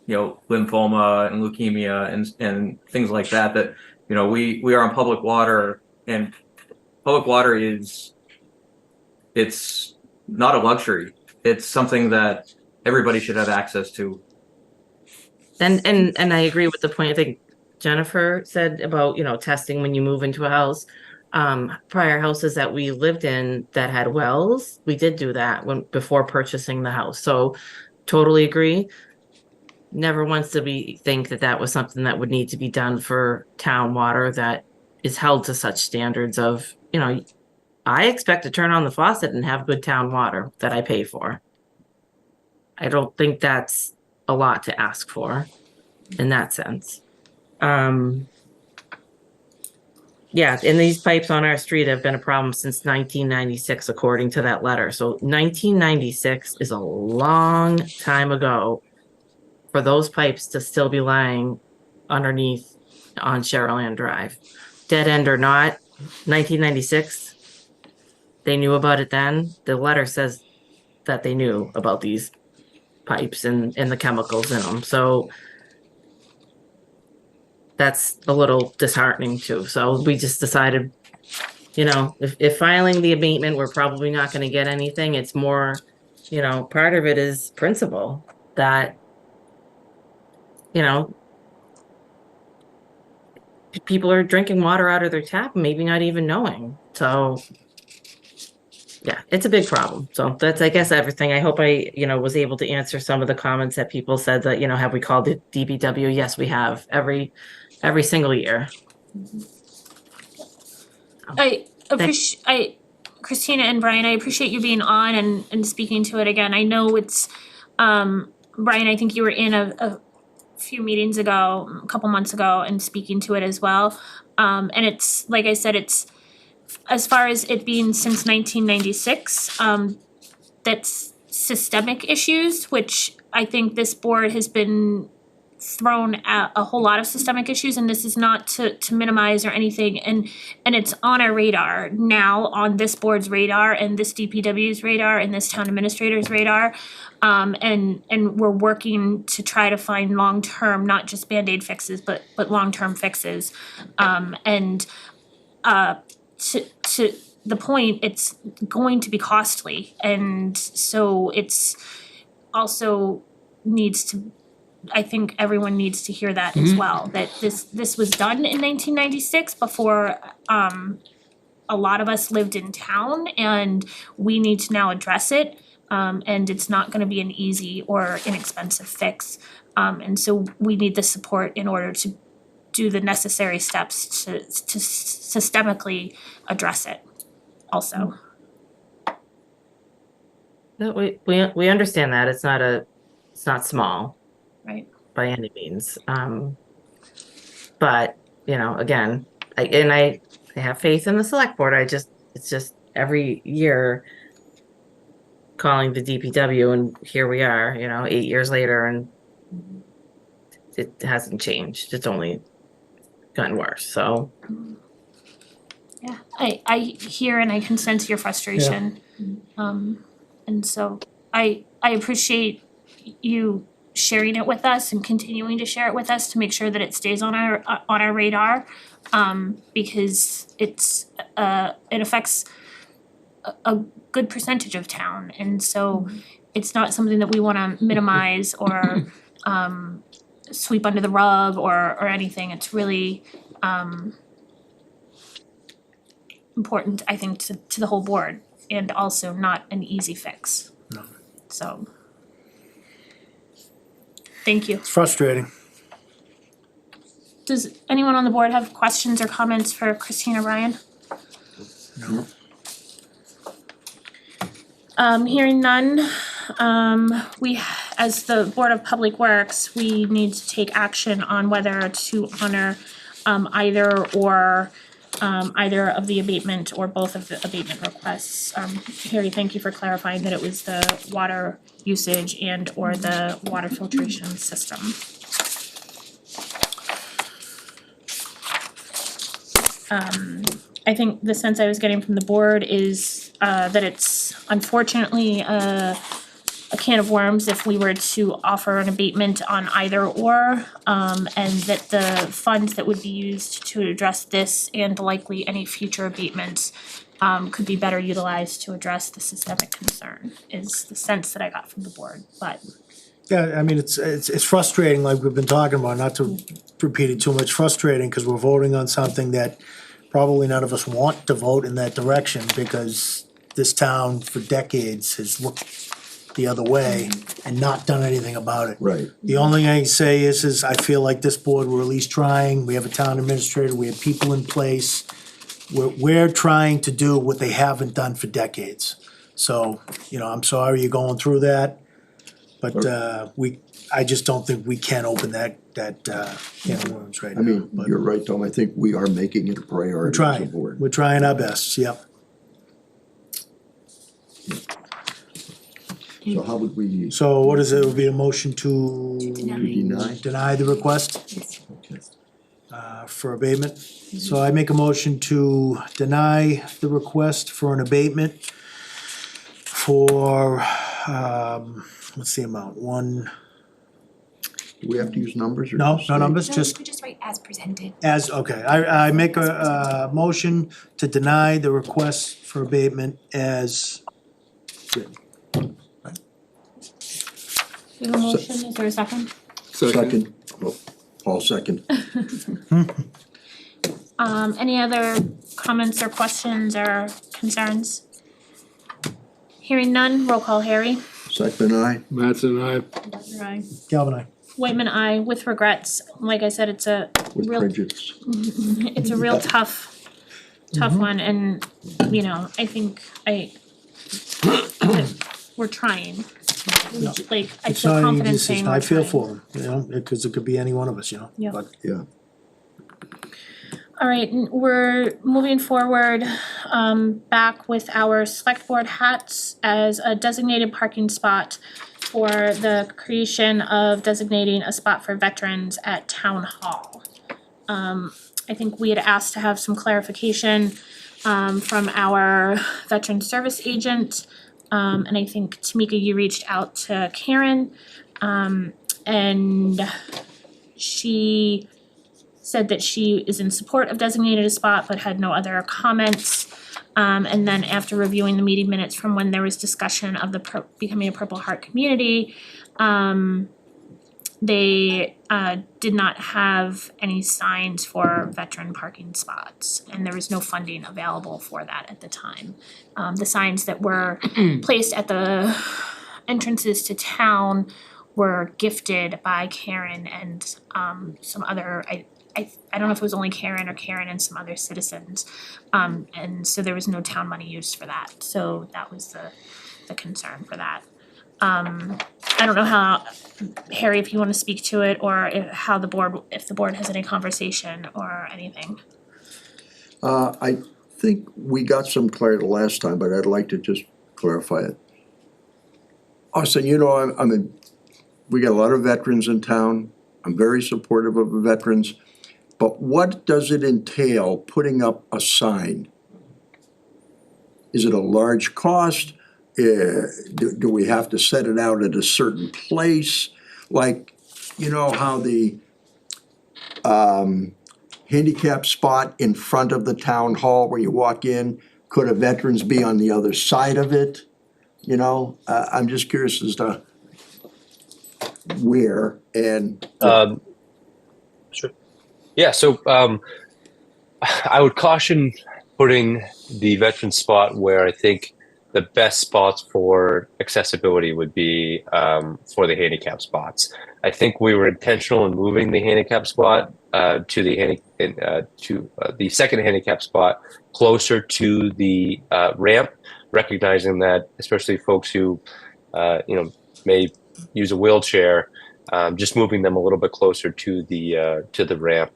you know, lymphoma and leukemia and things like that. That, you know, we are on public water, and public water it's not a luxury. It's something that everybody should have access to. And I agree with the point I think Jennifer said about, you know, testing when you move into a house. Prior houses that we lived in that had wells, we did do that before purchasing the house. So totally agree. Never once did we think that was something that would need to be done for town water that is held to such standards of, you know, I expect to turn on the faucet and have good town water that I pay for. I don't think that's a lot to ask for in that sense. Yeah, and these pipes on our street have been a problem since 1996, according to that letter. So 1996 is a long time ago for those pipes to still be lying underneath on Cheryl Drive. Dead end or not, 1996, they knew about it then. The letter says that they knew about these pipes and the chemicals in them. So that's a little disheartening too. So we just decided, you know, if filing the abatement, we're probably not going to get anything. It's more, you know, part of it is principle that, you know, people are drinking water out of their tap, maybe not even knowing. So yeah, it's a big problem. So that's, I guess, everything. I hope I, you know, was able to answer some of the comments that people said that, you know, have we called it DPW? Yes, we have every single year. I appreciate, Christina and Brian, I appreciate you being on and speaking to it again. I know it's, Brian, I think you were in a few meetings ago, a couple months ago, and speaking to it as well. And it's, like I said, it's, as far as it being since 1996, that's systemic issues, which I think this board has been thrown at a whole lot of systemic issues, and this is not to minimize or anything, and it's on our radar now, on this board's radar and this DPW's radar and this town administrator's radar, and we're working to try to find long-term, not just Band-Aid fixes, but long-term fixes, to the point, it's going to be costly, and so it's also needs to, I think everyone needs to hear that as well, that this was done in 1996 before a lot of us lived in town, and we need to now address it, and it's not gonna be an easy or inexpensive fix. And so we need the support in order to do the necessary steps to systemically address it also. No, we understand that, it's not small. Right. By any means, but, you know, again, I have faith in the select board, it's just every year calling the DPW, and here we are, you know, 8 years later, and it hasn't changed, it's only gotten worse, so. Yeah, I hear and I can sense your frustration. And so I appreciate you sharing it with us and continuing to share it with us to make sure that it stays on our radar. Because it affects a good percentage of town, and so it's not something that we wanna minimize or sweep under the rug or anything. It's really important, I think, to the whole board, and also not an easy fix. No. So thank you. It's frustrating. Does anyone on the board have questions or comments for Christina Ryan? No. Hearing none, we, as the Board of Public Works, we need to take action on whether to honor either of the abatement or both of the abatement requests. Harry, thank you for clarifying that it was the water usage and or the water filtration system. I think the sense I was getting from the board is that it's unfortunately a can of worms if we were to offer an abatement on either or, and that the funds that would be used to address this and likely any future abatements could be better utilized to address the systemic concern, is the sense that I got from the board, but. Yeah, I mean, it's frustrating, like we've been talking about, not to repeat it too much, frustrating, because we're voting on something that probably none of us want to vote in that direction, because this town for decades has looked the other way and not done anything about it. Right. The only thing I can say is I feel like this board, we're at least trying, we have a town administrator, we have people in place. We're trying to do what they haven't done for decades. So, you know, I'm sorry you're going through that, but I just don't think we can open that can of worms right now. I mean, But you're right, Tom, I think we are making it a priority as a board. we're trying our best, yep. So how would we? So what is it, it would be a motion to Deny? deny the request Okay. for abatement? So I make a motion to deny the request for an abatement for, what's the amount, Do we have to use numbers or? no, just no say- numbers, No, you just could just write as presented. as, okay, I make a motion to deny the request for abatement as written. We have a motion, is there a second? Second. Oh, Paul second. Any other comments or questions or concerns? Hearing none, roll call, Harry. Second, aye. Mattson, aye. Aye. Galvin, aye. Whitman, aye, with regrets. Like I said, it's a With real, prejudice. it's a real tough one, and, you know, I think we're trying. Like, I It's feel not an confident easy saying decision, we're I feel trying. for him, you know, because it could be any one of us, you know, Yeah. but Yeah. All right, we're moving forward, back with our select board hats as a designated parking spot for the creation of designating a spot for veterans at town hall. I think we had asked to have some clarification, from our veteran service agent. And I think Tamika, you reached out to Karen, and she said that she is in support of designated a spot but had no other comments. And then after reviewing the meeting minutes from when there was discussion of the becoming a Purple Heart community, they did not have any signs for veteran parking spots, and there was no funding available for that at the time. The signs that were placed at the entrances to town were gifted by Karen and some other, I don't know if it was only Karen or Karen and some other citizens. And so there was no town money used for that, so that was the concern for that. I don't know how, Harry, if you wanna speak to it, or if the board has any conversation or anything. I think we got some clarity last time, but I'd like to just clarify it. Austin, you know, we got a lot of veterans in town. I'm very supportive of the veterans. But what does it entail putting up a sign? Is it a large cost? Do we have to set it out at a certain place? Like, you know how the handicap spot in front of the town hall where you walk in, could a veterans be on the other side of it? You know, I'm just curious as to where and. Sure. Yeah, so I would caution putting the veteran spot where I think the best spots for accessibility would be for the handicap spots. I think we were intentional in moving the handicap spot to the second handicap spot closer to the ramp, recognizing that especially folks who may use a wheelchair, just moving them a little bit closer to the ramp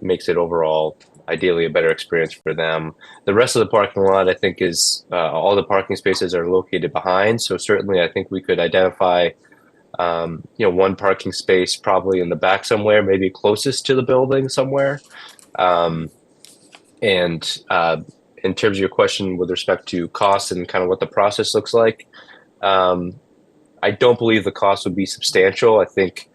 makes it overall ideally a better experience for them. The rest of the parking lot, I think, is all the parking spaces are located behind. So certainly, I think we could identify, one parking space probably in the back somewhere, maybe closest to the building somewhere. And in terms of your question with respect to cost and kind of what the process looks like, I don't believe the cost would be substantial. I think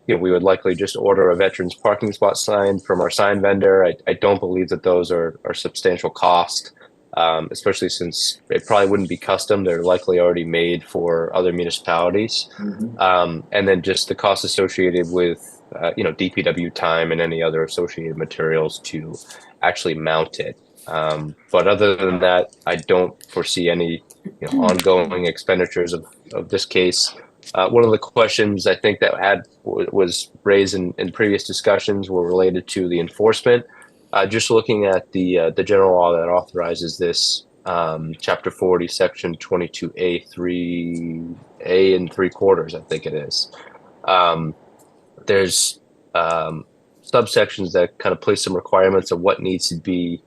we would likely just order a veterans parking spot sign from our sign vendor. I don't believe that those are substantial cost, especially since it probably wouldn't be custom. They're likely already made for other municipalities. And then just the cost associated with DPW time and any other associated materials to actually mount it. But other than that, I don't foresee any ongoing expenditures of this case. One of the questions I think that was raised in previous discussions were related to the enforcement. Just looking at the general law that authorizes this, Chapter 40, Section 22A, 3A and 3/4, I think it is. There's subsections that kind of place some requirements of what needs to be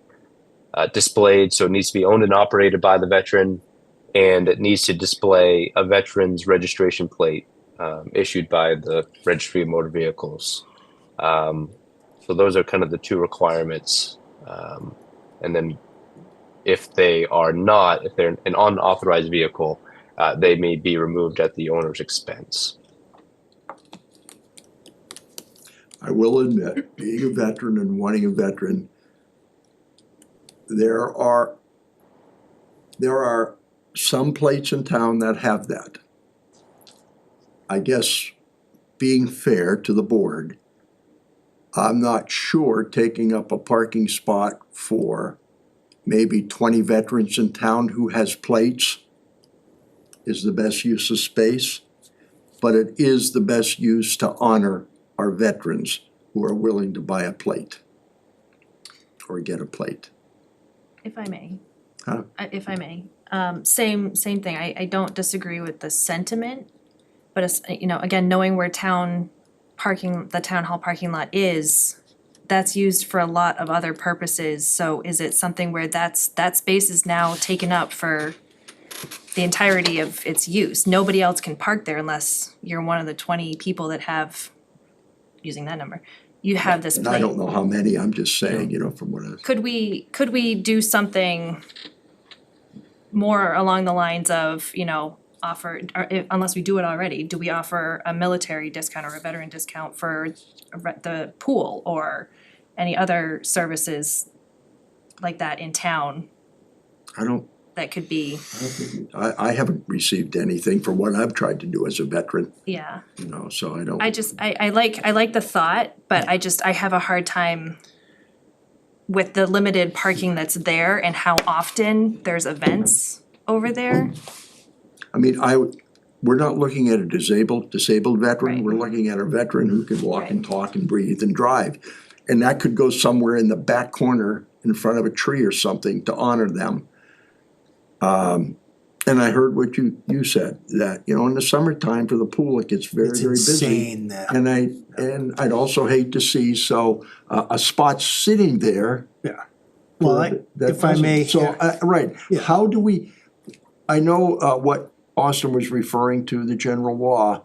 displayed. So it needs to be owned and operated by the veteran, and it needs to display a veteran's registration plate issued by the Registry of Motor Vehicles. So those are kind of the two requirements. And then if they're an unauthorized vehicle, they may be removed at the owner's expense. I will admit, being a veteran and wanting a veteran, there are some plates in town that have that. I guess being fair to the board, I'm not sure taking up a parking spot for maybe 20 veterans in town who has plates is the best use of space, but it is the best use to honor our veterans who are willing to buy a plate or get a plate. If I may. Huh? If I may, same thing, I don't disagree with the sentiment, but it's, again, knowing where the town hall parking lot is, that's used for a lot of other purposes, so is it something where that space is now taken up for the entirety of its use? Nobody else can park there unless you're one of the 20 people that have, using that number, you have this plate. And I don't know how many, I'm just saying, from what I. Could we do something more along the lines of, offer, or unless we do it already, do we offer a military discount or a veteran discount for the pool or any other services like that in town I don't, that could be, I haven't received anything for what I've tried to do as a veteran, yeah. you know, so I don't. I like the thought, but I have a hard time with the limited parking that's there and how often there's events over there. I mean, we're not looking at a disabled veteran, Right. we're looking at a veteran who can walk and talk and breathe and drive. And that could go somewhere in the back corner in front of a tree or something to honor them. And I heard what you said, that, you know, in the summertime for the pool, it gets very, It's very busy. insane there. And I'd also hate to see, a spot sitting there. Yeah. Well, that if I may, doesn't- So, right, Yeah. how do we, I know, what Austin was referring to, the general law.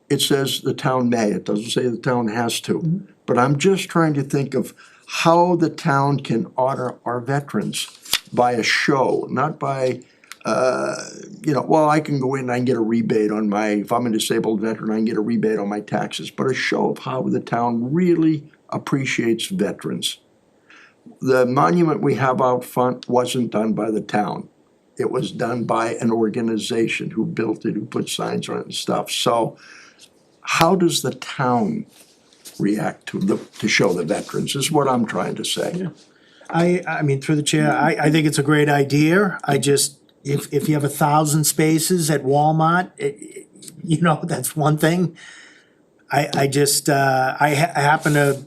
It says the town may, it doesn't say the town has to. But I'm just trying to think of how the town can honor our veterans by a show, not by, you know, well, I can go in and I can get a rebate on my, if I'm a disabled veteran, I can get a rebate on my taxes, but a show of how the town really appreciates veterans. The monument we have out front wasn't done by the town. It was done by an organization who built it, who put signs on it and stuff. So how does the town react to show the veterans, is what I'm trying to say. I mean, through the chair, I think it's a great idea. I just, if you have 1,000 spaces at Walmart, you know, that's one thing. I just, I happen to,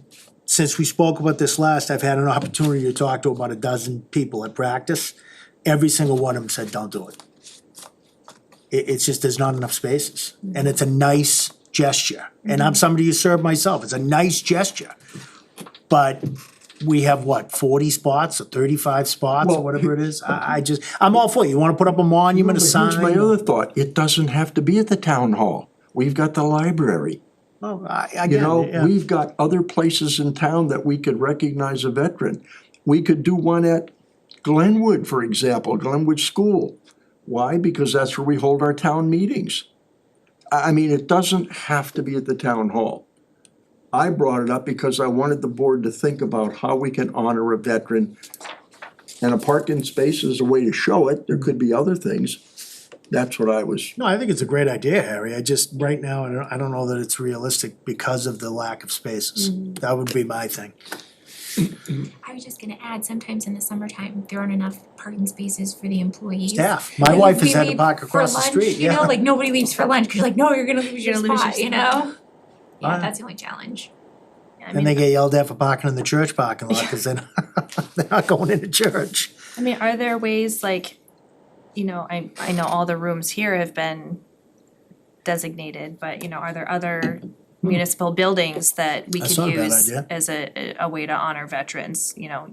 since we spoke about this last, I've had an opportunity to talk to about a dozen people at practice. Every single one of them said, don't do it. It's just, there's not enough spaces, and it's a nice gesture. And I'm somebody who served myself, it's a nice gesture. But we have what, 40 spots or 35 spots or Well, whatever it is? I'm all for it. You wanna put up a monument, a But sign? here's my other thought, it doesn't have to be at the town hall. We've got the library. Oh, I You get know, it, yeah. we've got other places in town that we could recognize a veteran. We could do one at Glenwood, for example, Glenwood School. Why? Because that's where we hold our town meetings. I mean, it doesn't have to be at the town hall. I brought it up because I wanted the board to think about how we can honor a veteran. And a parking space is a way to show it, there could be other things. That's what I was, No, I think it's a great idea, Harry. I just, right now, I don't know that it's realistic because of the lack of spaces. That would be my thing. I was just gonna add, sometimes in the summertime, there aren't enough parking spaces for the employees. Staff. My Like, wife if has we had to leave park for across the lunch, street, You know, yeah. like nobody leaves for lunch, cause you're like, no, you're gonna lose your You're gonna lose your spot, you spot. know? Yeah, Right. that's the only challenge. And they get yelled at for parking in the church parking lot, cause they're not going into church. I mean, are there ways like, you know, I know all the rooms here have been designated, but you know, are there other municipal buildings that we That's could not a bad use idea. as a way to honor veterans, you know,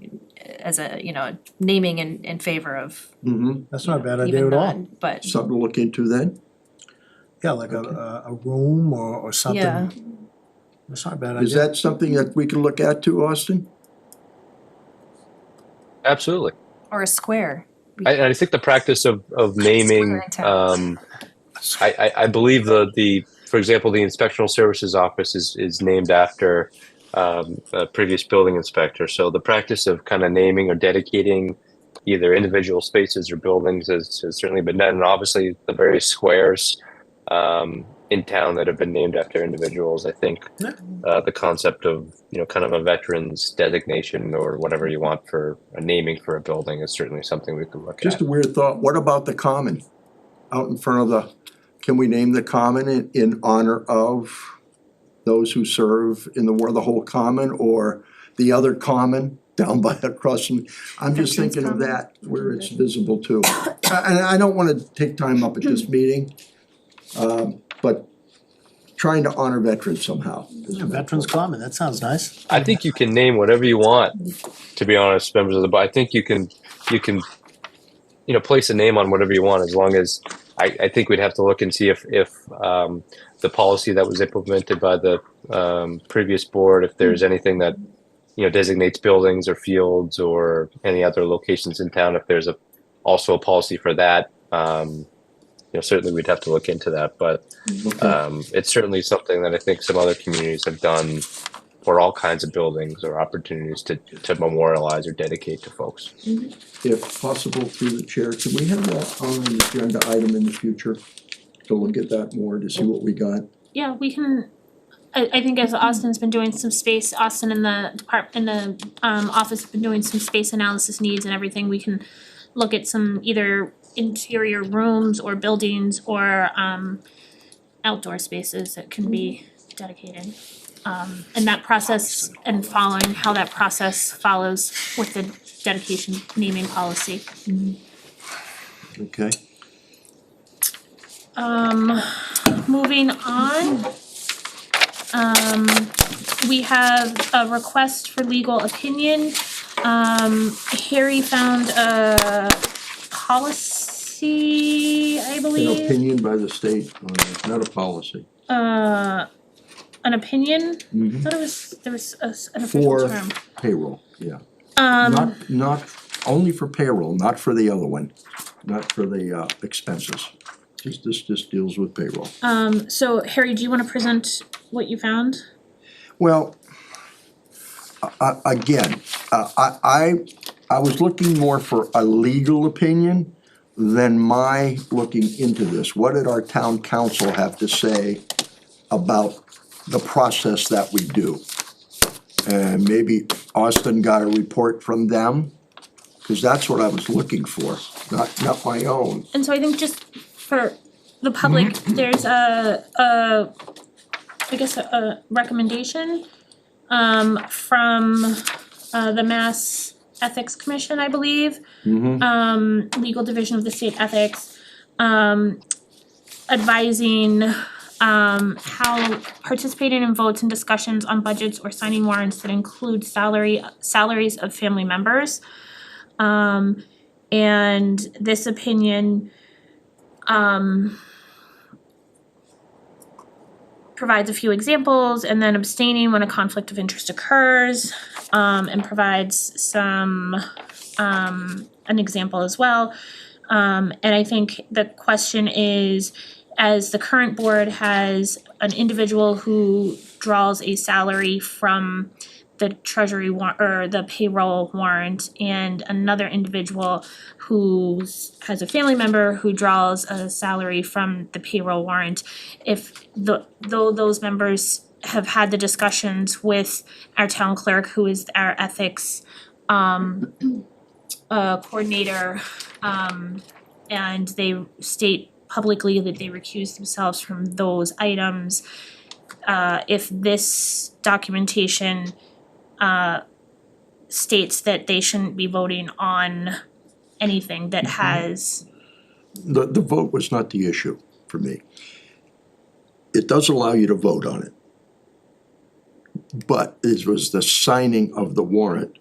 as a, you know, naming in favor of That's not a bad idea even at all. none, but something to look into then. Yeah, like a room or something. yeah. That's not a bad Is idea. that something that we can look at too, Austin? Absolutely. Or a square. I think the practice of naming, Square in town. I believe the for example, the inspectional services office is named after a previous building inspector. So the practice of kind of naming or dedicating either individual spaces or buildings has certainly been done. And obviously the various squares in town that have been named after individuals. I think the concept of, you know, kind of a veteran's designation or whatever you want for a naming for a building is certainly something we could look Just at. a weird thought, what about the common? Out in front of the, can we name the common in honor of those who serve in the whole common, or the other common down by across from? I'm just Veterans thinking of Common. that, where it's visible too. And I don't wanna take time up at this meeting, but trying to honor veterans somehow. Yeah, Veterans Common, that sounds nice. I think you can name whatever you want, to be honest, members of the board. I think you can, you know, place a name on whatever you want, as long as, I think we'd have to look and see if the policy that was implemented by the previous board, if there's anything that, you know, designates buildings or fields or any other locations in town, if there's also a policy for that. certainly we'd have to look into that, but it's certainly something that I think some other communities have done for all kinds of buildings or opportunities to memorialize or dedicate to folks. If possible, through the chair, can we have that on an agenda item in the future? To look at that more, to see what we got? Yeah, we can, I think as Austin's been doing some space, Austin in the office has been doing some space analysis needs and everything, we can look at some either interior rooms or buildings or outdoor spaces that can be dedicated. And that process and following how that process follows with the dedication naming policy. Okay. Moving on. We have a request for legal opinion. Harry found a policy, I An believe. opinion by the state, not a policy. An opinion? I Mhm. thought there was an official For term. payroll, yeah. Um, Not only for payroll, not for the other one, not for the expenses. This just deals with payroll. so Harry, do you wanna present what you found? Well, again, I was looking more for a legal opinion than my looking into this. What did our town council have to say about the process that we do? And maybe Austin got a report from them, cause that's what I was looking for, not my own. And so I think just for the public, there's a recommendation from the Mass Ethics Commission, I believe. Legal Division of the State Ethics, advising how participating in votes and discussions on budgets or signing warrants that include salaries of family members. And this opinion provides a few examples, and then abstaining when a conflict of interest occurs, and provides some an example as well. And I think the question is, as the current board has an individual who draws a salary from the treasury or the payroll warrant, and another individual who has a family member who draws a salary from the payroll warrant, if though those members have had the discussions with our town clerk, who is our ethics coordinator, and they state publicly that they recuse themselves from those items, if this documentation states that they shouldn't be voting on anything that has. The vote was not the issue for me. It does allow you to vote on it. But it was the signing of the warrant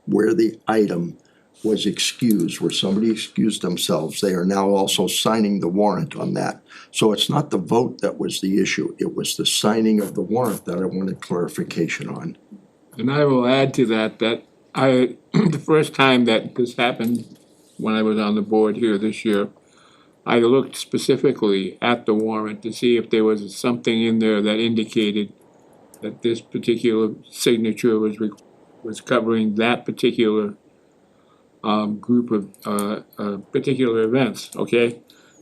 where the item was excused, where somebody excused themselves. They are now also signing the warrant on that. So it's not the vote that was the issue, it was the signing of the warrant that I wanted clarification on. And I will add to that, the first time that this happened, when I was on the board here this year, I looked specifically at the warrant to see if there was something in there that indicated that this particular signature was covering that particular group of particular events, okay?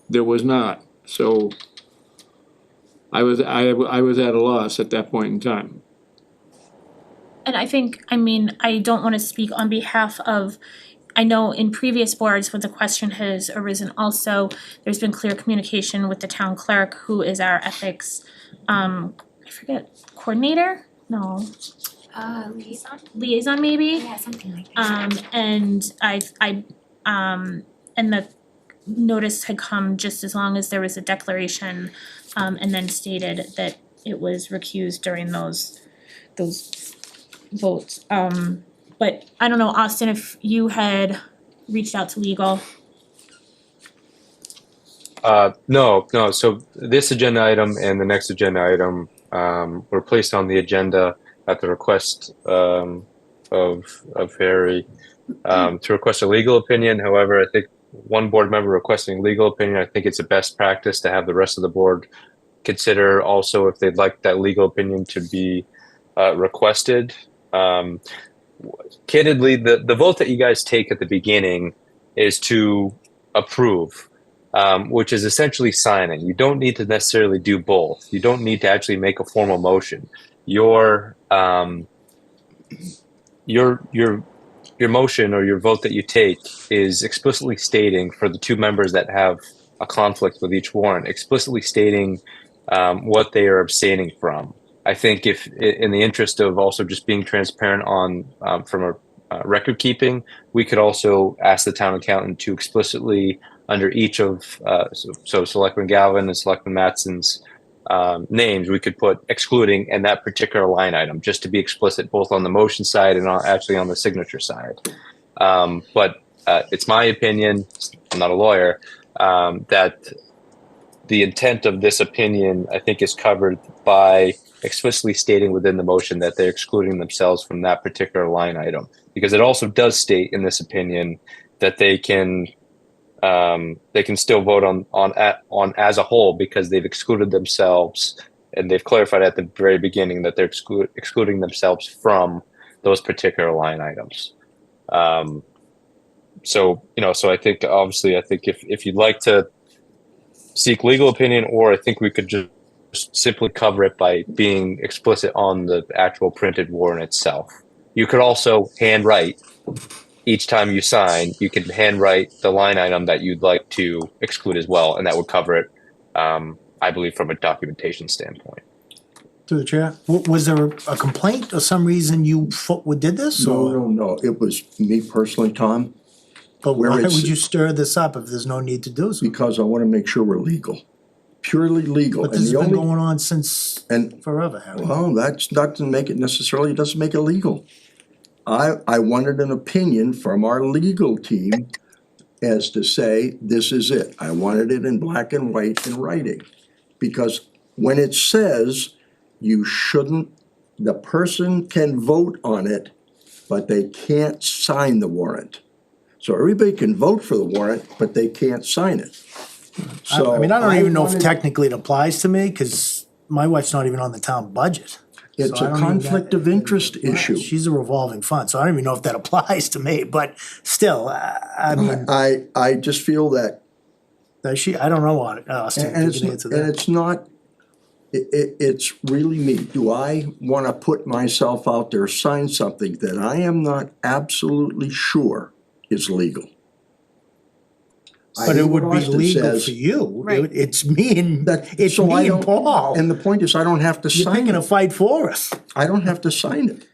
There was not, so I was at a loss at that point in time. And I think, I mean, I don't wanna speak on behalf of, I know in previous boards when the question has arisen also, there's been clear communication with the town clerk, who is our ethics, I forget, coordinator? No. Liaison maybe? Yeah, something like that. And and the notice had come just as long as there was a declaration, and then stated that it was recused during those votes. But I don't know, Austin, if you had reached out to legal. No, so this agenda item and the next agenda item were placed on the agenda at the request of Harry to request a legal opinion. However, I think one board member requesting legal opinion, I think it's a best practice to have the rest of the board consider also if they'd like that legal opinion to be requested. Candidly, the vote that you guys take at the beginning is to approve, which is essentially signing. You don't need to necessarily do both. You don't need to actually make a formal motion. Your motion or your vote that you take is explicitly stating for the two members that have a conflict with each warrant, explicitly stating what they are abstaining from. I think if, in the interest of also just being transparent on from a record keeping, we could also ask the town accountant to explicitly under each of so Selectman Galvin and Selectman Matson's names, we could put excluding in that particular line item, just to be explicit both on the motion side and actually on the signature side. But it's my opinion, I'm not a lawyer, that the intent of this opinion, I think, is covered by explicitly stating within the motion that they're excluding themselves from that particular line item. Because it also does state in this opinion that they can still vote on as a whole because they've excluded themselves, and they've clarified at the very beginning that they're excluding themselves from those particular line items. So I think obviously, if you'd like to seek legal opinion, or I think we could just simply cover it by being explicit on the actual printed warrant itself. You could also handwrite each time you sign, you can handwrite the line item that you'd like to exclude as well, and that would cover it, I believe, from a documentation standpoint. Through the chair, was there a complaint or some reason you did this? No, it was me personally, Tom. But where why it's- would you stir this up if there's no need to do so? Because I wanna make sure we're legal, purely legal. But And this has the been only- going on since And forever, Harry. well, that's not to make it necessarily, it doesn't make it legal. I wanted an opinion from our legal team as to say, this is it. I wanted it in black and white in writing. Because when it says you shouldn't, the person can vote on it, but they can't sign the warrant. So everybody can vote for the warrant, but they can't sign it. So I mean, I don't even know if wanted- technically it applies to me, cause my wife's not even on the town budget. It's So I a don't even- conflict of interest issue. She's a revolving fund, so I don't even know if that applies to me, but still, I mean, I just feel that, I don't know what, Austin, and you it's, can answer and that. it's not, it's really me. Do I wanna put myself out there, sign something that I am not absolutely sure is legal? I But hear it would what be Austin legal says. for you. Right. It's me and, it's So I me and don't- Paul. And the point is, I don't have to You're sign picking it. a fight for us. I don't have to sign it.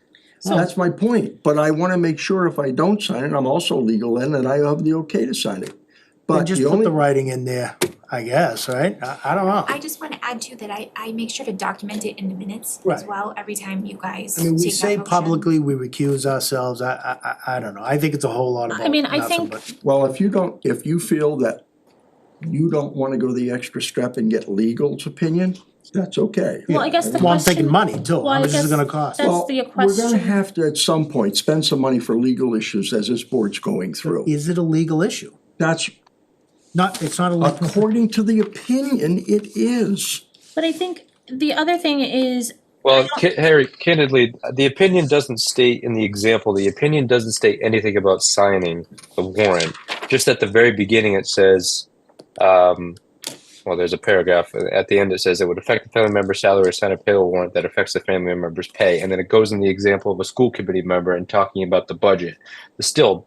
That's my point. But I wanna make sure if I don't sign it, I'm also legal in that I have the okay to sign it. Then But just the put the only, writing in there, I guess, right? I don't know. I just wanna add too that I make sure to document it in the minutes as Right. well, every time you guys I mean, we take that say motion. publicly, we recuse ourselves, I don't know, I think it's a whole lot about I mean, I nothing, think- but well, if you feel that you don't wanna go the extra step and get legal's opinion, that's okay. Well, I guess the Well, I'm thinking question- money too, well, I how much is guess it gonna cost? that's Well, the we're gonna question. have to, at some point, spend some money for legal issues as this board's going through. Is it a legal issue? That's, It's not a legal. according to the opinion, it is. But I think the other thing is, Well, Harry, candidly, the opinion doesn't state in the example, the opinion doesn't state anything about signing the warrant. Just at the very beginning, it says, well, there's a paragraph at the end. It says it would affect the family member's salary or sign a payroll warrant that affects the family member's pay. And then it goes in the example of a school committee member and talking about the budget. But still,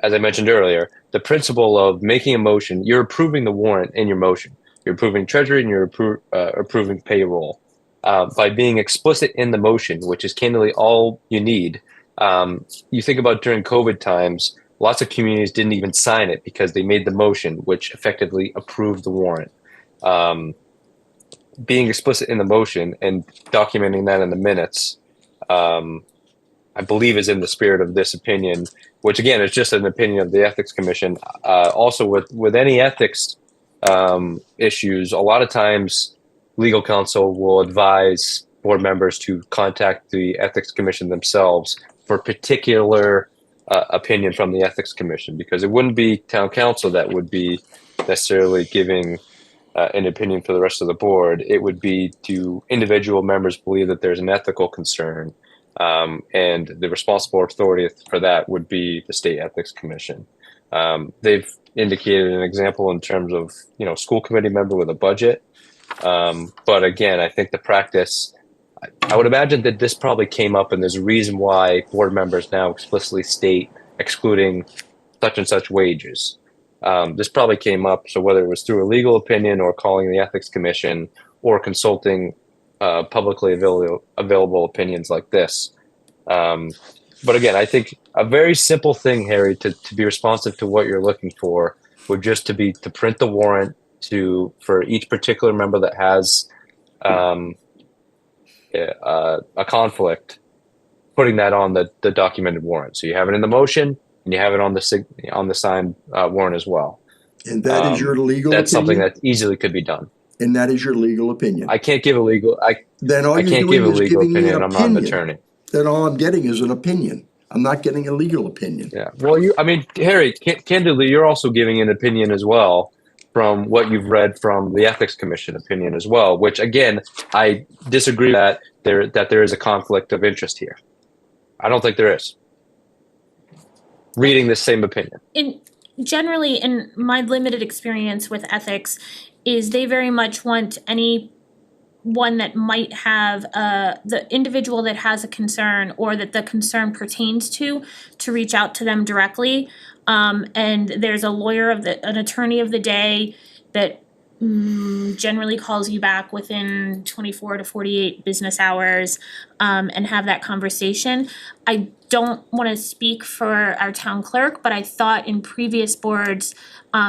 as I mentioned earlier, the principle of making a motion, you're approving the warrant in your motion. You're approving treasury and you're approving payroll. By being explicit in the motion, which is candidly all you need. You think about during COVID times, lots of communities didn't even sign it because they made the motion, which effectively approved the warrant. Being explicit in the motion and documenting that in the minutes, I believe is in the spirit of this opinion, which again is just an opinion of the Ethics Commission. Also with any ethics issues, a lot of times legal counsel will advise board members to contact the Ethics Commission themselves for particular opinion from the Ethics Commission, because it wouldn't be town council that would be necessarily giving an opinion for the rest of the board. It would be, do individual members believe that there's an ethical concern? And the responsible authority for that would be the State Ethics Commission. They've indicated an example in terms of, school committee member with a budget. But again, I think the practice, I would imagine that this probably came up, and there's a reason why board members now explicitly state excluding such and such wages. This probably came up, so whether it was through a legal opinion or calling the Ethics Commission or consulting publicly available opinions like this. But again, I think a very simple thing, Harry, to be responsive to what you're looking for would just to print the warrant for each particular member that has a conflict, putting that on the documented warrant. So you have it in the motion and you have it on the signed warrant as well. And that is your legal opinion? That's something that easily could be done. And that is your legal opinion? I can't give a legal, Then all I you're can't doing give a is legal giving me opinion, an I'm not an opinion. attorney. Then all I'm getting is an opinion. I'm not getting a legal opinion. Yeah, well, Harry, candidly, you're also giving an opinion as well from what you've read from the Ethics Commission opinion as well, which again, I disagree that there is a conflict of interest here. I don't think there is. Reading the same opinion. Generally, in my limited experience with ethics, is they very much want anyone that might have the individual that has a concern or that the concern pertains to reach out to them directly. And there's a lawyer an attorney of the day that generally calls you back within 24 to 48 business hours and have that conversation. I don't want to speak for our town clerk, but I thought in previous boards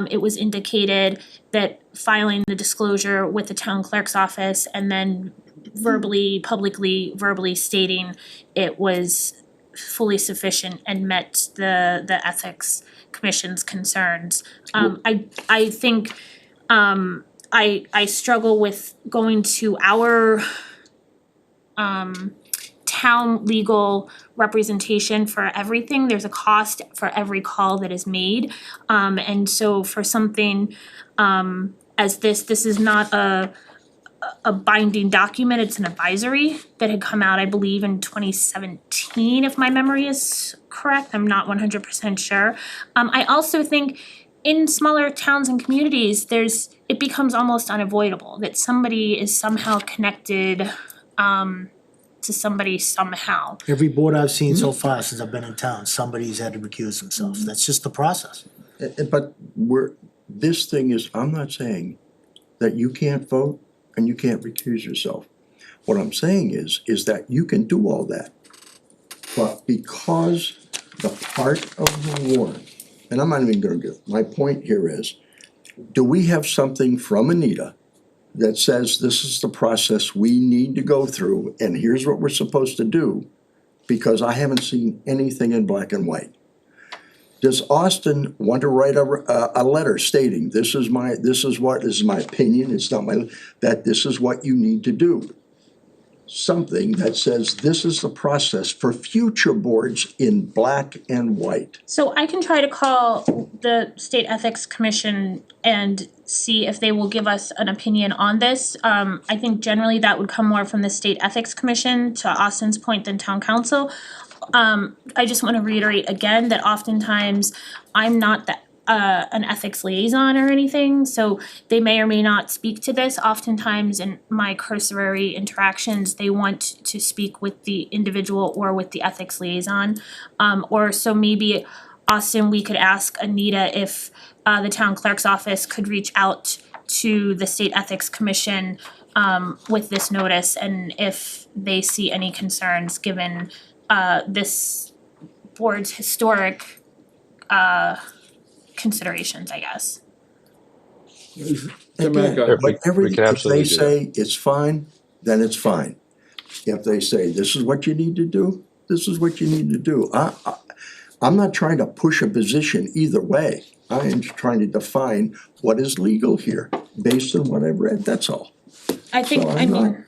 it was indicated that filing the disclosure with the town clerk's office and then publicly verbally stating it was fully sufficient and met the ethics commission's concerns. I think I struggle with going to our town legal representation for everything. There's a cost for every call that is made. And so for something as this is not a binding document, it's an advisory that had come out, I believe, in 2017, if my memory is correct. I'm not 100% sure. I also think in smaller towns and communities, it becomes almost unavoidable that somebody is somehow connected to somebody somehow. Every board I've seen so far since I've been in town, somebody's had to recuse themselves. That's just the process. But this thing is, I'm not saying that you can't vote and you can't recuse yourself. What I'm saying is that you can do all that. But because the part of the warrant, and I'm not even gonna get, my point here is, do we have something from Anita that says this is the process we need to go through and here's what we're supposed to do? Because I haven't seen anything in black and white. Does Austin want to write a letter stating this is my opinion, it's not that this is what you need to do? Something that says this is the process for future boards in black and white. So I can try to call the State Ethics Commission and see if they will give us an opinion on this. I think generally that would come more from the State Ethics Commission, to Austin's point, than town council. I just want to reiterate again that oftentimes I'm not an ethics liaison or anything, so they may or may not speak to this. Oftentimes in my cursory interactions, they want to speak with the individual or with the ethics liaison. Or so maybe, Austin, we could ask Anita if the town clerk's office could reach out to the State Ethics Commission with this notice, and if they see any concerns given this board's historic considerations, I guess. Again, if they say it's fine, then it's fine. If they say this is what you need to do, this is what you need to do. I'm not trying to push a position either way. I am trying to define what is legal here, based on what I've read, that's all. I think, So I mean,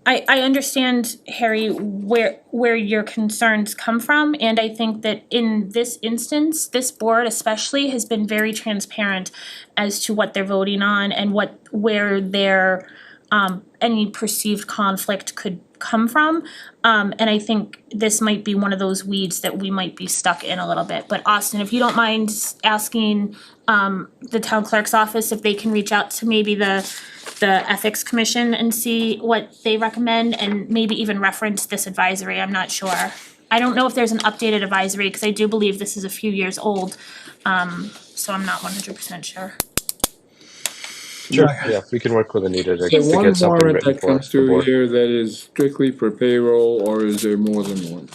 I understand, Harry, where your concerns come from, and I think that in this instance, this board especially has been very transparent as to what they're voting on and where their any perceived conflict could come from. And I think this might be one of those weeds that we might be stuck in a little bit. But Austin, if you don't mind asking the town clerk's office if they can reach out to maybe the ethics commission and see what they recommend and maybe even reference this advisory, I'm not sure. I don't know if there's an updated advisory, because I do believe this is a few years old, so I'm not 100% sure. Sure, yeah, we can work with Anita to The get one something warrant written that for comes the through board. here that is strictly for payroll, or is there more than one?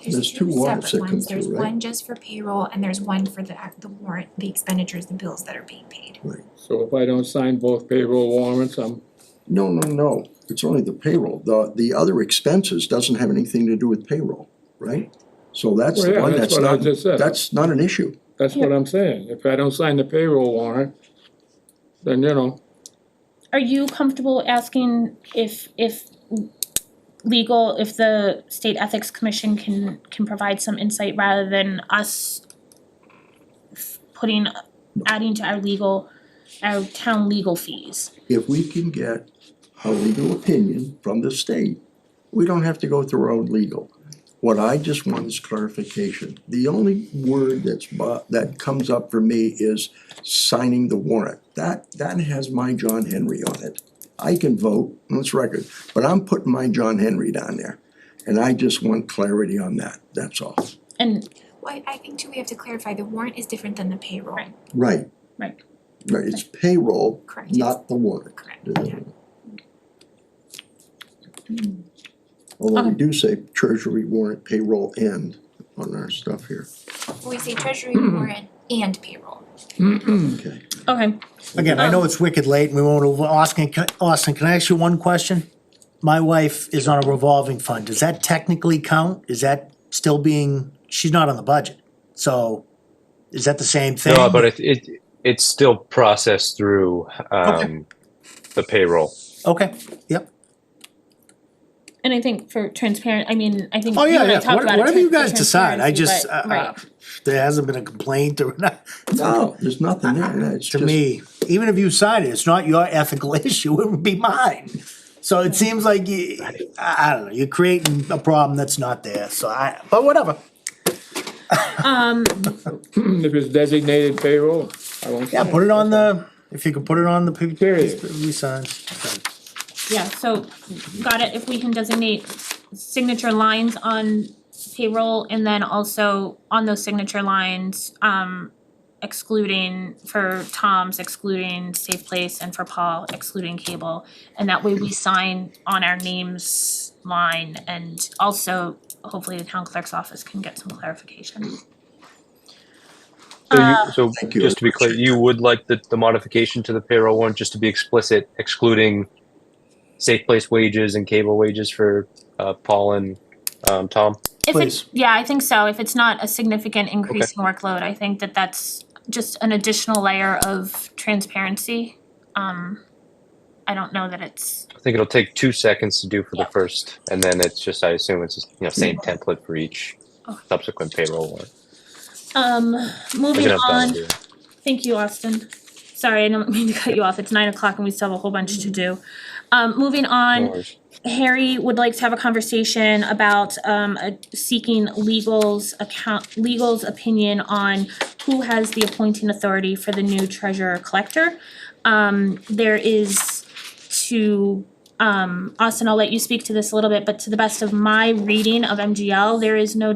There's two warrants separate that come ones. There's through, right? one just for payroll and there's one for the warrant, the expenditures, the bills that are being paid. So if I don't sign both payroll warrants, I'm, No, it's only the payroll. The other expenses doesn't have anything to do with payroll, right? So that's Well, the yeah, one that's that's what I not, just said. that's not an issue. that's what I'm saying. If I don't sign the payroll warrant, then, you know, Are you comfortable asking if the state ethics commission can provide some insight rather than us adding to our town legal fees? If we can get a legal opinion from the state, we don't have to go through our own legal. What I just want is clarification. The only word that comes up for me is signing the warrant. That has my John Henry on it. I can vote, on this record, but I'm putting my John Henry down there. And I just want clarity on that, that's all. And Well, I think too, we have to clarify, the warrant is different than the payroll. Right. Right. Right, it's payroll, Correct. not the warrant. Correct, Although we do say treasury warrant payroll and on our stuff here. We say treasury warrant and payroll. Okay. Okay, Again, I know it's wicked late and we won't, Austin, can I ask you one question? My wife is on a revolving fund. Does that technically count? Is that still being, she's not on the budget. So is that the same thing? No, but it's still processed through the payroll. Okay, yep. and I think for transparent, I mean, I think Oh, you yeah, and I yeah, talked about it whatever you for guys decide, I transparency, just, but- right. there hasn't been a complaint or not. No, there's nothing there, it's To just, me, even if you sign it, it's not your ethical issue, it would be mine. So it seems like I don't know, you're creating a problem that's not there, but whatever. if it's designated payroll, I won't Yeah, sign put it on if you could put it on the Period. we sign. Yeah, so got it, if we can designate signature lines on payroll and then also on those signature lines, excluding for Tom's excluding Safe Place and for Paul excluding cable. And that way we sign on our names line and also hopefully the town clerk's office can get some clarification. So Thank you. just to be clear, you would like the modification to the payroll warrant, just to be explicit, excluding Safe Place wages and cable wages for Paul and Tom? If Please. it's, yeah, I think so, if it's not a significant increase in workload, I think that that's just an additional layer of transparency. I don't know that it's, I think it'll take 2 seconds to do for the first, and then it's just, I assume it's same template for each subsequent payroll warrant. We moving can have Donna on. do it. Thank you, Austin. Sorry, I don't mean to cut you off, it's 9 o'clock and we still have a whole bunch to do. Moving No on, worries. Harry would like to have a conversation about seeking legal's opinion on who has the appointing authority for the new treasurer collector. There is Austin, I'll let you speak to this a little bit, but to the best of my reading of MGL, there is no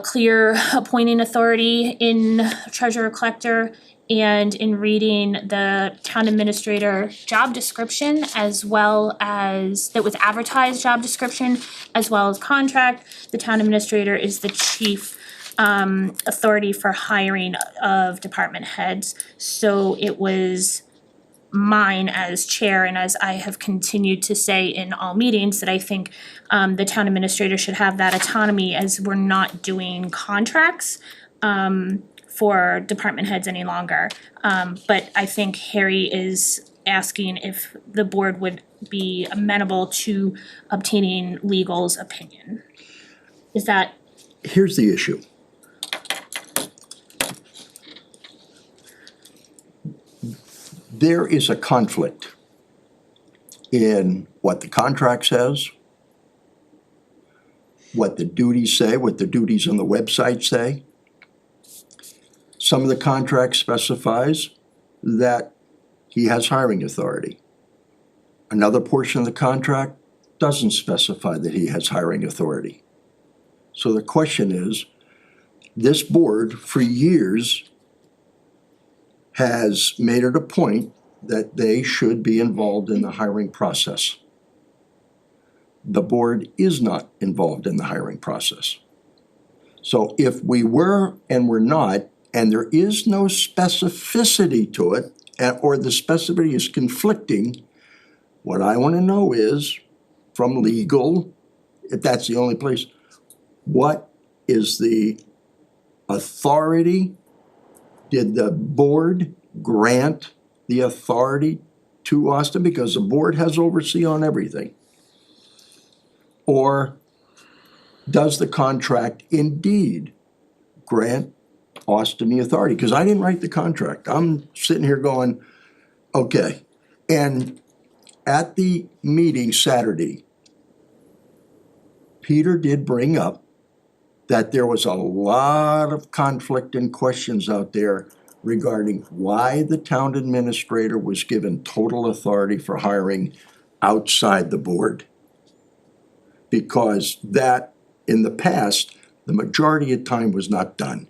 clear appointing authority in treasurer collector. And in reading the town administrator job description as well as, that was advertised job description as well as contract, the town administrator is the chief authority for hiring of department heads. So it was mine as chair, and as I have continued to say in all meetings, that I think the town administrator should have that autonomy, as we're not doing contracts for department heads any longer. But I think Harry is asking if the board would be amenable to obtaining legal's opinion. Is that, Here's the issue. There is a conflict in what the contract says, what the duties say, what the duties on the website say. Some of the contract specifies that he has hiring authority. Another portion of the contract doesn't specify that he has hiring authority. So the question is, this board for years has made it a point that they should be involved in the hiring process. The board is not involved in the hiring process. So if we were and we're not, and there is no specificity to it, or the specificity is conflicting, what I want to know is, from legal, if that's the only place, what is the authority? Did the board grant the authority to Austin? Because the board has oversee on everything. Or does the contract indeed grant Austin the authority? Because I didn't write the contract. I'm sitting here going, okay. And at the meeting Saturday, Peter did bring up that there was a lot of conflict and questions out there regarding why the town administrator was given total authority for hiring outside the board. Because that, in the past, the majority of time was not done.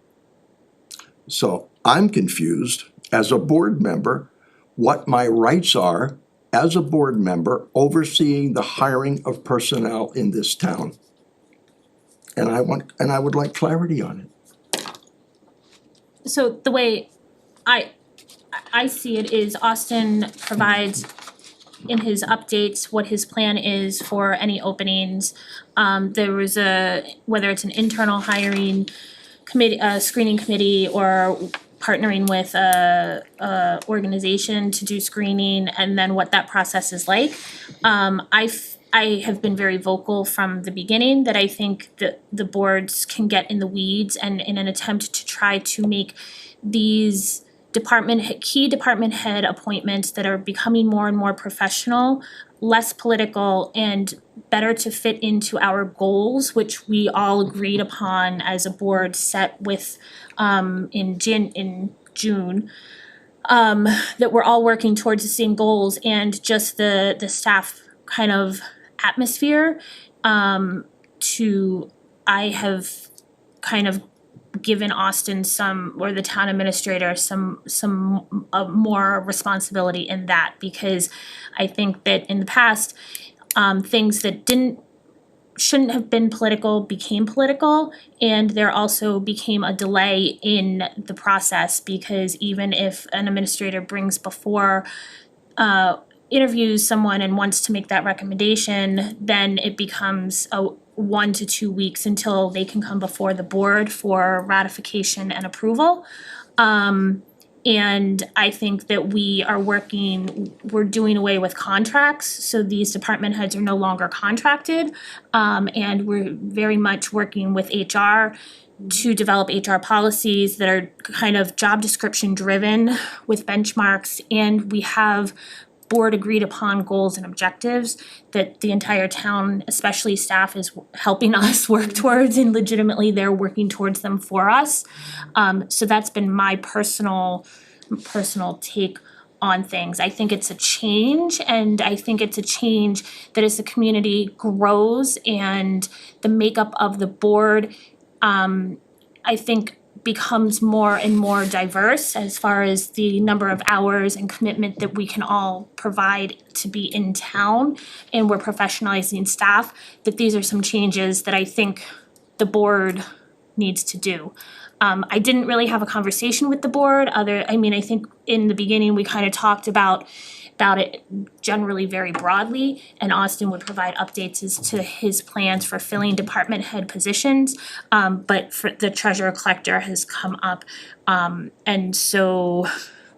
So I'm confused as a board member what my rights are as a board member overseeing the hiring of personnel in this town. And I would like clarity on it. so the way I see it is Austin provides in his updates what his plan is for any openings. There was whether it's an internal hiring committee, screening committee, or partnering with a organization to do screening, and then what that process is like. I have been very vocal from the beginning that I think that the boards can get in the weeds and in an attempt to try to make these key department head appointments that are becoming more and more professional, less political, and better to fit into our goals, which we all agreed upon as a board set with in June. That we're all working towards the same goals, and just the staff kind of atmosphere I have kind of given Austin or the town administrator some more responsibility in that, because I think that in the past, things that shouldn't have been political became political, and there also became a delay in the process, because even if an administrator brings before interviews someone and wants to make that recommendation, then it becomes 1 to 2 weeks until they can come before the board for ratification and approval. And I think that we're doing away with contracts, so these department heads are no longer contracted. And we're very much working with HR to develop HR policies that are kind of job description driven with benchmarks, and we have board agreed upon goals and objectives that the entire town, especially staff, is helping us work towards, and legitimately they're working towards them for us. So that's been my personal take on things. I think it's a change, and I think it's a change that as the community grows and the makeup of the board, I think becomes more and more diverse as far as the number of hours and commitment that we can all provide to be in town, and we're professionalizing staff, that these are some changes that I think the board needs to do. I didn't really have a conversation with the board I think in the beginning we kind of talked about it generally very broadly, and Austin would provide updates as to his plans for filling department head positions. But for the treasurer collector has come up, and so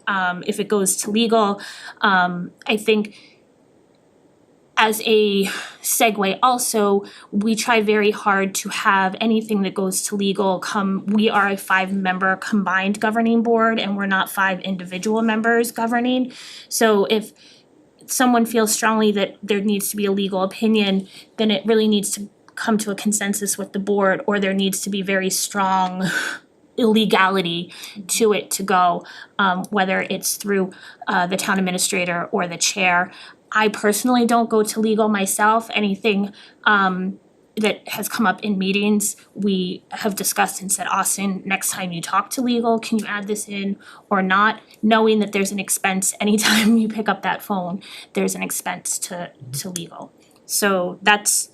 if it goes to legal. I think as a segue also, we try very hard to have anything that goes to legal we are a 5-member combined governing board and we're not 5 individual members governing. So if someone feels strongly that there needs to be a legal opinion, then it really needs to come to a consensus with the board, or there needs to be very strong illegality to it to go, whether it's through the town administrator or the chair. I personally don't go to legal myself. Anything that has come up in meetings, we have discussed and said, Austin, next time you talk to legal, can you add this in or not? Knowing that there's an expense anytime you pick up that phone, there's an expense to legal. So that's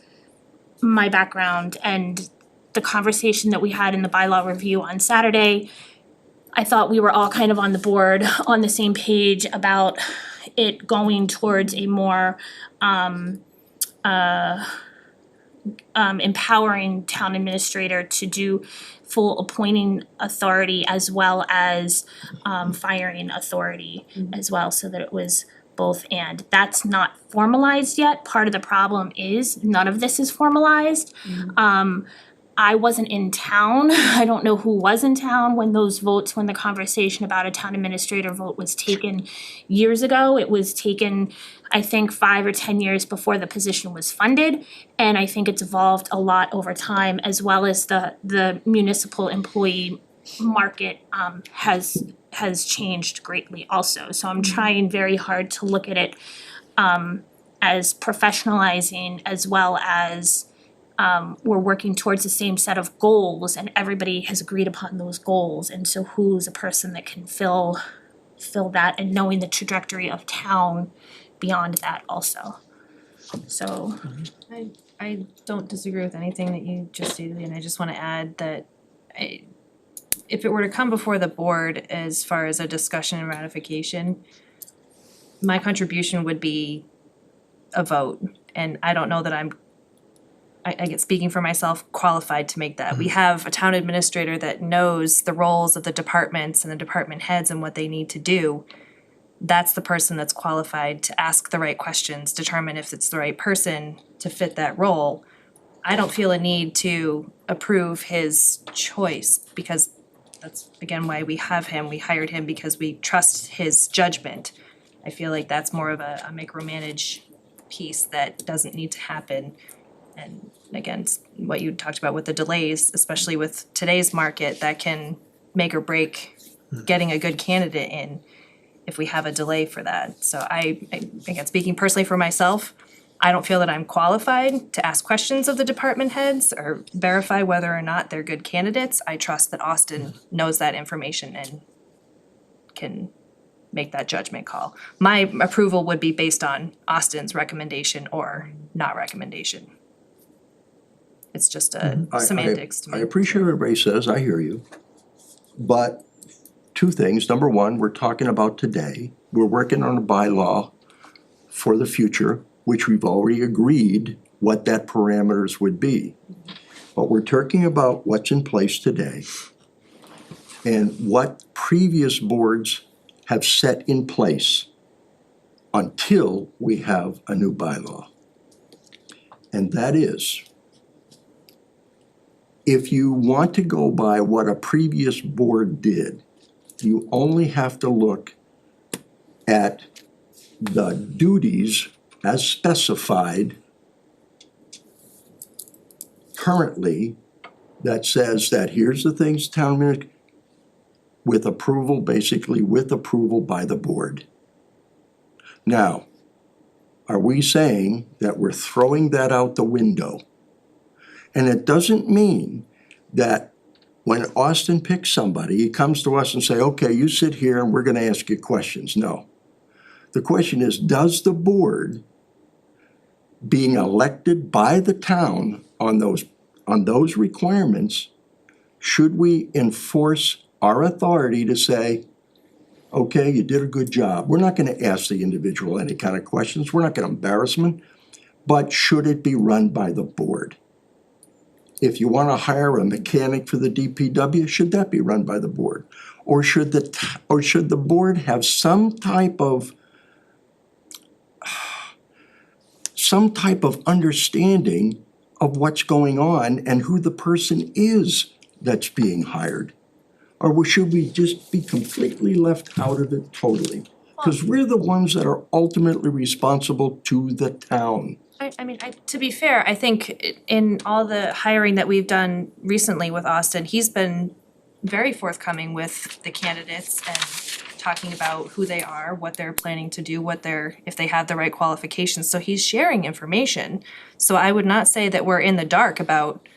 my background, and the conversation that we had in the bylaw review on Saturday, I thought we were all kind of on the board, on the same page about it going towards a more empowering town administrator to do full appointing authority as well as firing authority as well, so that it was both and. That's not formalized yet. Part of the problem is none of this is formalized. I wasn't in town. I don't know who was in town when the conversation about a town administrator vote was taken years ago. It was taken, I think, 5 or 10 years before the position was funded. And I think it's evolved a lot over time, as well as the municipal employee market has changed greatly also. So I'm trying very hard to look at it as professionalizing, as well as we're working towards the same set of goals and everybody has agreed upon those goals. And so who's a person that can fill that, and knowing the trajectory of town beyond that also. So I don't disagree with anything that you just stated, and I just wanna add that if it were to come before the board as far as a discussion and ratification, my contribution would be a vote, and I don't know that I get, speaking for myself, qualified to make that. We have a town administrator that knows the roles of the departments and the department heads and what they need to do. That's the person that's qualified to ask the right questions, determine if it's the right person to fit that role. I don't feel a need to approve his choice, because that's again why we have him. We hired him because we trust his judgment. I feel like that's more of a micromanage piece that doesn't need to happen. And again, what you talked about with the delays, especially with today's market, that can make or break getting a good candidate in if we have a delay for that. So I again, speaking personally for myself, I don't feel that I'm qualified to ask questions of the department heads or verify whether or not they're good candidates. I trust that Austin knows that information and can make that judgment call. My approval would be based on Austin's recommendation or not recommendation. It's just a semantics to me. I appreciate what everybody says, I hear you. But 2 things, number 1, we're talking about today, we're working on a bylaw for the future, which we've already agreed what that parameters would be. But we're talking about what's in place today and what previous boards have set in place until we have a new bylaw. And that is, if you want to go by what a previous board did, you only have to look at the duties as specified currently that says that here's the things town administrator with approval, basically with approval by the board. Now, are we saying that we're throwing that out the window? And it doesn't mean that when Austin picks somebody, he comes to us and say, okay, you sit here and we're gonna ask you questions. No. The question is, does the board, being elected by the town on those requirements, should we enforce our authority to say, okay, you did a good job. We're not gonna ask the individual any kind of questions. We're not gonna embarrass them. But should it be run by the board? If you wanna hire a mechanic for the DPW, should that be run by the board? Or should the board have some type of understanding of what's going on and who the person is that's being hired? Or should we just be completely left out of it totally? Because we're the ones that are ultimately responsible to the town. To be fair, I think in all the hiring that we've done recently with Austin, he's been very forthcoming with the candidates and talking about who they are, what they're planning to do, if they have the right qualifications. So he's sharing information. So I would not say that we're in the dark about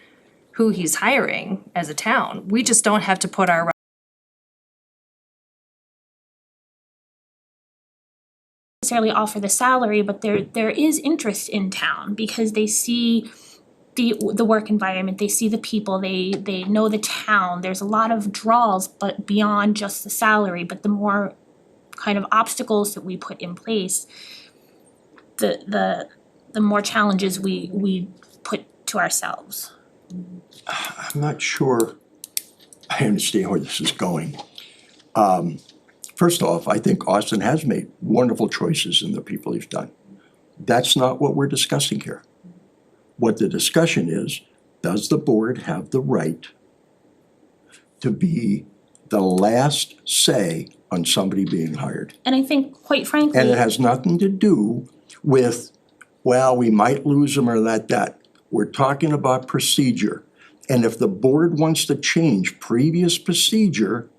who he's hiring as a town. We just don't have to put our necessarily offer the salary, but there is interest in town because they see the work environment, they see the people, they know the town. There's a lot of draws, but beyond just the salary, but the more kind of obstacles that we put in place, the more challenges we put to ourselves. I'm not sure I understand where this is going. First off, I think Austin has made wonderful choices in the people he's done. That's not what we're discussing here. What the discussion is, does the board have the right to be the last say on somebody being hired? And I think, quite frankly, And it has nothing to do with, well, we might lose them or that. We're talking about procedure. And if the board wants to change previous procedure,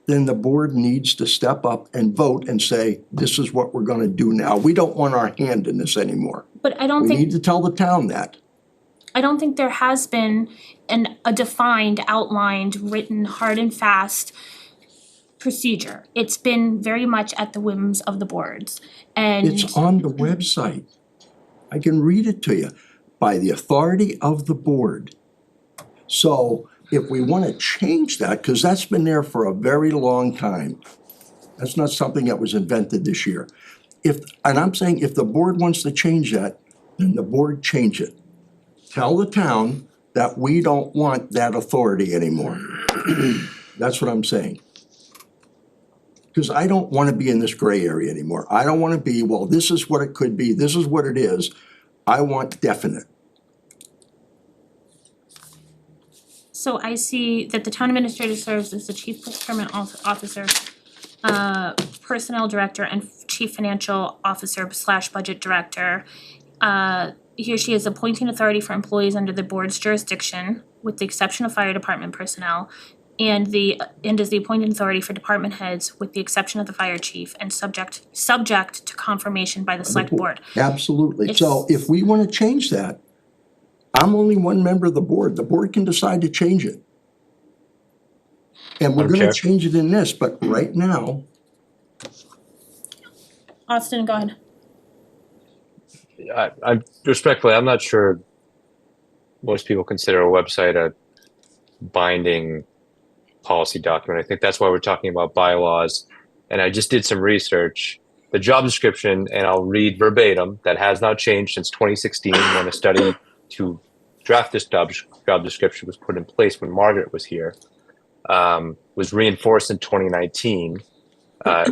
then the board needs to step up and vote and say, this is what we're gonna do now. We don't want our hand in this anymore. but I don't We think need to tell the town that. I don't think there has been a defined, outlined, written, hard and fast procedure. It's been very much at the whims of the boards. And It's on the website. I can read it to you. By the authority of the board. So if we wanna change that, because that's been there for a very long time. That's not something that was invented this year. And I'm saying if the board wants to change that, then the board change it. Tell the town that we don't want that authority anymore. That's what I'm saying. Because I don't wanna be in this gray area anymore. I don't wanna be, well, this is what it could be, this is what it is. I want definite. so I see that the town administrator serves as the chief procurement officer, personnel director, and chief financial officer / budget director. He or she is appointing authority for employees under the board's jurisdiction, with the exception of fire department personnel, and is the appointing authority for department heads, with the exception of the fire chief, and subject to confirmation by the select board. Absolutely. So if we wanna change that, I'm only one member of the board. The board can decide to change it. And we're Madam gonna Chair? change it in this, but right now, Austin, go ahead. I respectfully, I'm not sure most people consider a website a binding policy document. I think that's why we're talking about bylaws. And I just did some research. The job description, and I'll read verbatim, that has not changed since 2016 when a study to draft this job description was put in place when Margaret was here, was reinforced in 2019,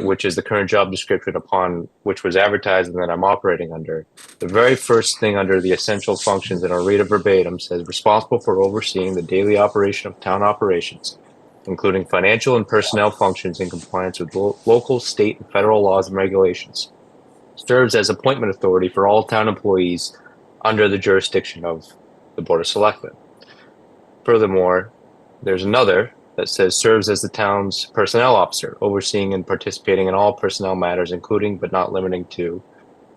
which is the current job description upon which was advertised and that I'm operating under. The very first thing under the essential functions, and I'll read it verbatim, says responsible for overseeing the daily operation of town operations, including financial and personnel functions in compliance with local, state, and federal laws and regulations. Serves as appointment authority for all town employees under the jurisdiction of the Board of Selectmen. Furthermore, there's another that says serves as the town's personnel officer, overseeing and participating in all personnel matters, including but not limiting to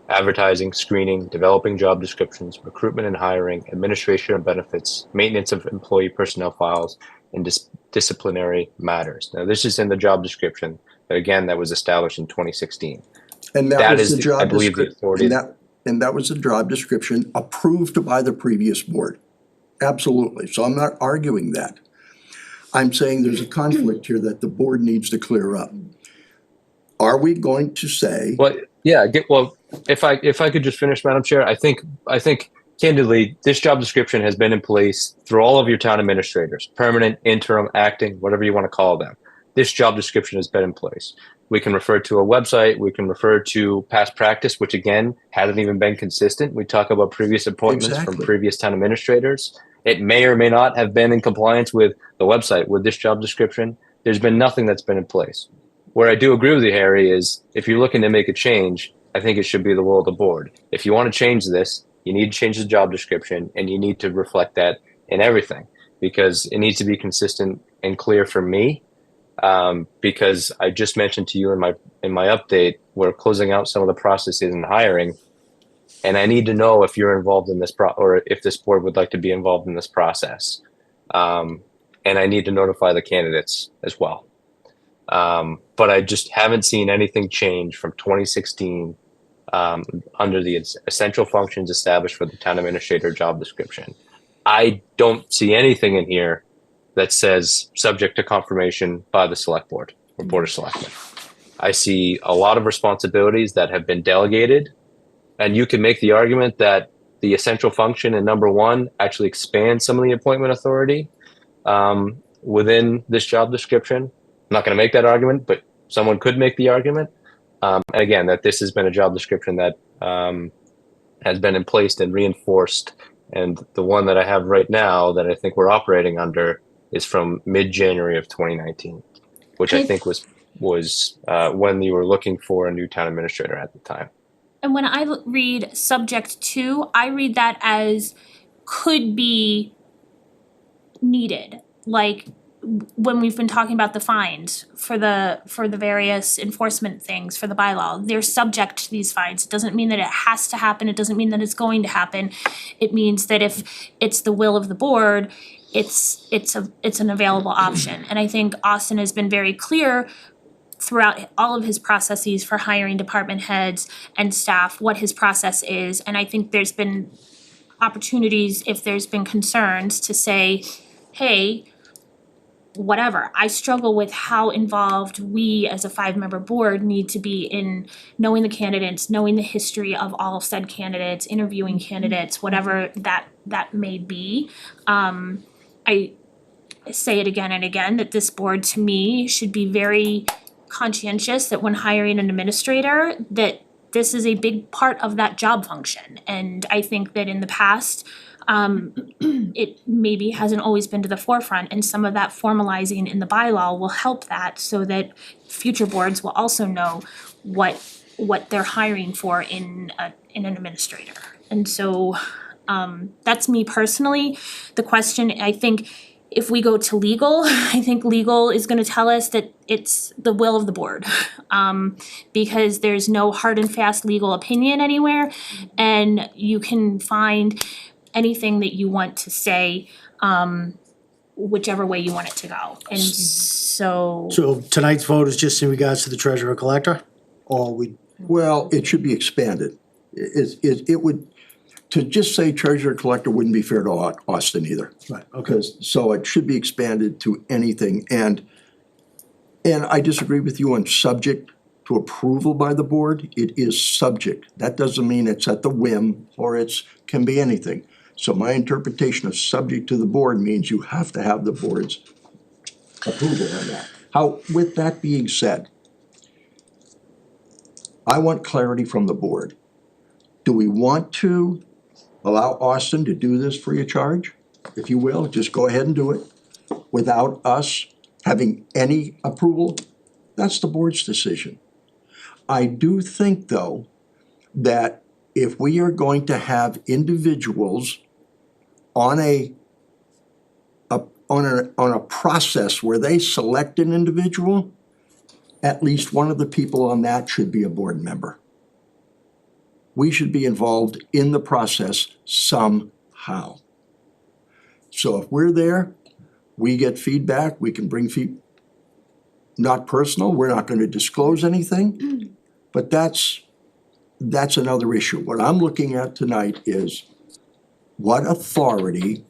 advertising, screening, developing job descriptions, recruitment and hiring, administration of benefits, maintenance of employee personnel files, and disciplinary matters. Now, this is in the job description, but again, that was established in 2016. and that was the I job believe, the authority. description, and that was the job description approved by the previous board. Absolutely. So I'm not arguing that. I'm saying there's a conflict here that the board needs to clear up. Are we going to say? Well, yeah, if I could just finish, Madam Chair, I think candidly, this job description has been in place through all of your town administrators, permanent, interim, acting, whatever you want to call them. this job description has been in place. We can refer to a website, we can refer to past practice, which again, hasn't even been consistent. We talk about previous appointments from Exactly. previous town administrators. It may or may not have been in compliance with the website, with this job description. There's been nothing that's been in place. Where I do agree with you, Harry, is if you're looking to make a change, I think it should be the will of the board. If you want to change this, you need to change the job description and you need to reflect that in everything because it needs to be consistent and clear for me. Because I just mentioned to you in my update, we're closing out some of the processes in hiring, and I need to know if you're involved in this or if this board would like to be involved in this process. And I need to notify the candidates as well. But I just haven't seen anything change from 2016 under the essential functions established for the town administrator job description. I don't see anything in here that says subject to confirmation by the select board or board of selectmen. I see a lot of responsibilities that have been delegated, and you can make the argument that the essential function in number 1 actually expands some of the appointment authority within this job description. I'm not going to make that argument, but someone could make the argument. And again, that this has been a job description that has been in place and reinforced. And the one that I have right now that I think we're operating under is from mid-January of 2019, which I think was when you were looking for a new town administrator at the time. And when I read subject to, I read that as could be needed. Like when we've been talking about the fines for the various enforcement things for the bylaw, they're subject to these fines. It doesn't mean that it has to happen. It doesn't mean that it's going to happen. It means that if it's the will of the board, it's an available option. And I think Austin has been very clear throughout all of his processes for hiring department heads and staff, what his process is. And I think there's been opportunities, if there's been concerns, to say, hey, whatever. I struggle with how involved we as a 5-member board need to be in knowing the candidates, knowing the history of all said candidates, interviewing candidates, whatever that may be. I say it again and again that this board to me should be very conscientious that when hiring an administrator, that this is a big part of that job function. And I think that in the past, it maybe hasn't always been to the forefront, and some of that formalizing in the bylaw will help that so that future boards will also know what they're hiring for in an administrator. And so that's me personally. The question, I think, if we go to legal, I think legal is gonna tell us that it's the will of the board. Because there's no hard and fast legal opinion anywhere, and you can find anything that you want to say, whichever way you want it to go. And so So tonight's vote is just in regards to the treasurer collector? Or Well, it should be expanded. It would, to just say treasurer collector wouldn't be fair to Austin either. Right, okay. So it should be expanded to anything, and I disagree with you on subject to approval by the board. It is subject. That doesn't mean it's at the whim, or can be anything. So my interpretation of subject to the board means you have to have the board's approval on that. With that being said, I want clarity from the board. Do we want to allow Austin to do this free of charge? If you will, just go ahead and do it without us having any approval? That's the board's decision. I do think, though, that if we are going to have individuals on a process where they select an individual, at least one of the people on that should be a board member. We should be involved in the process somehow. So if we're there, we get feedback, we can bring not personal, we're not going to disclose anything, but that's another issue. What I'm looking at tonight is what authority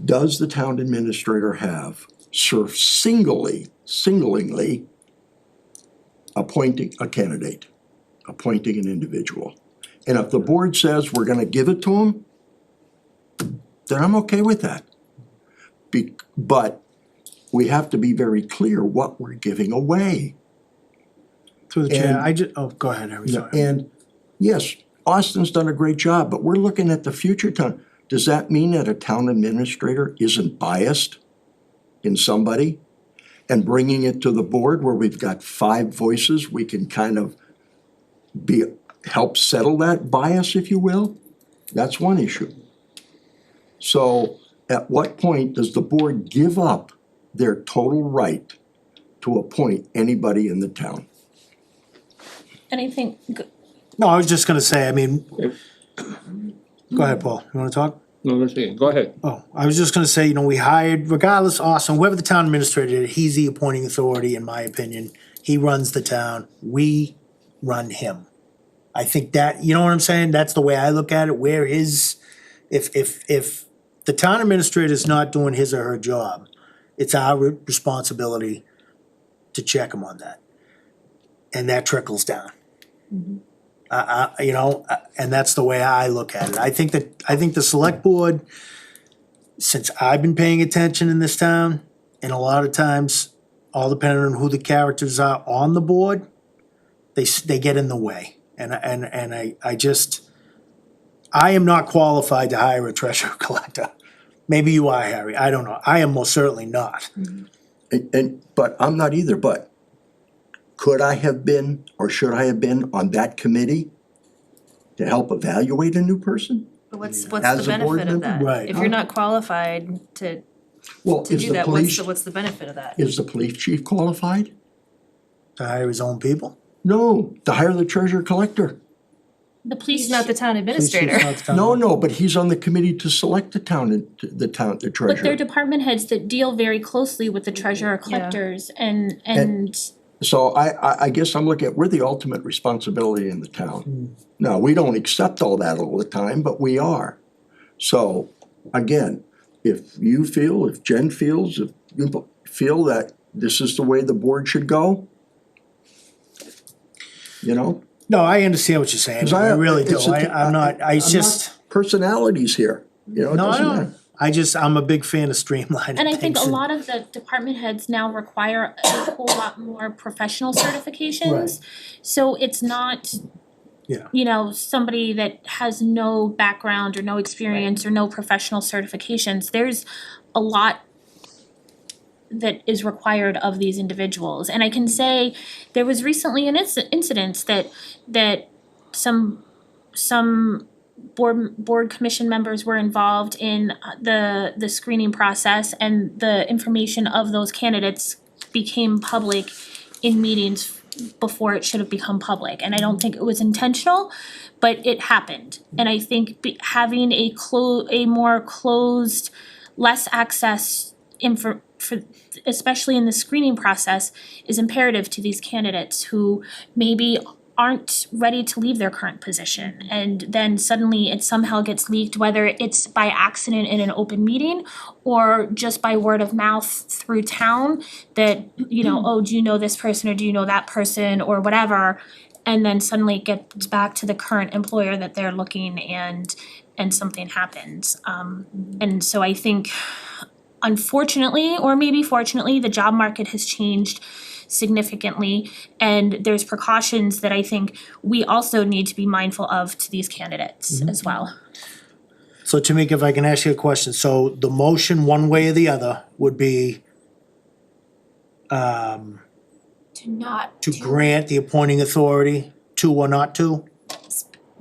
does the town administrator have singlingly appointing a candidate, appointing an individual? And if the board says we're gonna give it to him, then I'm okay with that. But we have to be very clear what we're giving away. Through the chair, And- go ahead, Harry, sorry. And yes, Austin's done a great job, but we're looking at the future town. Does that mean that a town administrator isn't biased in somebody? And bringing it to the board where we've got 5 voices, we can kind of help settle that bias, if you will? That's one issue. So at what point does the board give up their total right to appoint anybody in the town? Anything, No, I was just gonna say, I mean, go ahead, Paul, you wanna talk? No, let's see, go ahead. Oh, I was just gonna say, you know, we hired, regardless, Austin, whoever the town administrator, he's the appointing authority, in my opinion. He runs the town, we run him. I think that, you know what I'm saying, that's the way I look at it, where his, if the town administrator is not doing his or her job, it's our responsibility to check him on that. And that trickles down. You know, and that's the way I look at it. I think the select board, since I've been paying attention in this town, and a lot of times, all depending on who the characters are on the board, they get in the way. And I just, I am not qualified to hire a treasurer collector. Maybe you are, Harry, I don't know. I am most certainly not. But I'm not either, but could I have been, or should I have been on that committee to help evaluate a new person? But what's As the a board benefit of member? that? Right. If you're not qualified to Well, to is do the that, police, what's the benefit of that? is the police chief qualified? To hire his own people? No, to hire the treasurer collector. the police. He's not the town Police chief's administrator. not the town- No, but he's on the committee to select the But they're treasurer. department heads that deal very closely with the treasurer collectors and So I guess I'm looking at, we're the ultimate responsibility in the town. Now, we don't accept all that all the time, but we are. So, again, if you feel, if Jen feels, if you feel that this is the way the board should go, you know? No, I understand what you're saying, 'Cause I really do, it's a- I'm not, I'm it's just, not personalities here, you know, it no, I doesn't matter. don't, I'm a big fan of streamlining And I think things a lot of the department heads now require a whole lot more professional certifications. Right. So it's not, Yeah. you know, somebody that has no background or no experience or no professional certifications. There's a lot that is required of these individuals. And I can say, there was recently an incident that some board commission members were involved in the screening process, and the information of those candidates became public in meetings before it should have become public. And I don't think it was intentional, but it happened. And I think having a more closed, less access especially in the screening process, is imperative to these candidates who maybe aren't ready to leave their current position, and then suddenly it somehow gets leaked, whether it's by accident in an open meeting or just by word of mouth through town, that, you know, oh, do you know this person or do you know that person or whatever, and then suddenly it gets back to the current employer that they're looking, and something happens. And so I think, unfortunately, or maybe fortunately, the job market has changed significantly, and there's precautions that I think we also need to be mindful of to these candidates as well. So Tamika, if I can ask you a question, so the motion, one way or the other, would be To not, to grant the appointing authority to or not to?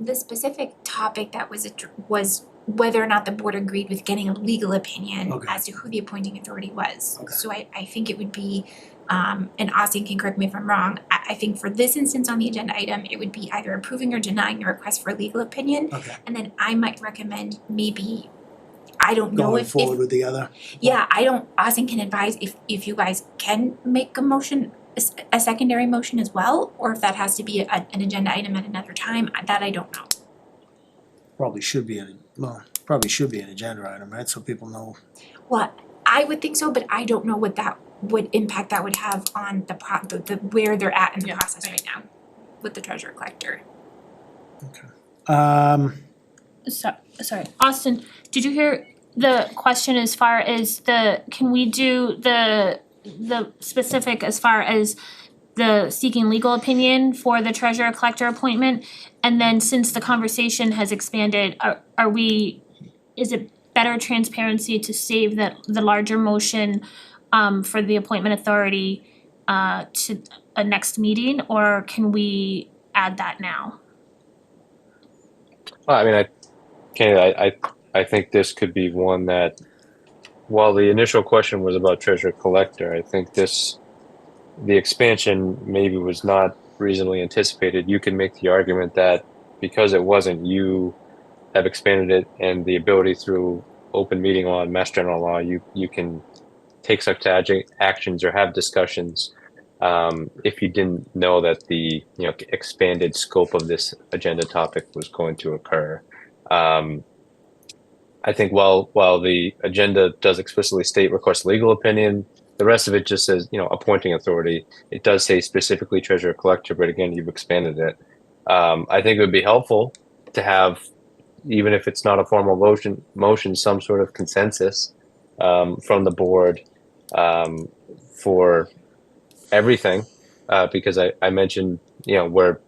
the specific topic that was whether or not the board agreed with getting a legal opinion Okay. as to who the appointing authority was. Okay. So I think it would be, and Austin can correct me if I'm wrong, I think for this instance on the agenda item, it would be either approving or denying the request for a legal opinion. Okay. And then I might recommend maybe, I don't know Going if forward with the other? yeah, Austin can advise if you guys can make a motion, a secondary motion as well, or if that has to be an agenda item at another time, that I don't know. Probably should be an agenda item, right, so people know. Well, I would think so, but I don't know what impact that would have on the where they're at in the process right now with the treasurer collector. Sorry, Austin, did you hear the question as far as can we do the specific as far as the seeking legal opinion for the treasurer collector appointment? And then since the conversation has expanded, is it better transparency to save the larger motion for the appointment authority to a next meeting, or can we add that now? Well, I mean, I think this could be one that, while the initial question was about treasurer collector, I think the expansion maybe was not reasonably anticipated. You can make the argument that because it wasn't, you have expanded it, and the ability through open meeting law and mass general law, you can take such actions or have discussions if you didn't know that the expanded scope of this agenda topic was going to occur. I think while the agenda does explicitly state request legal opinion, the rest of it just says, appointing authority. It does say specifically treasurer collector, but again, you've expanded it. I think it would be helpful to have, even if it's not a formal motion, some sort of consensus from the board for everything, because I mentioned, where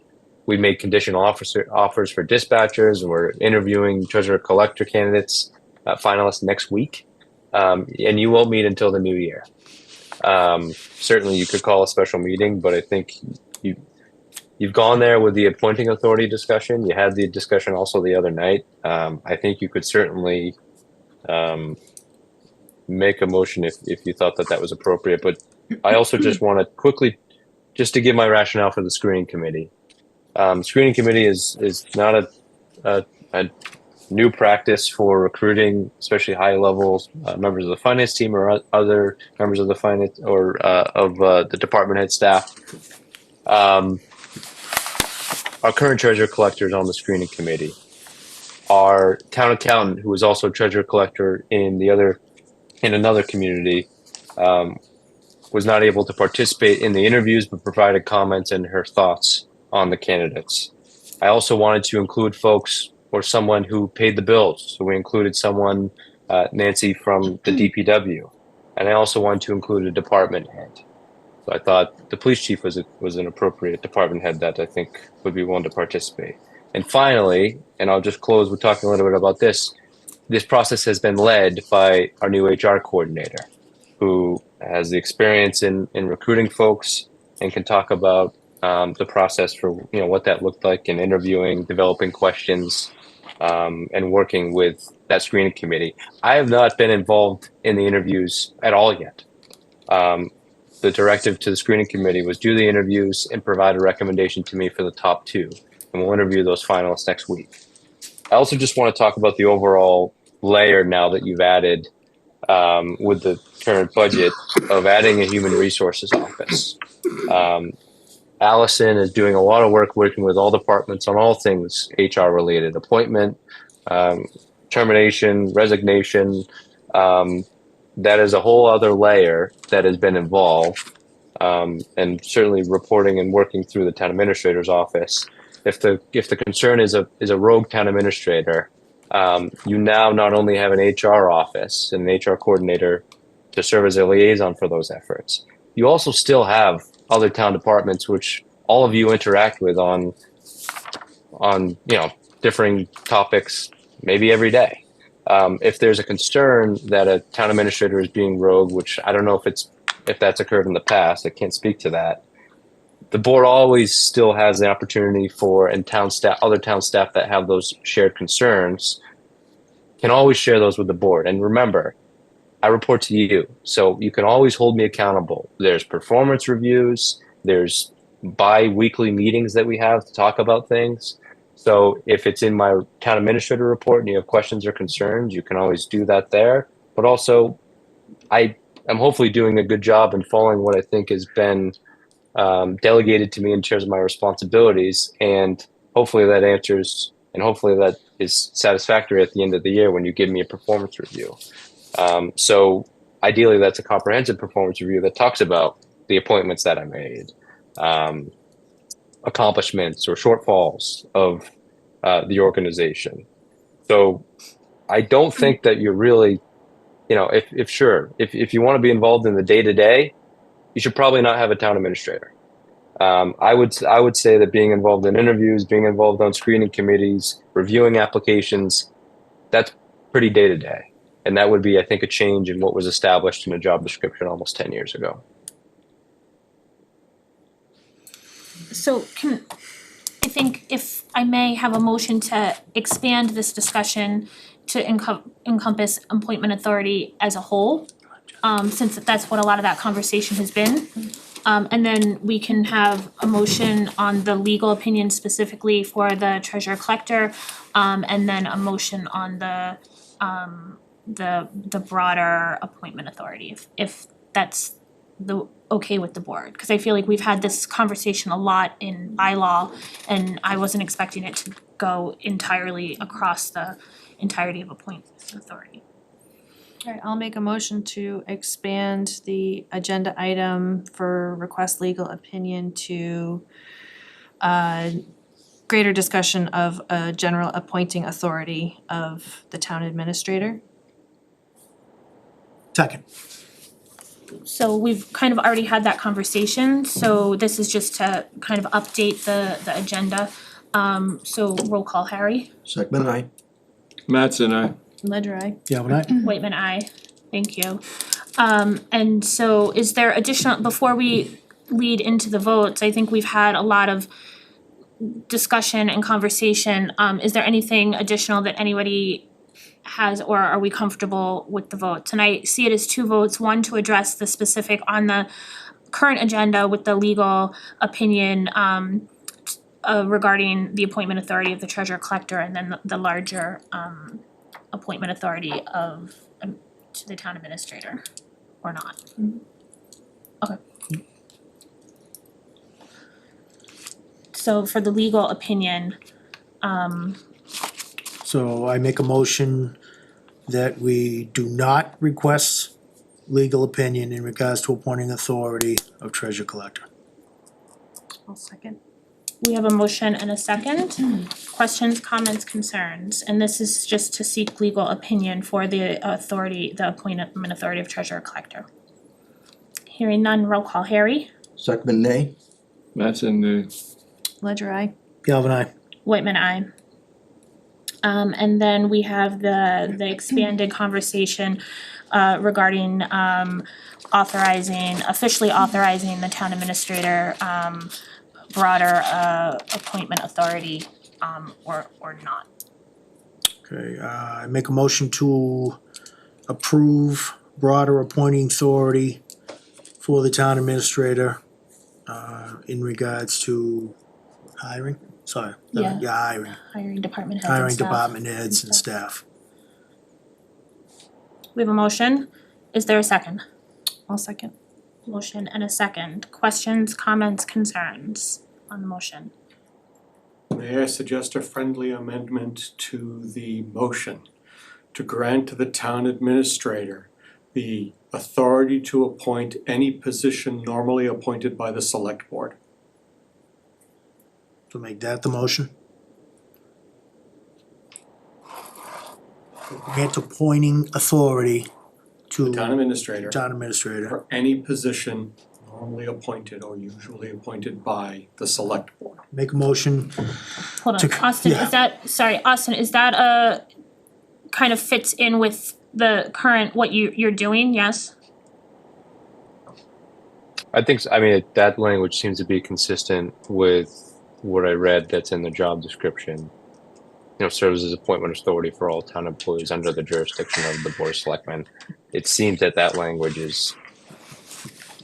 we made conditional offers for dispatchers, and we're interviewing treasurer collector candidates, finalists next week, and you won't meet until the new year. Certainly you could call a special meeting, but I think you've gone there with the appointing authority discussion. You had the discussion also the other night. I think you could certainly make a motion if you thought that was appropriate. But I also just want to quickly, just to give my rationale for the screening committee. Screening committee is not a new practice for recruiting, especially high level members of the finance team or other members of the finance or of the department head staff. Our current treasurer collector is on the screening committee. Our town accountant, who is also treasurer collector in another community, was not able to participate in the interviews, but provided comments and her thoughts on the candidates. I also wanted to include folks or someone who paid the bills. So we included someone, Nancy from the DPW. And I also wanted to include a department head. So I thought the police chief was an appropriate department head that I think would be willing to participate. And finally, and I'll just close with talking a little bit about this, this process has been led by our new HR coordinator, who has the experience in recruiting folks and can talk about the process for what that looked like in interviewing, developing questions, and working with that screening committee. I have not been involved in the interviews at all yet. The directive to the screening committee was do the interviews and provide a recommendation to me for the top two, and we'll interview those finalists next week. I also just want to talk about the overall layer now that you've added with the current budget of adding a human resources office. Allison is doing a lot of work working with all departments on all things HR related, appointment, termination, resignation. That is a whole other layer that has been involved, and certainly reporting and working through the town administrator's office. If the concern is a rogue town administrator, you now not only have an HR office and an HR coordinator to serve as a liaison for those efforts, you also still have other town departments which all of you interact with on differing topics, maybe every day. If there's a concern that a town administrator is being rogue, which I don't know if that's occurred in the past, I can't speak to that. The board always still has the opportunity for, and other town staff that have those shared concerns can always share those with the board. And remember, I report to you, so you can always hold me accountable. There's performance reviews, there's bi-weekly meetings that we have to talk about things. So if it's in my town administrator report and you have questions or concerns, you can always do that there. But also, I am hopefully doing a good job in following what I think has been delegated to me in terms of my responsibilities. And hopefully that answers, and hopefully that is satisfactory at the end of the year when you give me a performance review. So ideally, that's a comprehensive performance review that talks about the appointments that I made, accomplishments or shortfalls of the organization. So I don't think that you're really, you know, if you want to be involved in the day-to-day, you should probably not have a town administrator. I would say that being involved in interviews, being involved on screening committees, reviewing applications, that's pretty day-to-day. And that would be, I think, a change in what was established in a job description almost 10 years ago. So I think if I may have a motion to expand this discussion to encompass appointment authority as a whole, since that's what a lot of that conversation has been. And then we can have a motion on the legal opinion specifically for the treasurer collector, and then a motion on the broader appointment authority, if that's okay with the board. Cause I feel like we've had this conversation a lot in bylaw, and I wasn't expecting it to go entirely across the entirety of appointment authority. Alright, I'll make a motion to expand the agenda item for request legal opinion to greater discussion of a general appointing authority of the town administrator. Second. So we've kind of already had that conversation, so this is just to kind of update the agenda. So roll call, Harry. Second, aye. Mattson, aye. Ledger I. Galvin aye. Whitman, aye. Thank you. And so is there additional, before we lead into the votes, I think we've had a lot of discussion and conversation. Is there anything additional that anybody has, or are we comfortable with the votes? And I see it as two votes, one to address the specific on the current agenda with the legal opinion regarding the appointment authority of the treasurer collector, and then the larger appointment authority of to the town administrator, or not? Okay. So for the legal opinion, So I make a motion that we do not request legal opinion in regards to appointing authority of treasurer collector. I'll second. we have a motion and a second. Questions, comments, concerns, and this is just to seek legal opinion for the authority, the appointment authority of treasurer collector. Hearing none, roll call, Harry. Second, nay. Mattson, Ledger I. Galvin aye. Whitman, aye. And then we have the expanded conversation regarding officially authorizing the town administrator broader appointment authority or not. Okay, I make a motion to approve broader appointing authority for the town administrator in regards to hiring, sorry, Yeah. hiring. Hiring department heads and Hiring staff. department heads and staff. We have a motion. Is there a second? I'll second. Motion and a second. Questions, comments, concerns on the motion? May I suggest a friendly amendment to the motion to grant to the town administrator the authority to appoint any position normally appointed by the select board? To make that the motion? Grant appointing authority to The town administrator town administrator. for any position normally appointed or usually appointed by the select board. Make a motion, Hold on, To- Austin, yeah. is that, sorry, Austin, is that kind of fits in with the current, what you're doing, yes? I think, I mean, that language seems to be consistent with what I read that's in the job description. You know, serves as appointment authority for all town employees under the jurisdiction of the board of selectmen. It seems that that language is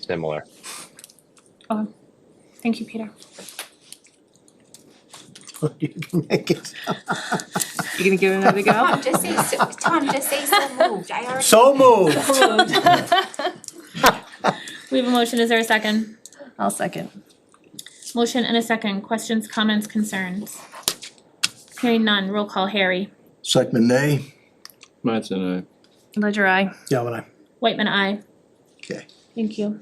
similar. Thank you, Peter. you can make it. You gonna give it another go? Tom, just say so moved, I already. So moved. We have a motion, is there a second? I'll second. Motion and a second. Questions, comments, concerns? Hearing none, roll call, Harry. Second, nay. Mattson, Ledger I. Galvin aye. Whitman, aye. Okay. Thank you.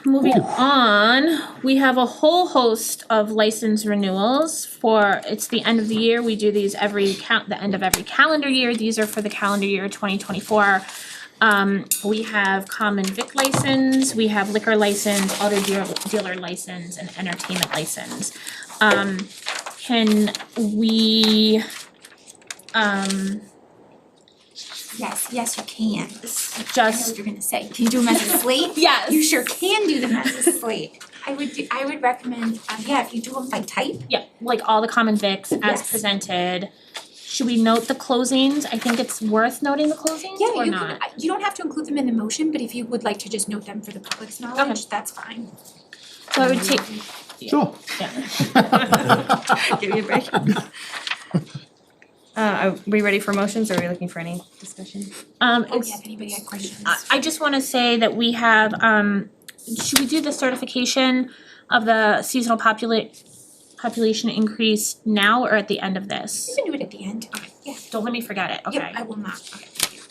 moving on, we have a whole host of license renewals for, it's the end of the year, we do these the end of every calendar year, these are for the calendar year 2024. We have common vic license, we have liquor license, auto dealer license, and entertainment license. Can we, Yes, you can. I know just, what you're gonna say. Can you do them as a slate? yes. You sure can do them as a slate. I would recommend, if you do them by type. Yeah, like all the common vics as Yes. presented. Should we note the closings? I think it's worth noting the closings Yeah, or you not? can, you don't have to include them in the motion, but if you would like to just note them for the public's knowledge, that's fine. So I would take, Sure. Give me a break. Are we ready for motions, or are we looking for any discussion? Oh, it's, yeah, if anybody had questions. I just wanna say that we have, should we do the certification of the seasonal population increase now or at the end of this? You can do it at the end. Okay, yeah. Don't let me forget it, okay? Yep, I will not. Okay, thank you.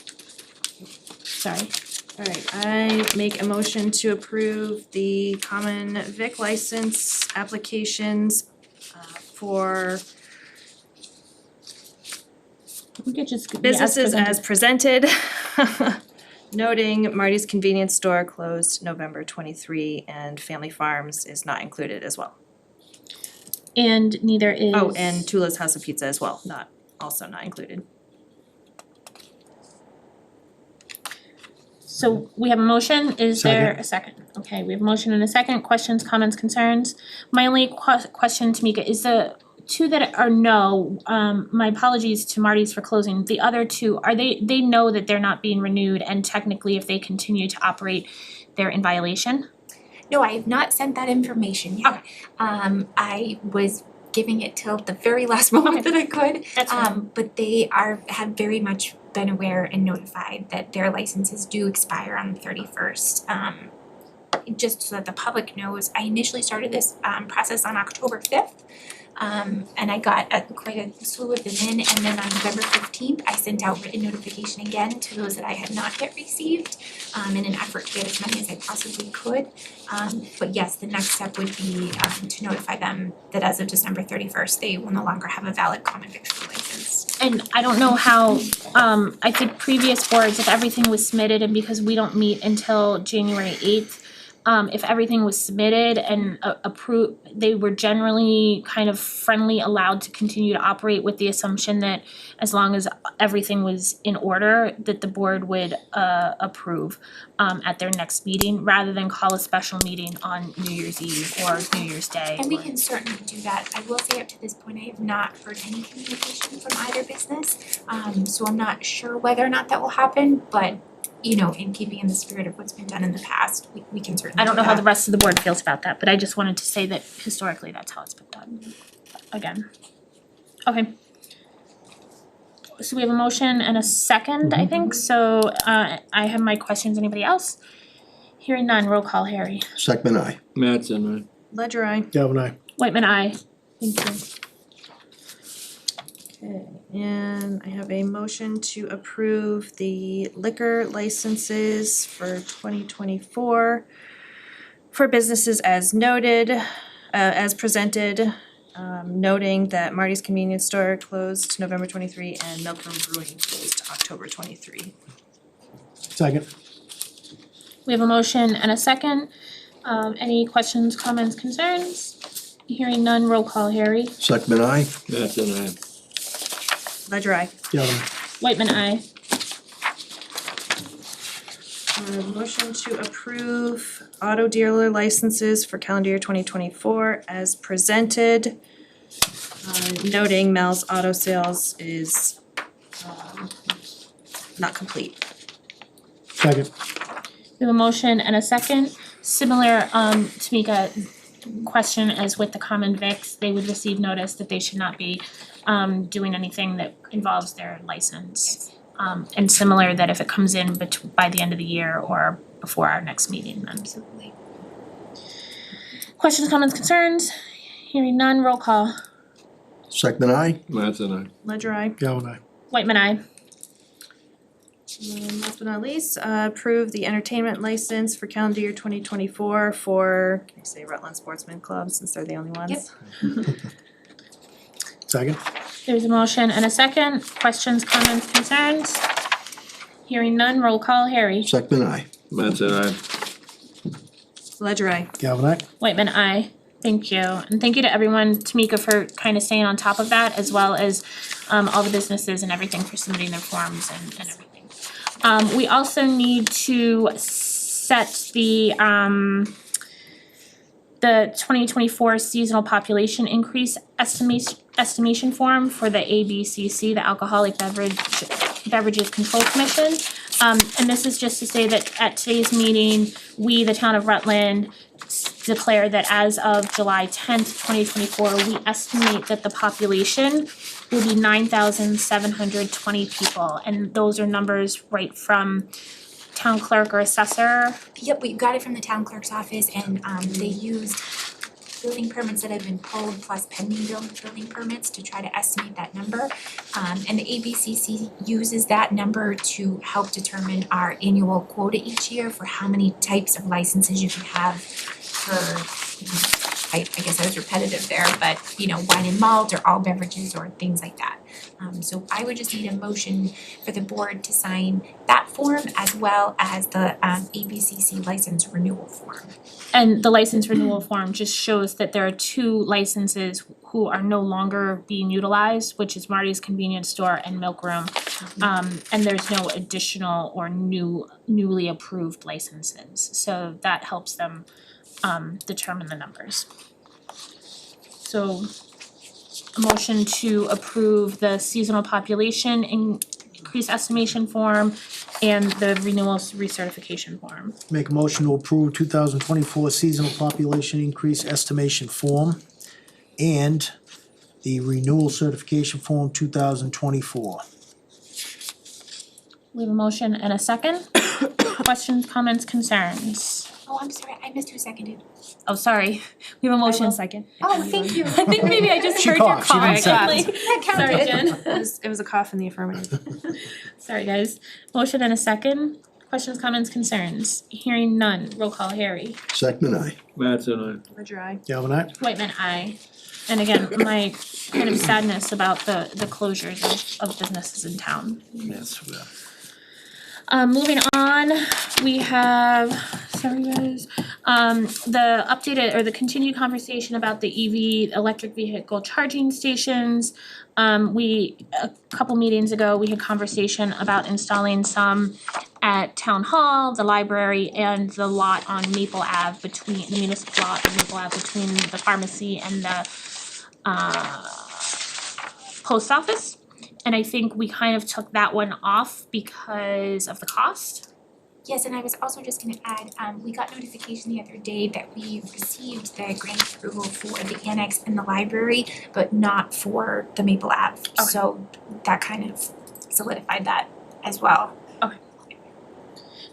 Sorry. Alright, I make a motion to approve the common vic license applications for We could just. be businesses as presented. presented. Noting Marty's Convenience Store closed November 23 and Family Farms is not included as well. And neither is. Oh, and Tula's House of Pizza as well, also not included. So we have a motion, is there Second. a second? Okay, we have a motion and a second, questions, comments, concerns? My only question, Tamika, is the two that are no, my apologies to Marty's for closing, the other two, they know that they're not being renewed and technically if they continue to operate, they're in violation? No, I have not sent that information yet. I was giving it till the very last moment that I could. That's fine. But they have very much been aware and notified that their licenses do expire on the 31st. Just so that the public knows, I initially started this process on October 5th. And I got quite a slew of them in, and then on November 15th, I sent out written notification again to those that I had not yet received, in an effort to get as many as I possibly could. But yes, the next step would be to notify them that as of December 31st, they will no longer have a valid common victual license. And I don't know how, I think previous boards, if everything was submitted and because we don't meet until January 8th, if everything was submitted and approved, they were generally kind of friendly, allowed to continue to operate with the assumption that as long as everything was in order, that the board would approve at their next meeting, rather than call a special meeting on New Year's Eve or New Year's Day. And we can certainly do that. I will say up to this point, I have not heard any communication from either business. So I'm not sure whether or not that will happen, but you know, in keeping in the spirit of what's been done in the past, we can certainly I don't do know how that. the rest of the board feels about that, but I just wanted to say that historically that's how it's been done. Again. Okay. So we have a motion and a second, I think, so I have my questions, anybody else? Hearing none, roll call, Harry. Second, aye. Mattson, Ledger I. Galvin I. Whitman, aye. Thank you. Okay, and I have a motion to approve the liquor licenses for 2024 for businesses as noted, as presented, noting that Marty's Convenience Store closed November 23 and Milk Room Brewing closed October 23. Second. We have a motion and a second. Any questions, comments, concerns? Hearing none, roll call, Harry. Second, aye. Mattson, Ledger I. Galvin I. Whitman, aye. Motion to approve auto dealer licenses for calendar year 2024 as presented. Noting Mel's Auto Sales is not complete. Second. We have a motion and a second. Similar, Tamika, question as with the common vics, they would receive notice that they should not be doing anything that involves their license. And similar that if it comes in by the end of the year or before our next meeting, then. Absolutely. Questions, comments, concerns? Hearing none, roll call. Second, aye. Mattson, Ledger I. Galvin I. Whitman, aye. Last but not least, approve the entertainment license for calendar year 2024 for, can I say Rutland Sportsman Club since they're the only ones? Second? There's a motion and a second. Questions, comments, concerns? Hearing none, roll call, Harry. Second, aye. Mattson, aye. Ledger I. Galvin aye? Whitman, aye. Thank you. And thank you to everyone, Tamika, for kind of staying on top of that, as well as all the businesses and everything for submitting their forms and everything. We also need to set the 2024 seasonal population increase estimation form for the ABCC, the Alcoholic Beverages Control Commission. And this is just to say that at today's meeting, we, the town of Rutland, declare that as of July 10th, 2024, we estimate that the population will be 9,720 people. And those are numbers right from town clerk or assessor. Yep, we got it from the town clerk's office and they used building permits that have been pulled plus pending building permits to try to estimate that number. And the ABCC uses that number to help determine our annual quota each year for how many types of licenses you can have for, I guess I was repetitive there, but wine and malt or all beverages or things like that. So I would just need a motion for the board to sign that form as well as the ABCC license renewal form. And the license renewal form just shows that there are two licenses who are no longer being utilized, which is Marty's Convenience Store and Milk Room. And there's no additional or newly approved licenses. So that helps them determine the numbers. So a motion to approve the seasonal population increase estimation form and the renewal recertification form. Make a motion to approve 2024 seasonal population increase estimation form and the renewal certification form 2024. We have a motion and a second. Questions, comments, concerns? Oh, I'm sorry, I missed who seconded. Oh, sorry. We have a motion. Second. Oh, thank you. I think maybe I just She heard your coughed, she cough. didn't second. Like, That sorry, counted. Jen. It was a cough in the affirmative. Sorry, guys. Motion and a second. Questions, comments, concerns? Hearing none. Roll call, Harry. Second, aye. Mattson, aye. Ledger I. Galvin aye? Whitman, aye. And again, my kind of sadness about the closures of businesses in town. Yes. Moving on, we have, sorry guys, the updated or the continued conversation about the EV, electric vehicle charging stations. A couple meetings ago, we had conversation about installing some at Town Hall, the library, and the lot on Maple Ave between, the municipal lot on Maple Ave between the pharmacy and the post office. And I think we kind of took that one off because of the cost. Yes, and I was also just gonna add, we got notification the other day that we received the grant approval for the annex in the library, but not for the Maple Ave. Okay. So that kind of solidified that as well.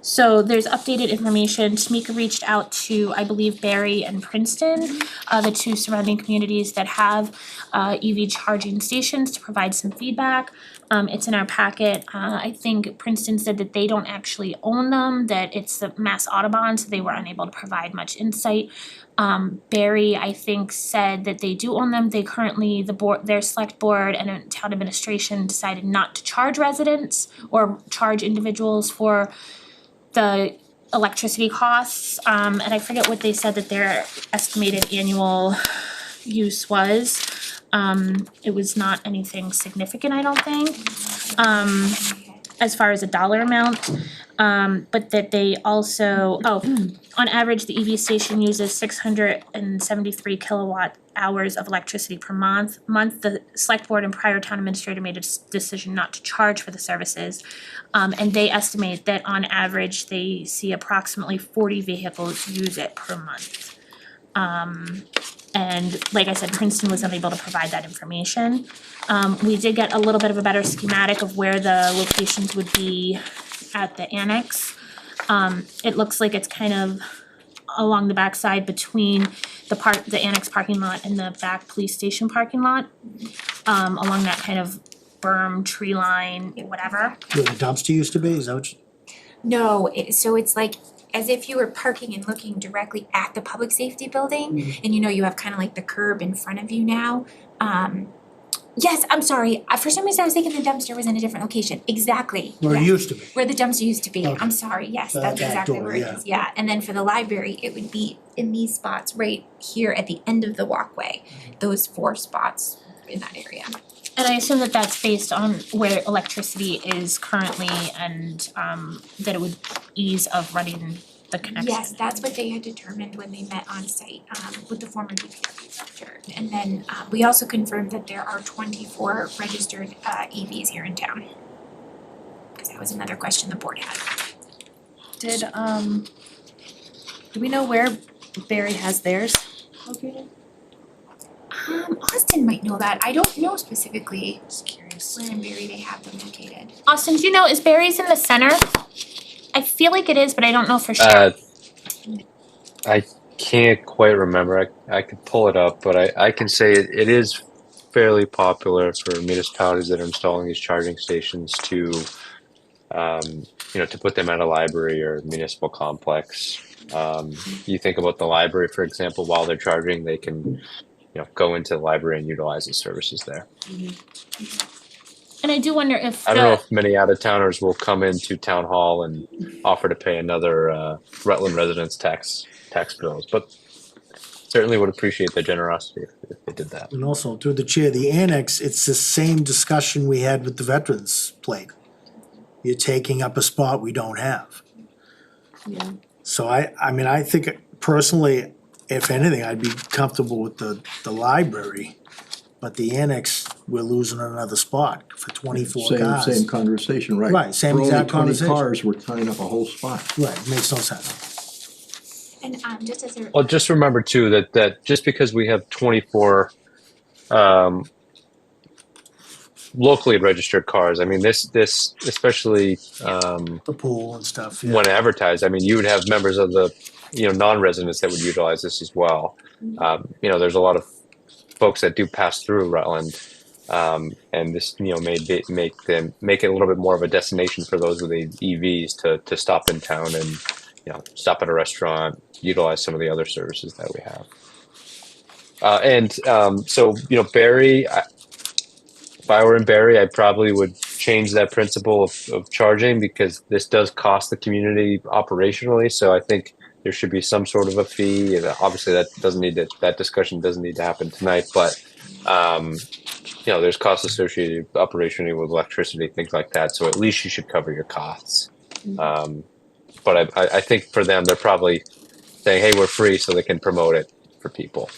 So there's updated information. Tamika reached out to, I believe, Barry and Princeton, the two surrounding communities that have EV charging stations, to provide some feedback. It's in our packet. I think Princeton said that they don't actually own them, that it's the Mass Audubon, so they were unable to provide much insight. Barry, I think, said that they do own them. They currently, their select board and town administration decided not to charge residents or charge individuals for the electricity costs, and I forget what they said that their estimated annual use was. It was not anything significant, I don't think, as far as a dollar amount. But that they also, on average, the EV station uses 673 kilowatt hours of electricity per month. The select board and prior town administrator made a decision not to charge for the services. And they estimate that on average, they see approximately 40 vehicles use it per month. And like I said, Princeton was unable to provide that information. We did get a little bit of a better schematic of where the locations would be at the annex. It looks like it's kind of along the backside between the annex parking lot and the back police station parking lot. Along that kind of berm, tree line, whatever. Where the dumpster used to be, is that what you? No, so it's like as if you were parking and looking directly at the public safety building, and you have kind of like the curb in front of you now. Yes, I'm sorry, for some reason I was thinking the dumpster was in a different location, exactly. Where it yes. used to be? Where the dumpster used to be, Okay. I'm sorry, yes, That that's back exactly door, where it yeah. is, yeah. And then for the library, it would be in these spots right here at the end of the walkway, those 4 spots in that area. And I assume that that's based on where electricity is currently and that it would ease of running the connection. Yes, that's what they had determined when they met on site with the former DPW director. And then we also confirmed that there are 24 registered EVs here in town. Cause that was another question the board had. Do we know where Barry has theirs located? Austin might know that. I don't know specifically Just curious. where in Barry they have them located. Austin, do you know, is Barry's in the center? I feel like it is, but I don't know for sure. I can't quite remember. I could pull it up, but I can say it is fairly popular for municipalities that are installing these charging stations to, to put them at a library or municipal complex. You think about the library, for example, while they're charging, they can, go into the library and utilize the services there. And I do wonder if I don't know if many out-of-towners will come into town hall and offer to pay another Rutland residents tax bills, but certainly would appreciate their generosity if they did that. And also, through the chair, the annex, it's the same discussion we had with the veterans plate. You're taking up a spot we don't have. Yeah. So I think personally, if anything, I'd be comfortable with the library. But the annex, we're losing another spot for 24 cars. Same conversation, right? Right, same exact conversation. For only 20 cars, we're tying up a whole spot. Right, makes no sense. And just as a Well, just remember too that just because we have 24 locally registered cars, I mean this especially The pool and stuff, yeah. when advertised, I mean you would have members of the non-residents that would utilize this as well. There's a lot of folks that do pass through Rutland, and this may make it a little bit more of a destination for those with EVs to stop in town and stop at a restaurant, utilize some of the other services that we have. So Barry, if I were in Barry, I probably would change that principle of charging, because this does cost the community operationally. So I think there should be some sort of a fee. And obviously, that discussion doesn't need to happen tonight. But there's costs associated operationally with electricity, things like that. So at least you should cover your costs. But I think for them, they're probably saying, "Hey, we're free," so they can promote it for people.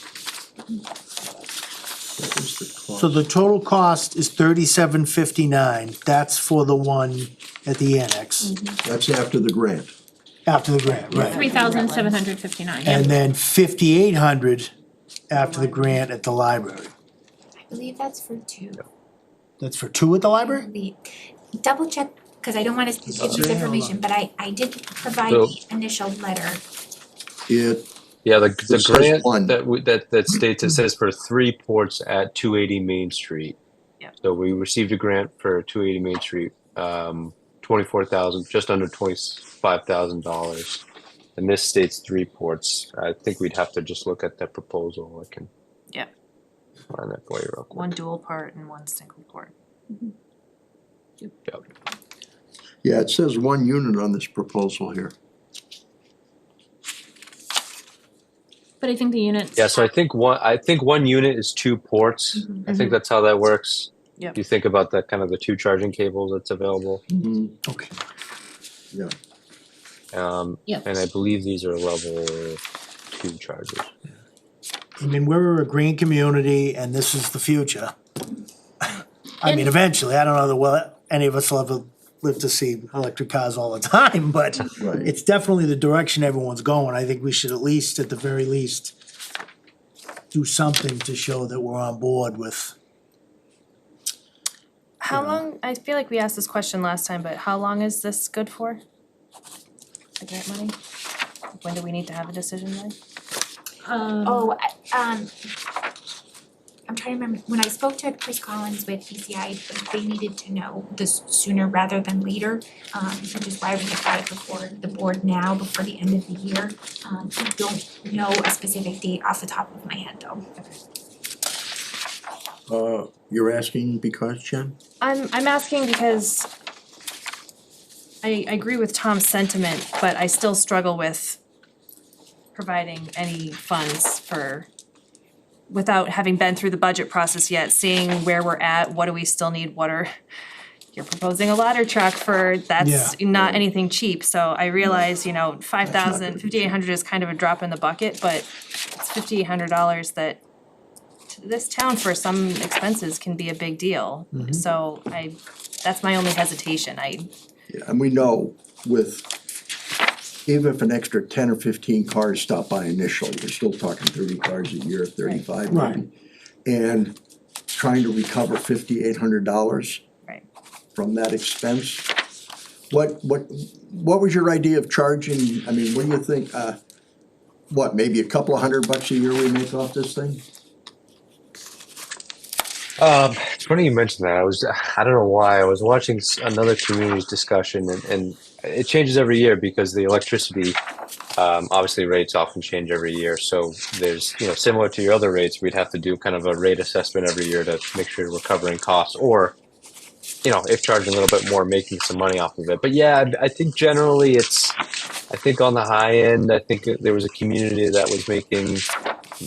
So the total cost is $37.59. That's for the one at the annex, That's after the grant. after the grant, right? 3,759, And then $5,800 after the grant at the library. I believe that's for 2. That's for 2 at the library? Double check, cause I don't wanna give Okay, hold misinformation, on. but I did provide So- the initial letter. Yeah, the says grant one. that states it says for 3 ports at 280 Main Street. Yeah. So we received a grant for 280 Main Street, $24,000, just under $25,000. And this states 3 ports. I think we'd have to just look at the proposal. I can Yep. find that for you real quick. One dual port and one single port. Yep. Yeah, it says 1 unit on this proposal here. but I think the units. Yeah, so I think one unit is 2 ports. I think that's how that works. Yep. If you think about that, kind of the 2 charging cables that's available. Okay. Yeah. Yep. And I believe these are level 2 chargers. I mean, we're a green community and this is the future. I mean, eventually, I don't know that any of us will ever live to see electric cars all the time, but Right. it's definitely the direction everyone's going. I think we should at the very least, do something to show that we're on board with. How long, I feel like we asked this question last time, but how long is this good for? The grant money? When do we need to have a decision by? I'm trying to remember, when I spoke to Chris Collins with BCI, they needed to know this sooner rather than later, which is why we have got it before the board now, before the end of the year. I don't know a specific date off the top of my head though. You're asking because, Jen? I'm asking because I agree with Tom's sentiment, but I still struggle with providing any funds for, without having been through the budget process yet, seeing where we're at, what do we still need, you're proposing a ladder truck for, that's not anything cheap, so I realize, $5,800 is kind of a drop in the bucket, but it's $5,800 that to this town for some expenses can be a big deal. So that's my only hesitation, Yeah, and we know even if an extra 10 or 15 cars stop by initially, we're still talking 30 cars a year, 35 maybe. Right. And trying to recover $5,800 from that expense. What was your idea of charging? I mean, what do you think, maybe a couple of $100 a year we make off this thing? It's funny you mentioned that. I don't know why, I was watching another community's discussion and it changes every year because the electricity, obviously rates often change every year. So there's, similar to your other rates, we'd have to do kind of a rate assessment every year to make sure we're covering costs, or, if charging a little bit more, making some money off of it. But yeah, I think generally I think on the high end, I think there was a community that was making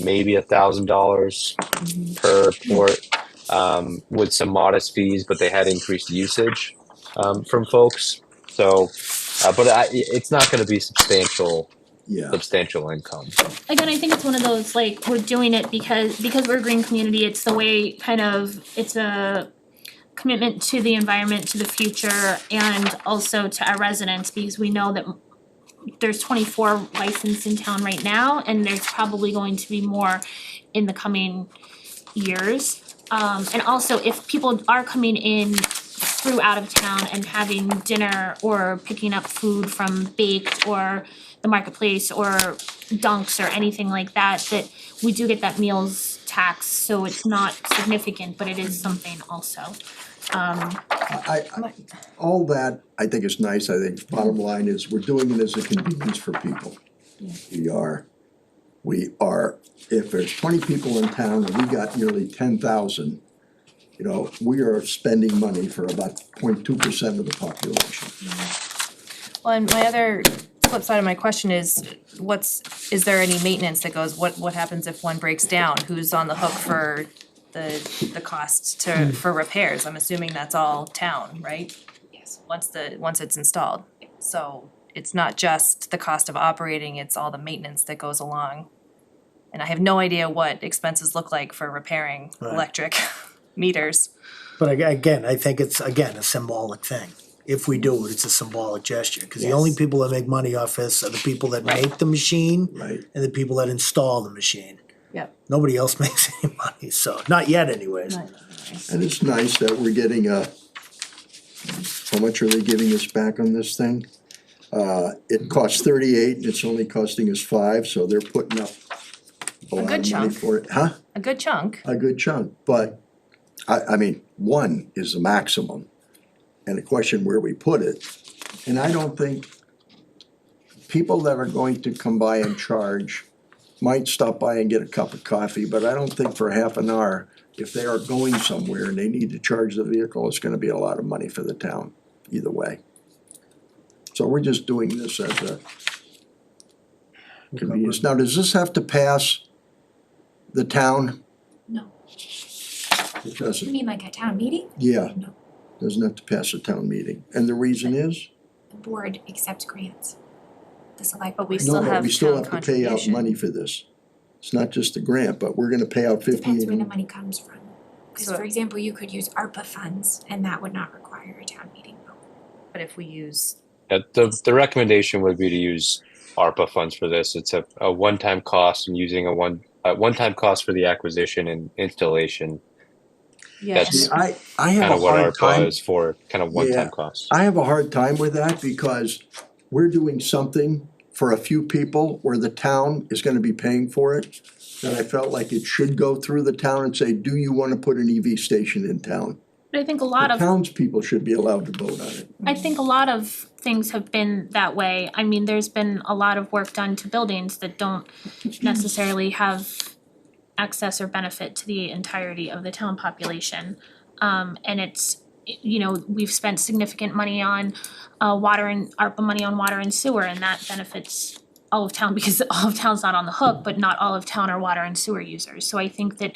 maybe $1,000 per port, with some modest fees, but they had increased usage from folks. So, but it's not going to be substantial income. Again, I think it's one of those, we're doing it because we're a green community, it's the way it's a commitment to the environment, to the future, and also to our residents, because we know that there's 24 licensed in town right now, and there's probably going to be more in the coming years. And also, if people are coming in through out of town and having dinner or picking up food from Baked or the Marketplace or Dunks or anything like that, that we do get that meals tax, so it's not significant, but it is something also. All that I think is nice. I think bottom line is we're doing it as a convenience for people. We are, if there's 20 people in town and we got nearly 10,000, we are spending money for about 0.2% of the population. Well, and my other flip side of my question is, is there any maintenance that goes, what happens if one breaks down? Who's on the hook for the costs for repairs? I'm assuming that's all town, right? Yes. Once it's installed. So it's not just the cost of operating, it's all the maintenance that goes along. And I have no idea what expenses look like for repairing electric meters. But again, I think it's, a symbolic thing. If we do it, it's a symbolic gesture, because the only people that make money off this are the people that make the machine and the people that install the machine. Yep. Nobody else makes any money, so, not yet anyways. And it's nice that we're getting how much are they giving us back on this thing? It costs 38, and it's only costing us 5, so they're putting up a lot of money chunk. for it. Huh? A good chunk. A good chunk, but I mean, 1 is the maximum. And the question where we put it, and I don't think people that are going to come by and charge might stop by and get a cup of coffee, but I don't think for half an hour, if they are going somewhere and they need to charge the vehicle, it's gonna be a lot of money for the town, either way. So we're just doing this as a convenience. Now, does this have to pass the town? No. It doesn't. You mean like a town meeting? Yeah, No. doesn't have to pass a town meeting. And the reason is? The board accepts grants. The select. But we board. still No, have we still town have to pay out contribution. money for this. It's not just a grant, but we're gonna pay out Depends where the 50. money comes from. Because So- for example, you could use ARPA funds and that would not require a town meeting vote. But if we use, The recommendation would be to use ARPA funds for this. It's a one-time cost, and using a one-time cost for the acquisition and installation. yes, I Kind have of a what hard ARPA time, is for, kind of one-time costs. I have a hard time with that because we're doing something for a few people where the town is gonna be paying for it, then I felt like it should go through the town and say, do you wanna put an EV station in town? But I think a lot The of townspeople should be allowed to vote on it. I think a lot of things have been that way. I mean, there's been a lot of work done to buildings that don't necessarily have access or benefit to the entirety of the town population. And it's, you know, we've spent significant money on water and ARPA money on water and sewer, and that benefits all of town because all of town's not on the hook, but not all of town are water and sewer users. So I think that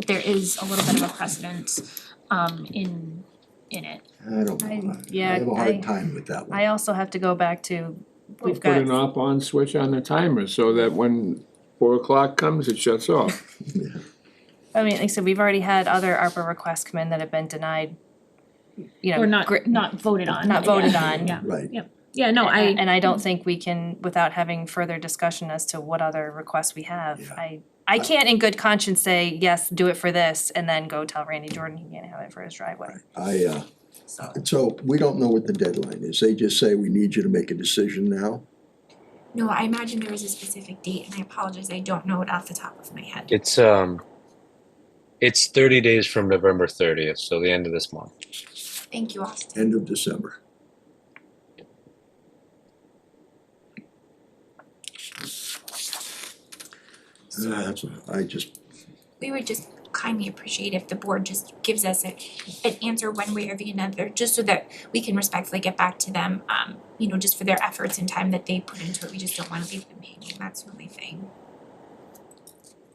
there is a little bit of a precedence in it. I don't know, I have a hard time with that one. I also have to go back to, we've Put an got, off-on switch on the timer so that when 4 o'clock comes, it shuts off. I mean, like I said, we've already had other ARPA requests come in that have been denied, you know. Or not voted on. Not voted Yeah. on. Yeah. Right. Yep. Yeah, no, And I don't think we can, without having further discussion as to what other requests we have, I can't in good conscience say, yes, do it for this, and then go tell Randy Jordan he can't have it for his driveway. So we don't know what the deadline is. They just say we need you to make a decision now. No, I imagine there was a specific date, and I apologize, I don't know it off the top of my head. It's 30 days from November 30th, so the end of this month. Thank you, Austin. End of December. We would just kindly appreciate if the board just gives us an answer one way or the other, just so that we can respectfully get back to them, you know, just for their efforts and time that they put into it. We just don't wanna leave them hanging, that's the only thing.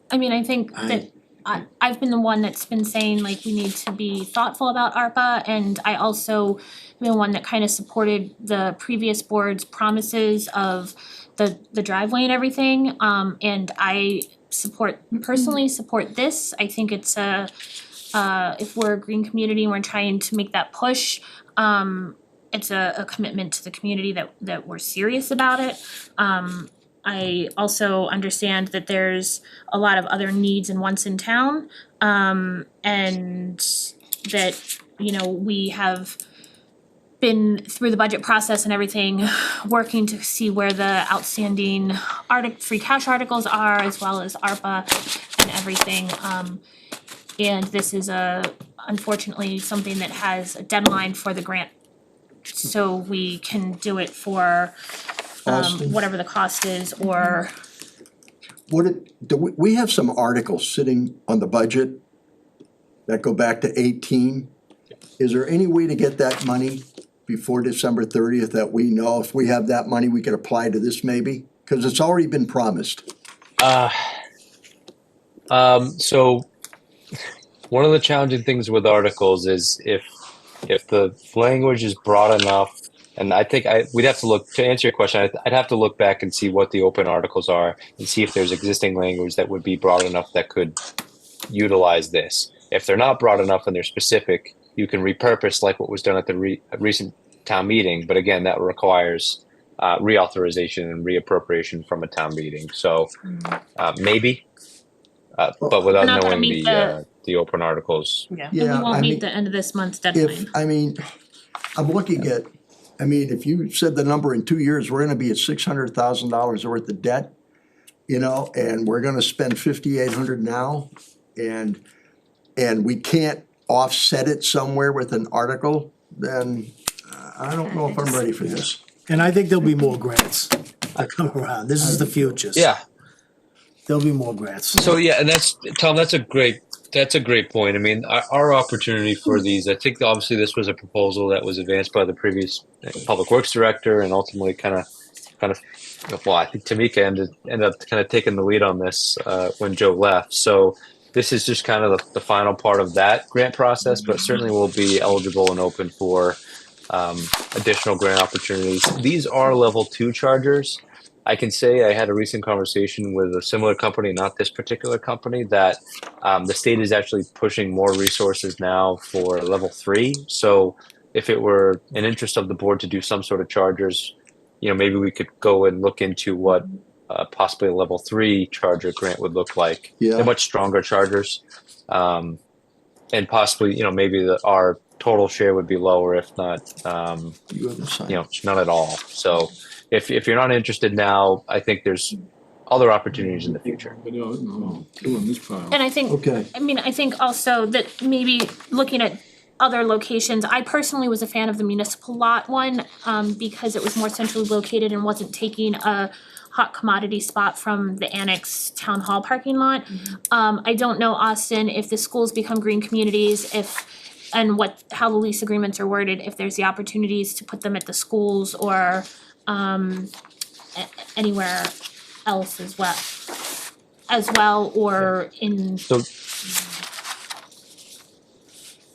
I mean, I think that I've been the one that's been saying like we need to be thoughtful about ARPA, and I also been the one that kind of supported the previous board's promises of the driveway and everything, and I personally support this. I think it's if we're a green community and we're trying to make that push, it's a commitment to the community that we're serious about it. I also understand that there's a lot of other needs and wants in town, and that, you know, we have been through the budget process and everything, working to see where the outstanding free cash articles are, as well as ARPA and everything. And this is unfortunately something that has a deadline for the grant, so we can do it for Austin? whatever the cost is, or We have some articles sitting on the budget that go back to 18. Is there any way to get that money before December 30th that we know if we have that money, we could apply to this maybe? Cause it's already been promised. So one of the challenging things with articles is if the language is broad enough, and I think we'd have to look, to answer your question, I'd have to look back and see what the open articles are and see if there's existing language that would be broad enough that could utilize this. If they're not broad enough and they're specific, you can repurpose like what was done at the recent town meeting, but again, that requires reauthorization and reappropriation from a town meeting. So maybe, but without We're not gonna knowing meet the open articles. and we won't meet the end of this month's deadline. I'm looking at, if you said the number in 2 years, we're gonna be at $600,000 worth of debt, you know, and we're gonna spend 5,800 now, and we can't offset it somewhere with an article, then I don't know if I'm ready for this. And I think there'll be more grants that come around. This is the future. Yeah. There'll be more grants. So yeah, and Tom, that's a great point. I mean, our opportunity for these, I think obviously this was a proposal that was advanced by the previous public works director, and ultimately kind of, well, I think Tamika ended up kind of taking the lead on this when Joe left. So this is just kind of the final part of that grant process, but certainly will be eligible and open for additional grant opportunities. These are level 2 chargers. I can say I had a recent conversation with a similar company, not this particular company, that the state is actually pushing more resources now for level 3. So if it were an interest of the board to do some sort of chargers, you know, maybe we could go and look into what possibly a level 3 charger grant would look like. Yeah. They're much stronger chargers. And possibly, you know, maybe our total share would be lower, if not, you know, none at all. So if you're not interested now, I think there's other opportunities in the future. Doing this pile. And I think, Okay. I mean, I think also that maybe looking at other locations, I personally was a fan of the municipal lot one, because it was more centrally located and wasn't taking a hot commodity spot from the annex town hall parking lot. I don't know, Austin, if the schools become green communities, and how the lease agreements are worded, if there's the opportunities to put them at the schools or, anywhere else as well, or in. So,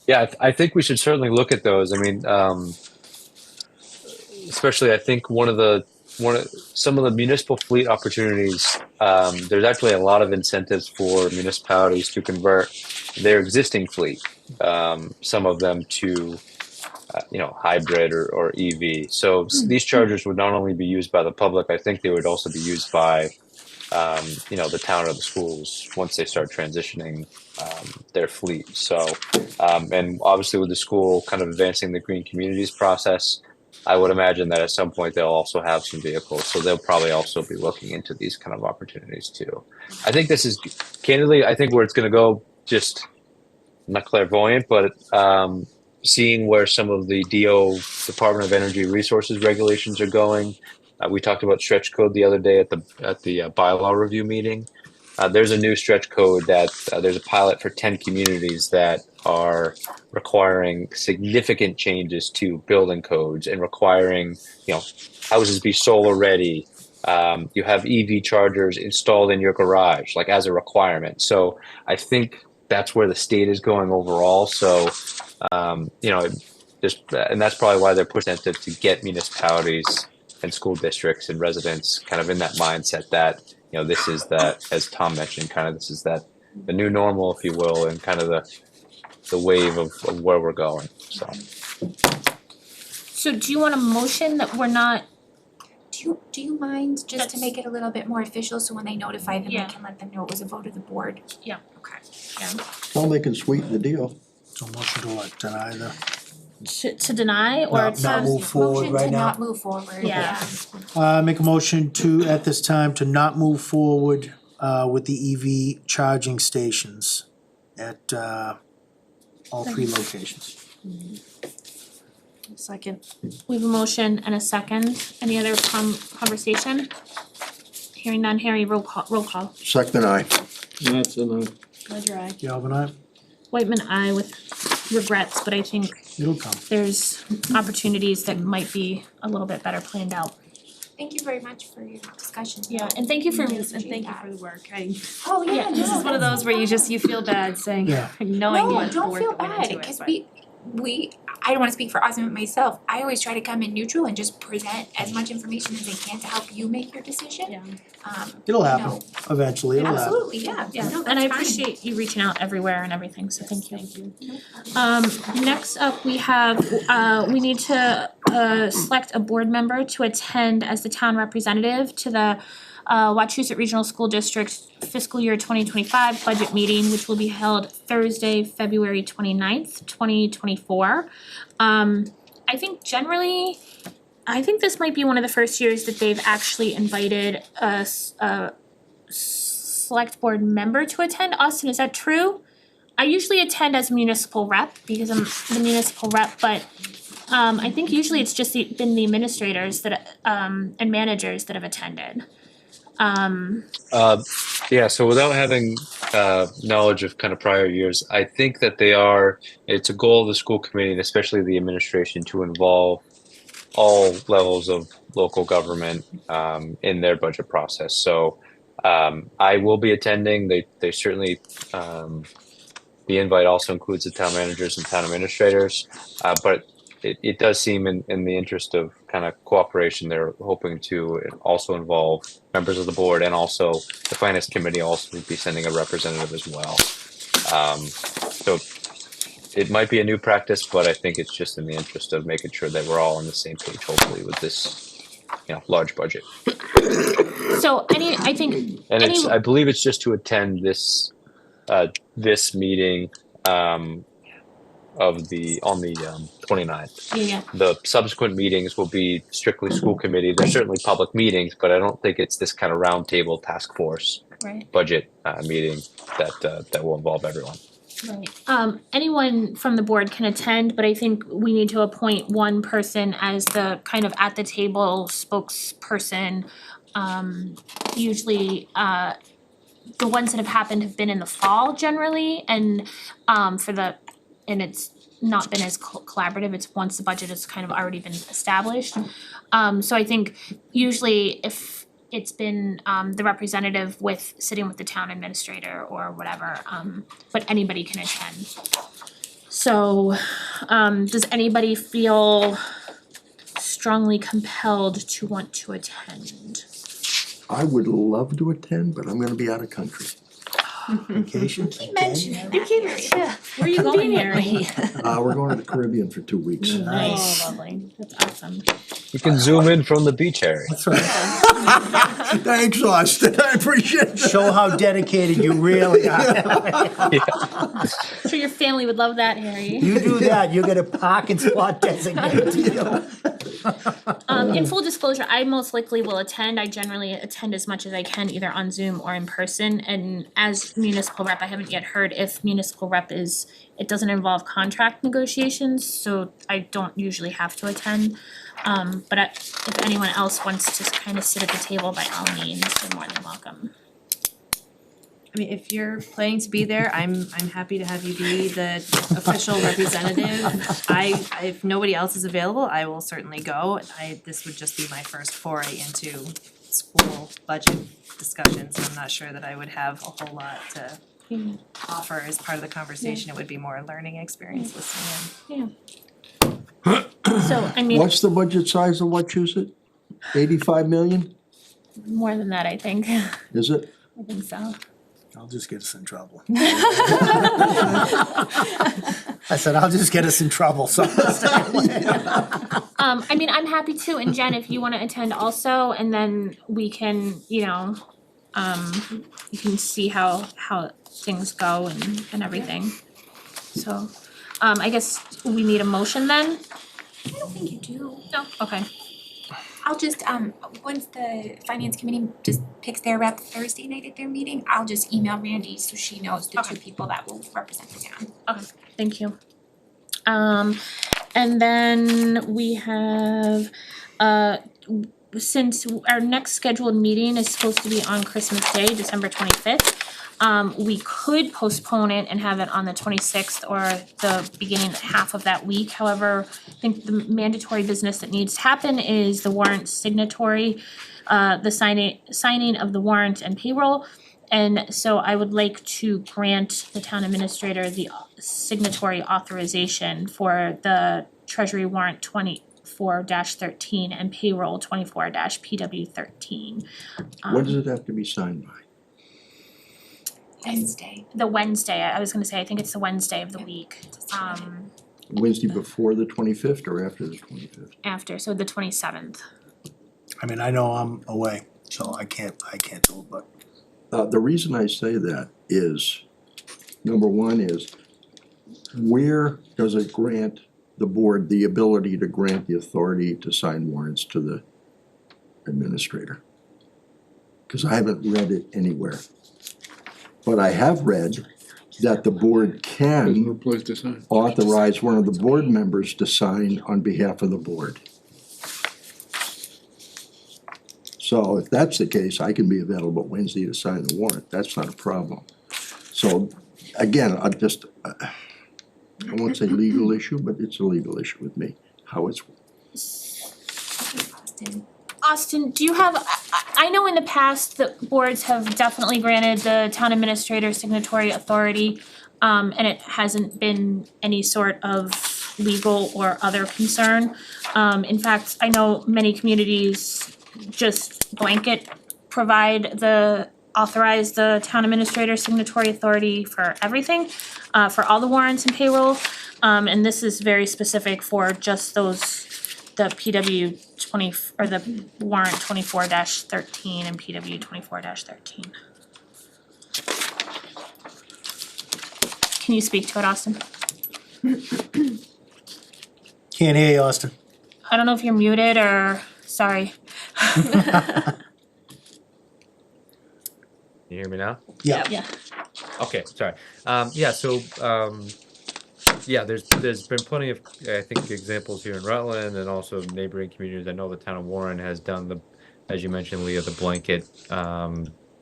yeah, I think we should certainly look at those. I mean, especially I think some of the municipal fleet opportunities, there's actually a lot of incentives for municipalities to convert their existing fleet, some of them to hybrid or EV. So these chargers would not only be used by the public, I think they would also be used by the town or the schools once they start transitioning their fleet. So, and obviously with the school kind of advancing the green communities process, I would imagine that at some point they'll also have some vehicles. So they'll probably also be looking into these kind of opportunities too. I think this is, candidly, I think where it's going to go, just not clairvoyant, but seeing where some of the Department of Energy Resources regulations are going. We talked about stretch code the other day at the bylaw review meeting. There's a new stretch code that there's a pilot for 10 communities that are requiring significant changes to building codes and requiring, houses be solar ready. You have EV chargers installed in your garage, like as a requirement. So I think that's where the state is going overall. So, and that's probably why they're pushing to get municipalities and school districts and residents kind of in that mindset that, this is that, as Tom mentioned, kind of this is that the new normal, if you will, and kind of the wave of where we're going. So do you want a motion that we're not? Do you mind, just to make it a little bit more official, so when they notify them, I can let them know it was a vote of the board? Yeah. Okay. Well, they can sweeten the deal. So motion to what, deny the? To deny or Not move forward right Motion to now? not move forward, Yeah. Make a motion to, at this time, to not move forward with the EV charging stations at all three locations. Second. We have a motion and a second. Any other conversation? Hearing none, Harry, roll call. Second, aye. That's enough. Ledger eye. Galvin aye? Whitman, I with regrets, but I think It'll come. there's opportunities that might be a little bit better planned out. Thank you very much for your discussion. Yeah, and thank you for Really And appreciate thank you that. for the work. Oh, yeah, This is one of those where you feel bad saying, Yeah. knowing No, what the don't work feel that went bad, into it, cause but- I don't wanna speak for Austin, but myself, I always try to come in neutral and just present as much information as I can to help you make your decision. Yeah. It'll you happen, know, eventually, it'll happen. Absolutely, yeah, Yeah, no, and I that's fine. appreciate you reaching out everywhere and everything, so thank you. Next up, we have, we need to select a board member to attend as the town representative to the Wachusett Regional School District fiscal year 2025 budget meeting, which will be held Thursday, February 29th, 2024. I think generally, this might be one of the first years that they've actually invited a select board member to attend. Austin, is that true? I usually attend as municipal rep because I'm the municipal rep, but I think usually it's just been the administrators that and managers that have attended. Yeah, so without having knowledge of kind of prior years, I think that it's a goal of the school committee and especially the administration to involve all levels of local government in their budget process. So I will be attending. They certainly, the invite also includes the town managers and town administrators, but it does seem in the interest of kind of cooperation, they're hoping to also involve members of the board and also the finance committee also will be sending a representative as well. So it might be a new practice, but I think it's just in the interest of making sure that we're all on the same page, hopefully, with this, large budget. So I think And I believe it's just to attend this meeting. on the 29th. Yeah. The subsequent meetings will be strictly school committee. They're certainly public meetings, but I don't think it's this kind of roundtable task force Right. budget meeting that will involve everyone. Right. Anyone from the board can attend, but I think we need to appoint one person as the kind of at the table spokesperson. Usually, the ones that have happened have been in the fall generally, and it's not been as collaborative. It's once the budget has kind of already been established. So I think usually if it's been the representative sitting with the town administrator or whatever, but anybody can attend. So does anybody feel strongly compelled to want to attend? I would love to attend, but I'm gonna be out of country. Vacation? You mentioned it. You can, yeah. Where are you going, Harry? We're going to the Caribbean for 2 weeks. Nice. Oh, lovely. That's awesome. You can zoom in from the beach, Harry. That's right. Thanks, Austin, I appreciate that. Show how dedicated you really are. I'm sure your family would love that, Harry. You do that, you get a parking spot designated to you. In full disclosure, I most likely will attend. I generally attend as much as I can, either on Zoom or in person. And as municipal rep, I haven't yet heard if municipal rep it doesn't involve contract negotiations, so I don't usually have to attend. But if anyone else wants to kind of sit at the table, by all means, you're more than welcome. I mean, if you're planning to be there, I'm happy to have you be the official representative. If nobody else is available, I will certainly go. This would just be my first foray into school budget discussions. I'm not sure that I would have a whole lot to offer as part of the conversation. It would be more a learning experience listening in. So, I mean, What's the budget size of Wachusett? 85 million, more than that, I think. is it? I think so. I'll just get us in trouble. I said, I'll just get us in trouble, so. I mean, I'm happy to, and Jen, if you wanna attend also, and then we can, you can see how things go and everything. So, I guess we need a motion then? I don't think you do. No, okay. I'll just, once the finance committee just picks their rep Thursday night at their meeting, I'll just email Randy so she knows the two people that will represent the town. Okay, thank you. And then we have, since our next scheduled meeting is supposed to be on Christmas Day, December 25th, we could postpone it and have it on the 26th or the beginning half of that week. However, I think the mandatory business that needs to happen is the warrant signatory, the signing of the warrant and payroll. And so I would like to grant the town administrator the signatory authorization for the treasury warrant 24-13 and payroll 24-PW13. When does it have to be signed by? Wednesday. The Wednesday, I was gonna say, I think it's the Wednesday of the week, Wednesday before the 25th or after the 25th? after, so the 27th. I mean, I know I'm away, so I can't do it, but. The reason I say that is, number one is, where does it grant the board the ability to grant the authority to sign warrants to the administrator? Because I haven't read it anywhere. But I have read that the board There's no can place to sign. authorize one of the board members to sign on behalf of the board. So if that's the case, I can be available Wednesday to sign the warrant, that's not a problem. So, again, I won't say legal issue, but it's a legal issue with me, how it's. Austin, do you have, I know in the past that boards have definitely granted the town administrator signatory authority, and it hasn't been any sort of legal or other concern. In fact, I know many communities just blanket authorize the town administrator signatory authority for everything, for all the warrants and payroll. And this is very specific for just the PW 20, or the warrant 24-13 and PW 24-13. Can you speak to it, Austin? Can't hear you, Austin. I don't know if you're muted or, sorry. Can you hear me now? Yeah. Yeah. Okay, sorry. Yeah, there's been plenty of, I think, examples here in Rutland and also neighboring communities. I know the town of Warren has done the, as you mentioned, Leah, the blanket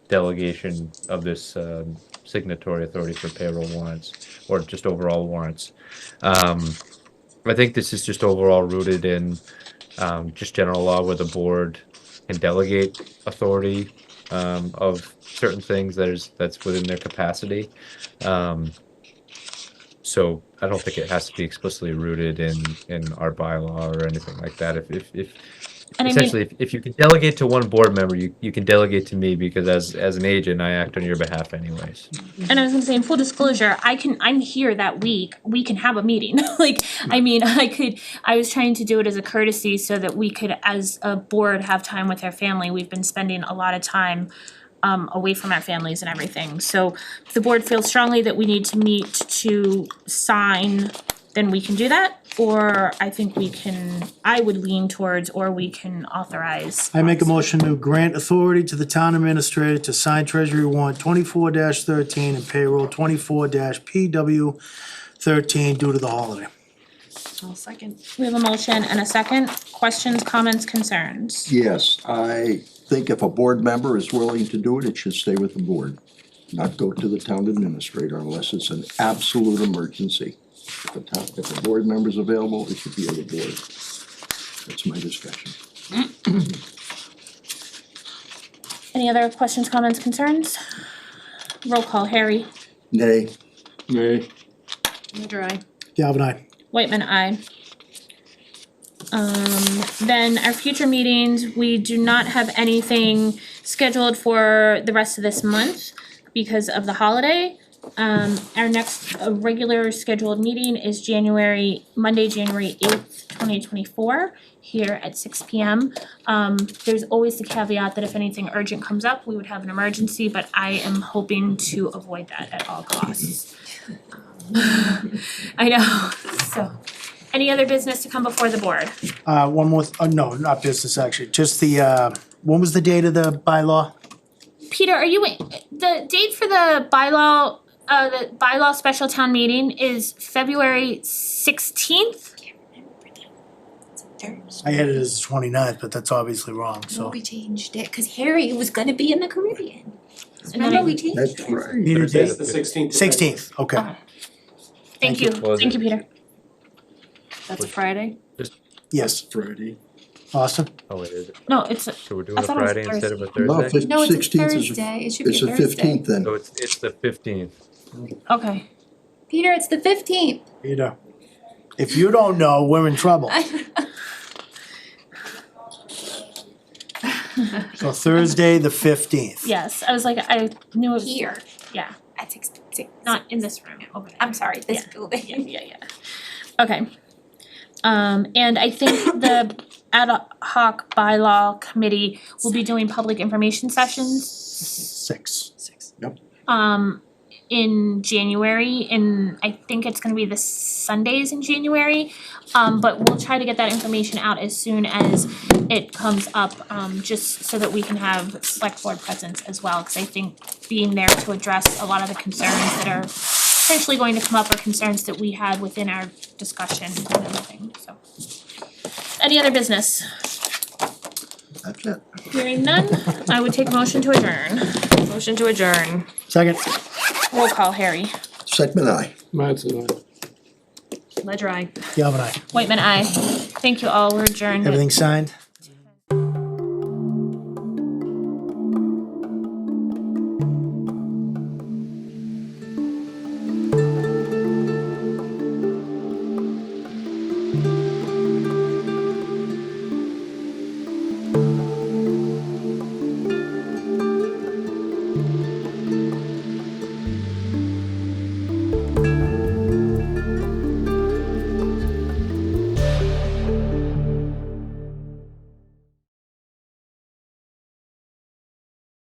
delegation of this signatory authority for payroll warrants or just overall warrants. I think this is just overall rooted in just general law where the board can delegate authority of certain things that's within their capacity. So I don't think it has to be explicitly rooted in our bylaw or anything like that. If And I mean- essentially, if you can delegate to one board member, you can delegate to me because as an agent, I act on your behalf anyways. And I was gonna say, in full disclosure, I'm here that week, we can have a meeting, like, I mean, I was trying to do it as a courtesy so that we could, as a board, have time with our family. We've been spending a lot of time away from our families and everything, so if the board feels strongly that we need to meet to sign, then we can do that, or I would lean towards, or we can authorize. I make a motion to grant authority to the town administrator to sign treasury warrant 24-13 and payroll 24-PW13 due to the holiday. I'll second. We have a motion and a second, questions, comments, concerns? Yes, I think if a board member is willing to do it, it should stay with the board, not go to the town administrator unless it's an absolute emergency. If a board member's available, it should be on the board. That's my discussion. Any other questions, comments, concerns? Roll call, Harry. Nay. Nay. Dry. Galvin, aye. Whitman, aye. Then our future meetings, we do not have anything scheduled for the rest of this month because of the holiday. Our next regular scheduled meeting is Monday, January 8th, 2024, here at 6 p.m. There's always the caveat that if anything urgent comes up, we would have an emergency, but I am hoping to avoid that at all costs. I know, so. Any other business to come before the board? One more, no, not business actually, just the, when was the date of the bylaw? Peter, the date for the bylaw special town meeting is February 16th? I had it as the 29th, but that's obviously wrong, No, so. we changed it, cause Harry was gonna be in the Caribbean. And then Remember, we changed it. That's right. Peter Thursday did, the 16th. 16th, okay. Thank you, thank you, Peter. That's a Friday? Yes, Friday. Austin? Oh, wait, is it? No, it's, So we're doing I a thought it was Friday instead of a No, Thursday? No, it's a 16th is, Thursday, it should be a it's the Thursday. 15th then. So it's the 15th. okay. Peter, it's the 15th. Peter. If you don't know, we're in trouble. So Thursday, the 15th. Yes, I was like, I knew it was. Here, Yeah, at 6. not in this room, over there. I'm sorry, this Yeah. building. Yeah. Okay. And I think the ad hoc bylaw committee will be doing public information sessions, 6. in January, and I think it's gonna be the Sundays in January. But we'll try to get that information out as soon as it comes up, just so that we can have select board presence as well, cause I think being there to address a lot of the concerns that are potentially going to come up, or concerns that we had within our discussion and everything, so. Any other business? That's it. Hearing none, I would take a motion to adjourn. Motion to adjourn. Second. Roll call, Harry. Segment I. Mattson, aye. Ledger I. Galvin, aye. Whitman, aye. Thank you all, we're adjourned. Everything signed?